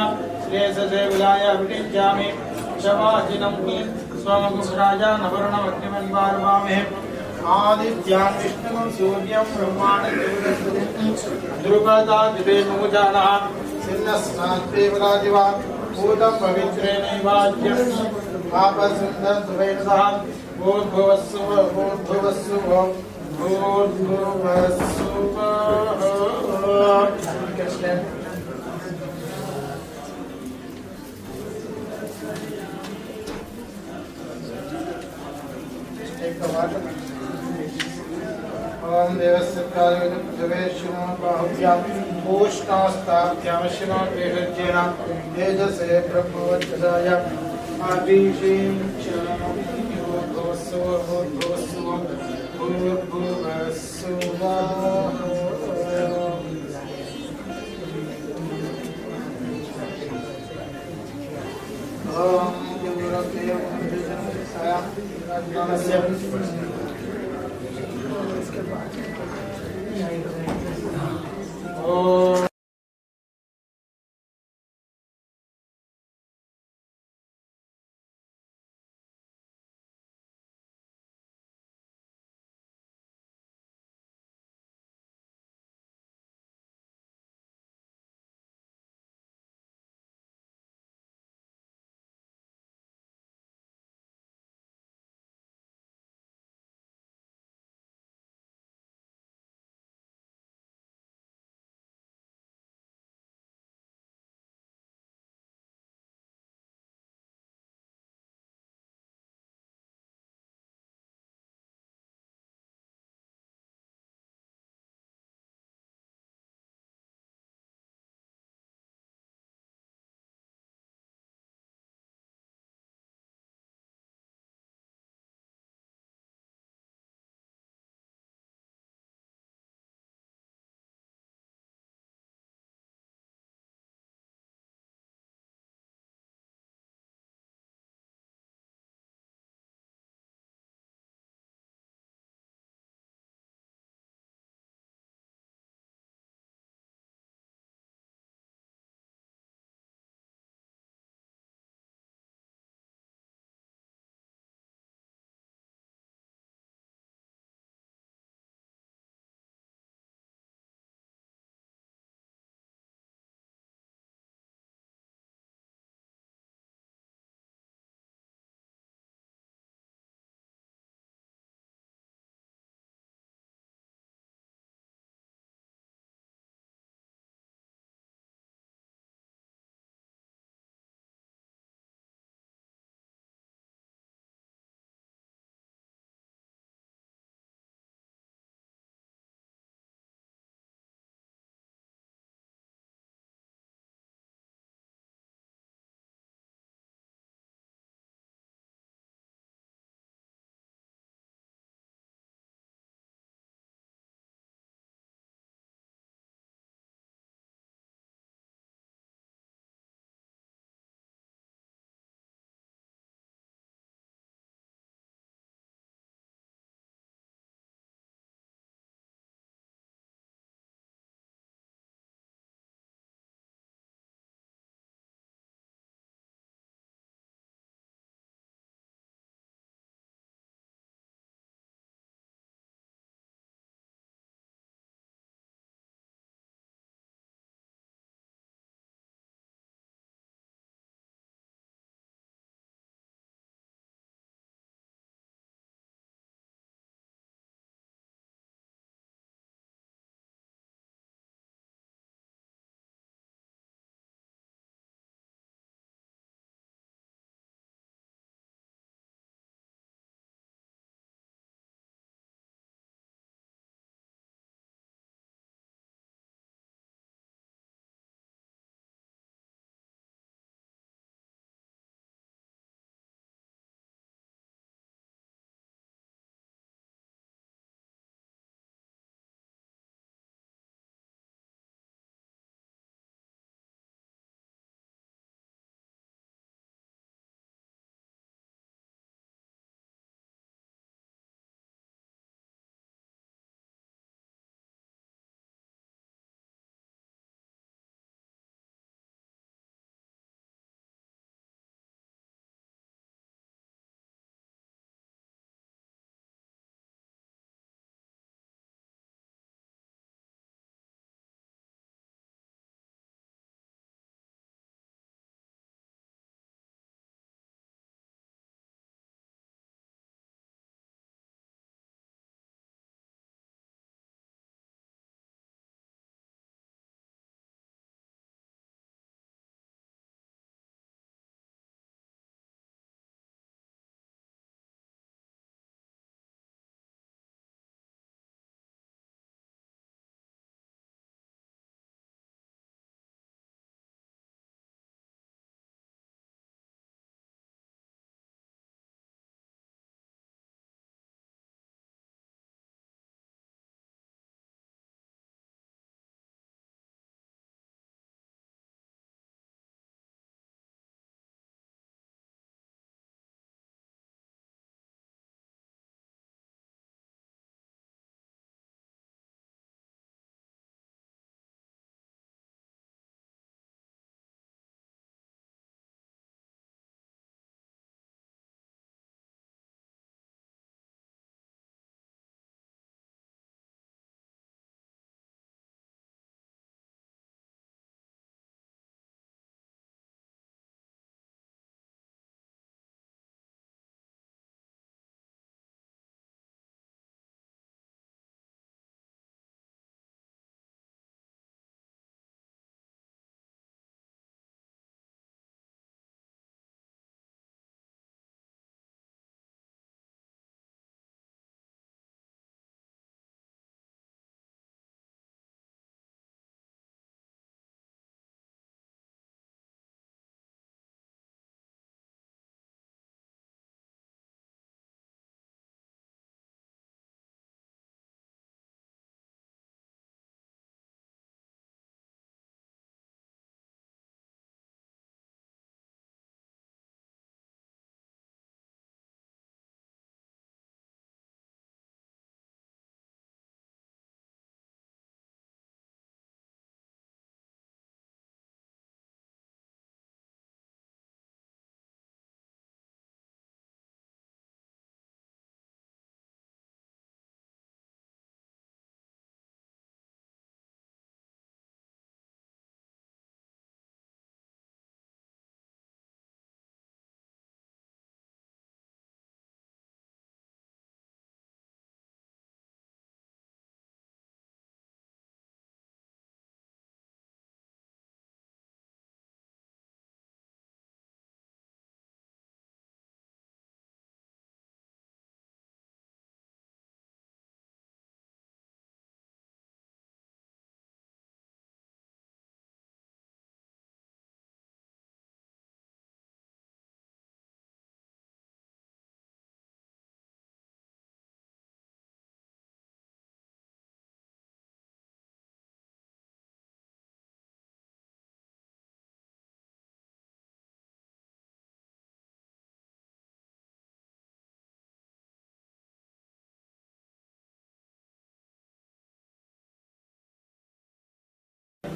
श्लेषसे विलाय विटिञ्जामि शवाजिनं सोमकुम्भराजा नवरणमग्निमन्वारमामहे आदित्यान् विष्णुं सूर्यं ब्रह्माणं ध्रुपदा दिवे नूजानः सिन्नस्नात्वेवराजिवा भूतं पवित्रेणैवाज्यम् आपसुन्दं सुवेदसः भूर्भुवस्सुव भूर्भुवस्सुव भूर्भुवस्सुव ओम देवस्य पृथिवेश्वरो बाहुभ्याम् ऊष्णास्ताभ्यां शिनो देहज्येन तेजसे ब्रह्मवज्जदाय आदिशीं च भूर्भुवस्सुव भूर्भुवस्सुव ओम गुरुदेव Oh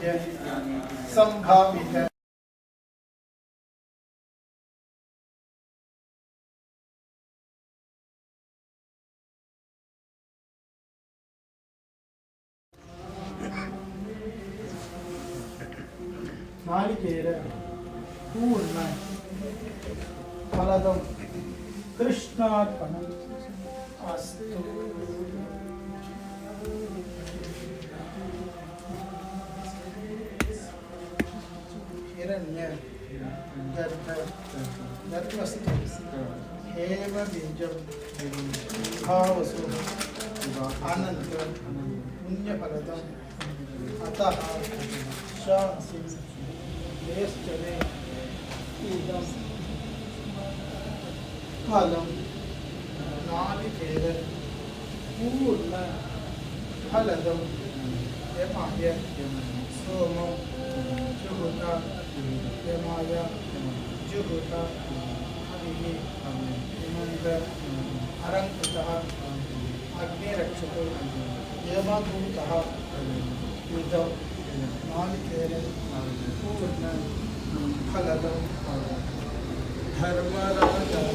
संभाव्य संभावित नारिकेल पूर्ण फलदम कृष्णार्पणम् अस्तु। हिरण्य दत्तवस्तु हेम बीजम भावसु अनंत पुण्यफलदम अतः शांति देशचले इदं फलं नारिकेल पूर्ण फलदं यमाय सोमो जुहुता यमाय जुहुता हरिः हिमन्त अरङ्कृतः अग्निरक्षतो यमदूतः युधं नारिकेल पूर्ण फलदं धर्मराजाय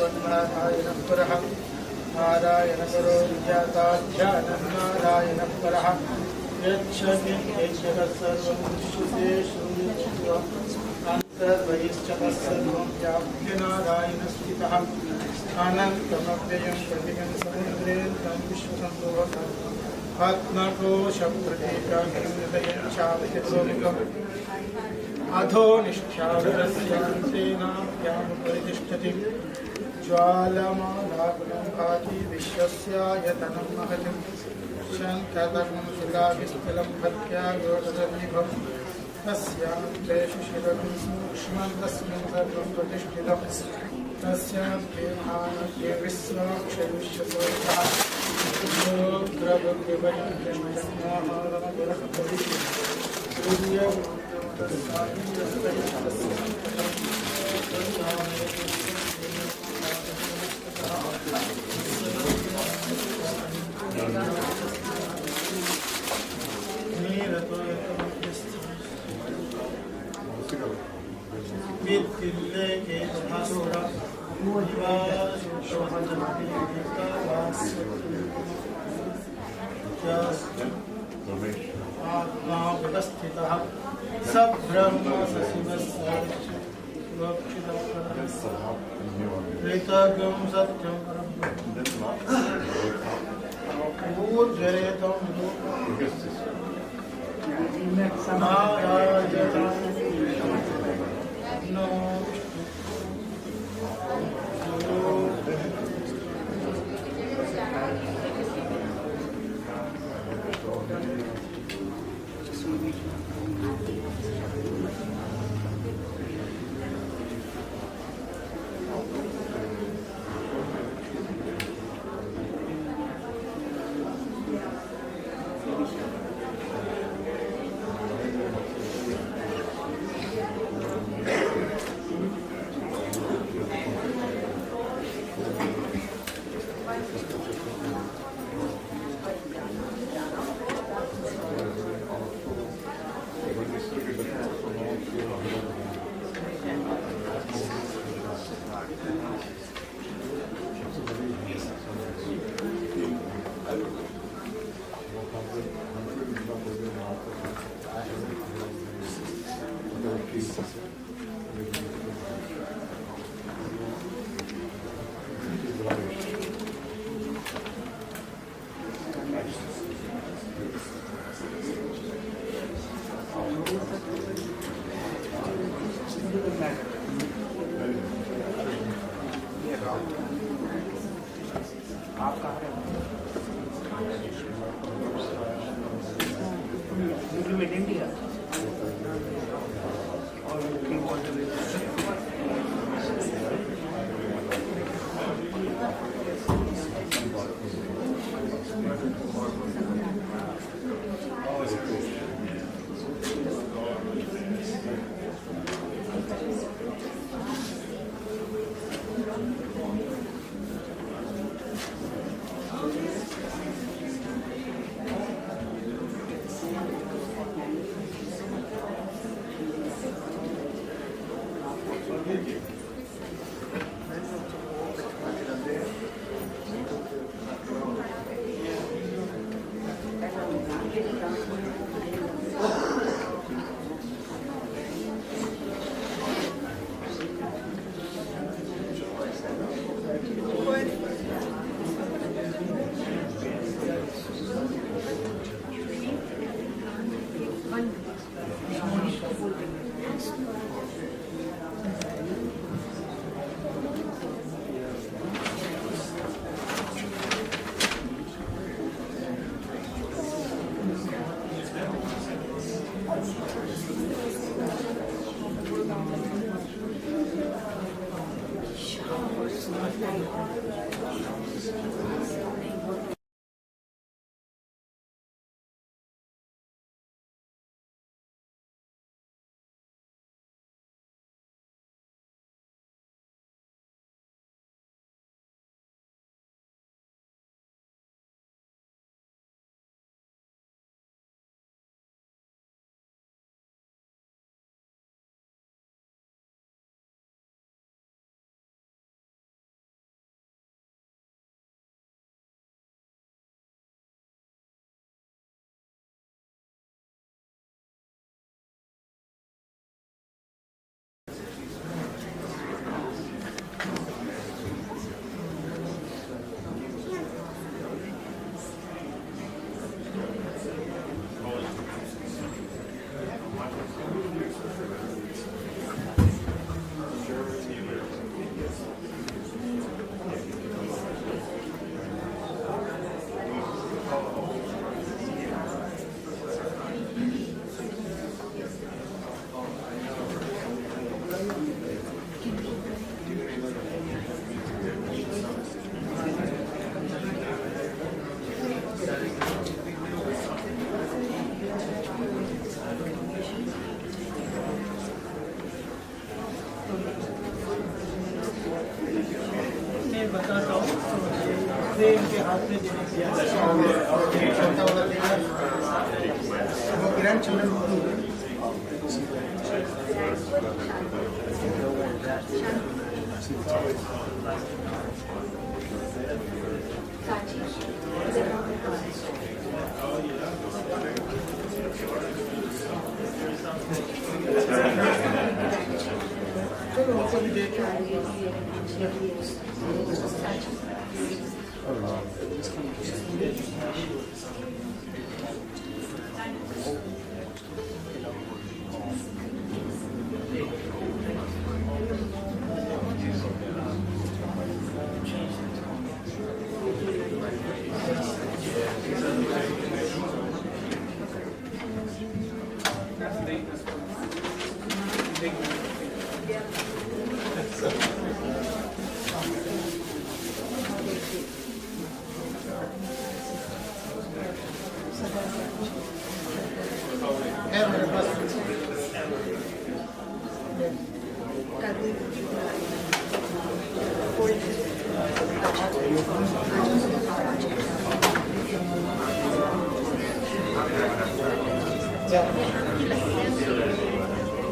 नारायणपरः नारायणपरो विजाताध्यानं नारायणपरः यच्छति यच्छतः सर्वं विश्वते शून्यत्वम् अन्तर्बहिश्चतः सर्वं व्याप्य नारायणस्थितः अनन्तमव्ययं प्रतिगं समुद्रे तं विश्वसम्भवः आत्मकोशप्रतीकाग्निहृदयं चाविहितोमुखम् अधो निष्ठावरस्यान्तेनाप्यामुपरितिष्ठति ज्वालमालाकुलं भाति विश्वस्यायतनं महतिं शङ्खदं शिलाभिस्थलं भक्त्या योगदर्निभं तस्यान्तेषु शिरं सूक्ष्मन्तस्मिन् सर्वं प्रतिष्ठितं तस्यान्ते भानके विश्वाक्षरुष्यसोऽर्थः आत्मा व्यवस्थितः स ब्रह्म सशिवस्याक्षितम् सत्यं ऊर्जरेतं नो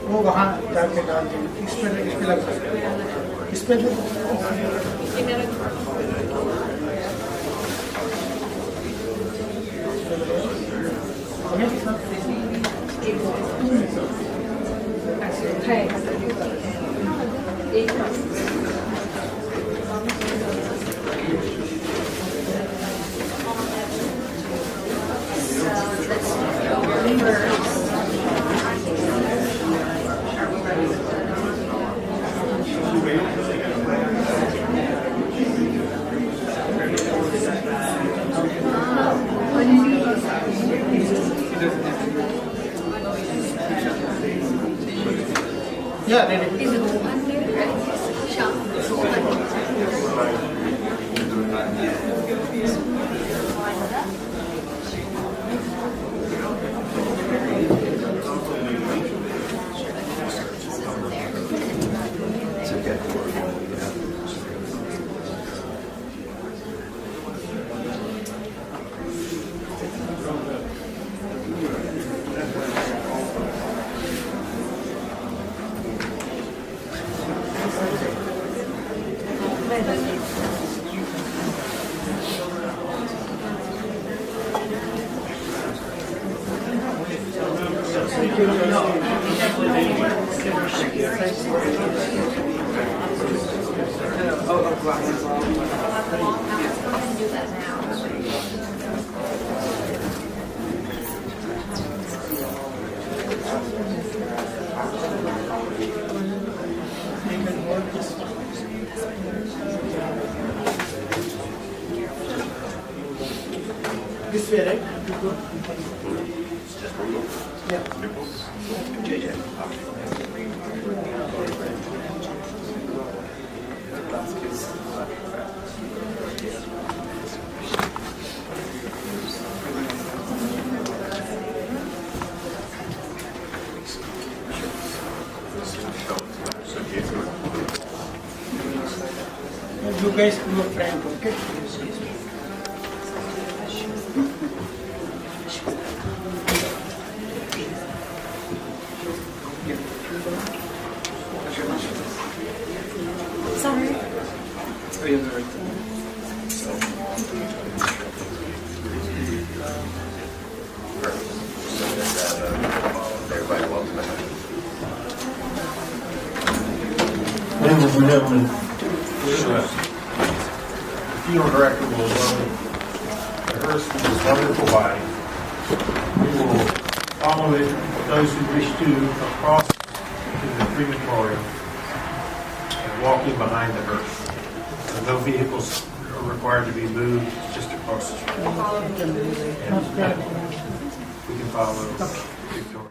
वो वहाँ जाके डाल देंगे इस पे लग सकते हैं इस पे Yeah, ready. Is it the one there? This way, right? You guys do a prank, okay? Sorry. Ladies and gentlemen, the funeral director will rehearse with his wonderful wife. We will follow it, those who wish to, across to the crematorium and walking behind the hearse. No vehicles are required to be moved, just across the street. And we can follow.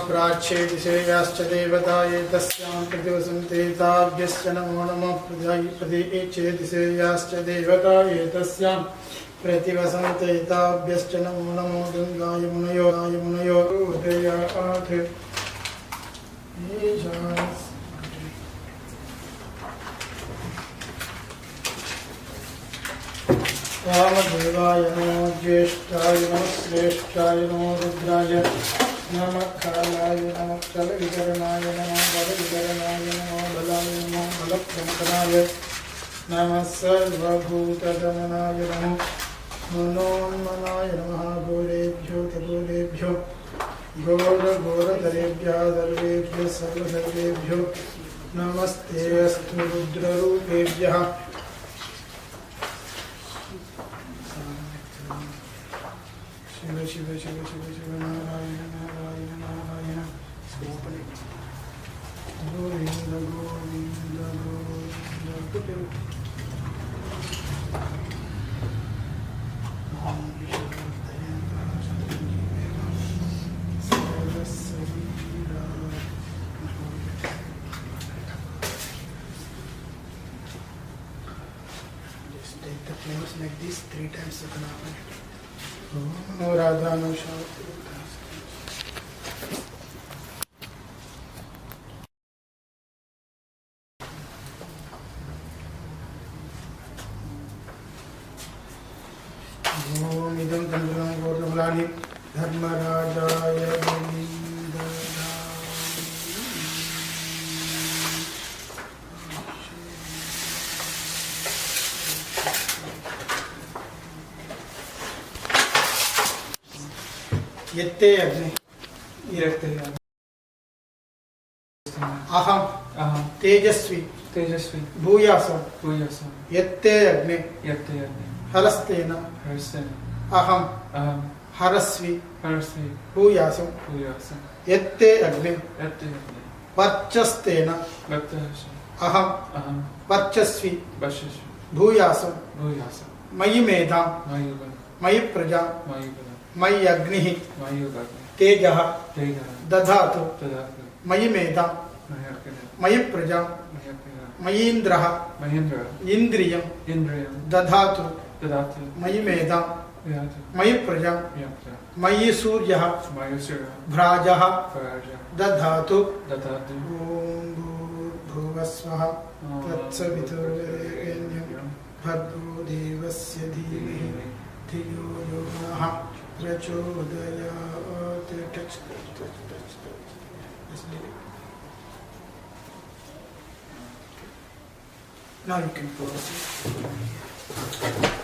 प्राच्येदिशेयाश्च देवताये तस्यां प्रतिवसन्ते ताभ्यश्च नमो नमः प्रदेचेदिशेयाश्च देवताये तस्यां प्रतिवसन्ते ताभ्यश्च नमो नमो गङ्गाय मुनयो उदयात् वामदेवाय नमो ज्येष्ठाय नमः श्रेष्ठाय नमो रुद्राय नमः कालाय नमः कलविकरणाय नमः बलविकरणाय नमः बलाय नमः बलप्रमकनाय नमः सर्वभूतगमनाय नमः मनोन्मनाय नमः घोरेभ्यो तघोरेभ्यो घोरघोरधरेभ्यः सर्वेभ्यः सर्वसर्वेभ्यो नमस्ते अस्तु रुद्ररूपेभ्यः Shiv Shiv Shiv Shiv Shiv Narayan Narayan Narayan Govind Govind Govind Just take the flames like this 3 times you can open it. Oh, Radha no Om idam tandulam gauramalani dharmarajaya यत्ते अग्नि अहम तेजस्वी भूयासम यत्ते अग्नि हरस्तेन अहम हरस्वी भूयासम यत्ते अग्नि वर्चस्तेन अहम वर्चस्वी भूयासम मयि मेधा मयि प्रजा मयि अग्निः तेजः दधातु मयि मेधा मयि प्रजा मयि इन्द्रः इन्द्रियं दधातु मयि मेधा मयि प्रजा मयि सूर्यः भ्राजः दधातु ॐ भूर्भुवस्वः तत्सवितुर्वरेण्यं भर्गो देवस्य धीमहि धियो यो नः प्रचोदयात्. Touch. Just leave it. Now you can pause it.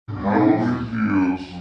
How many years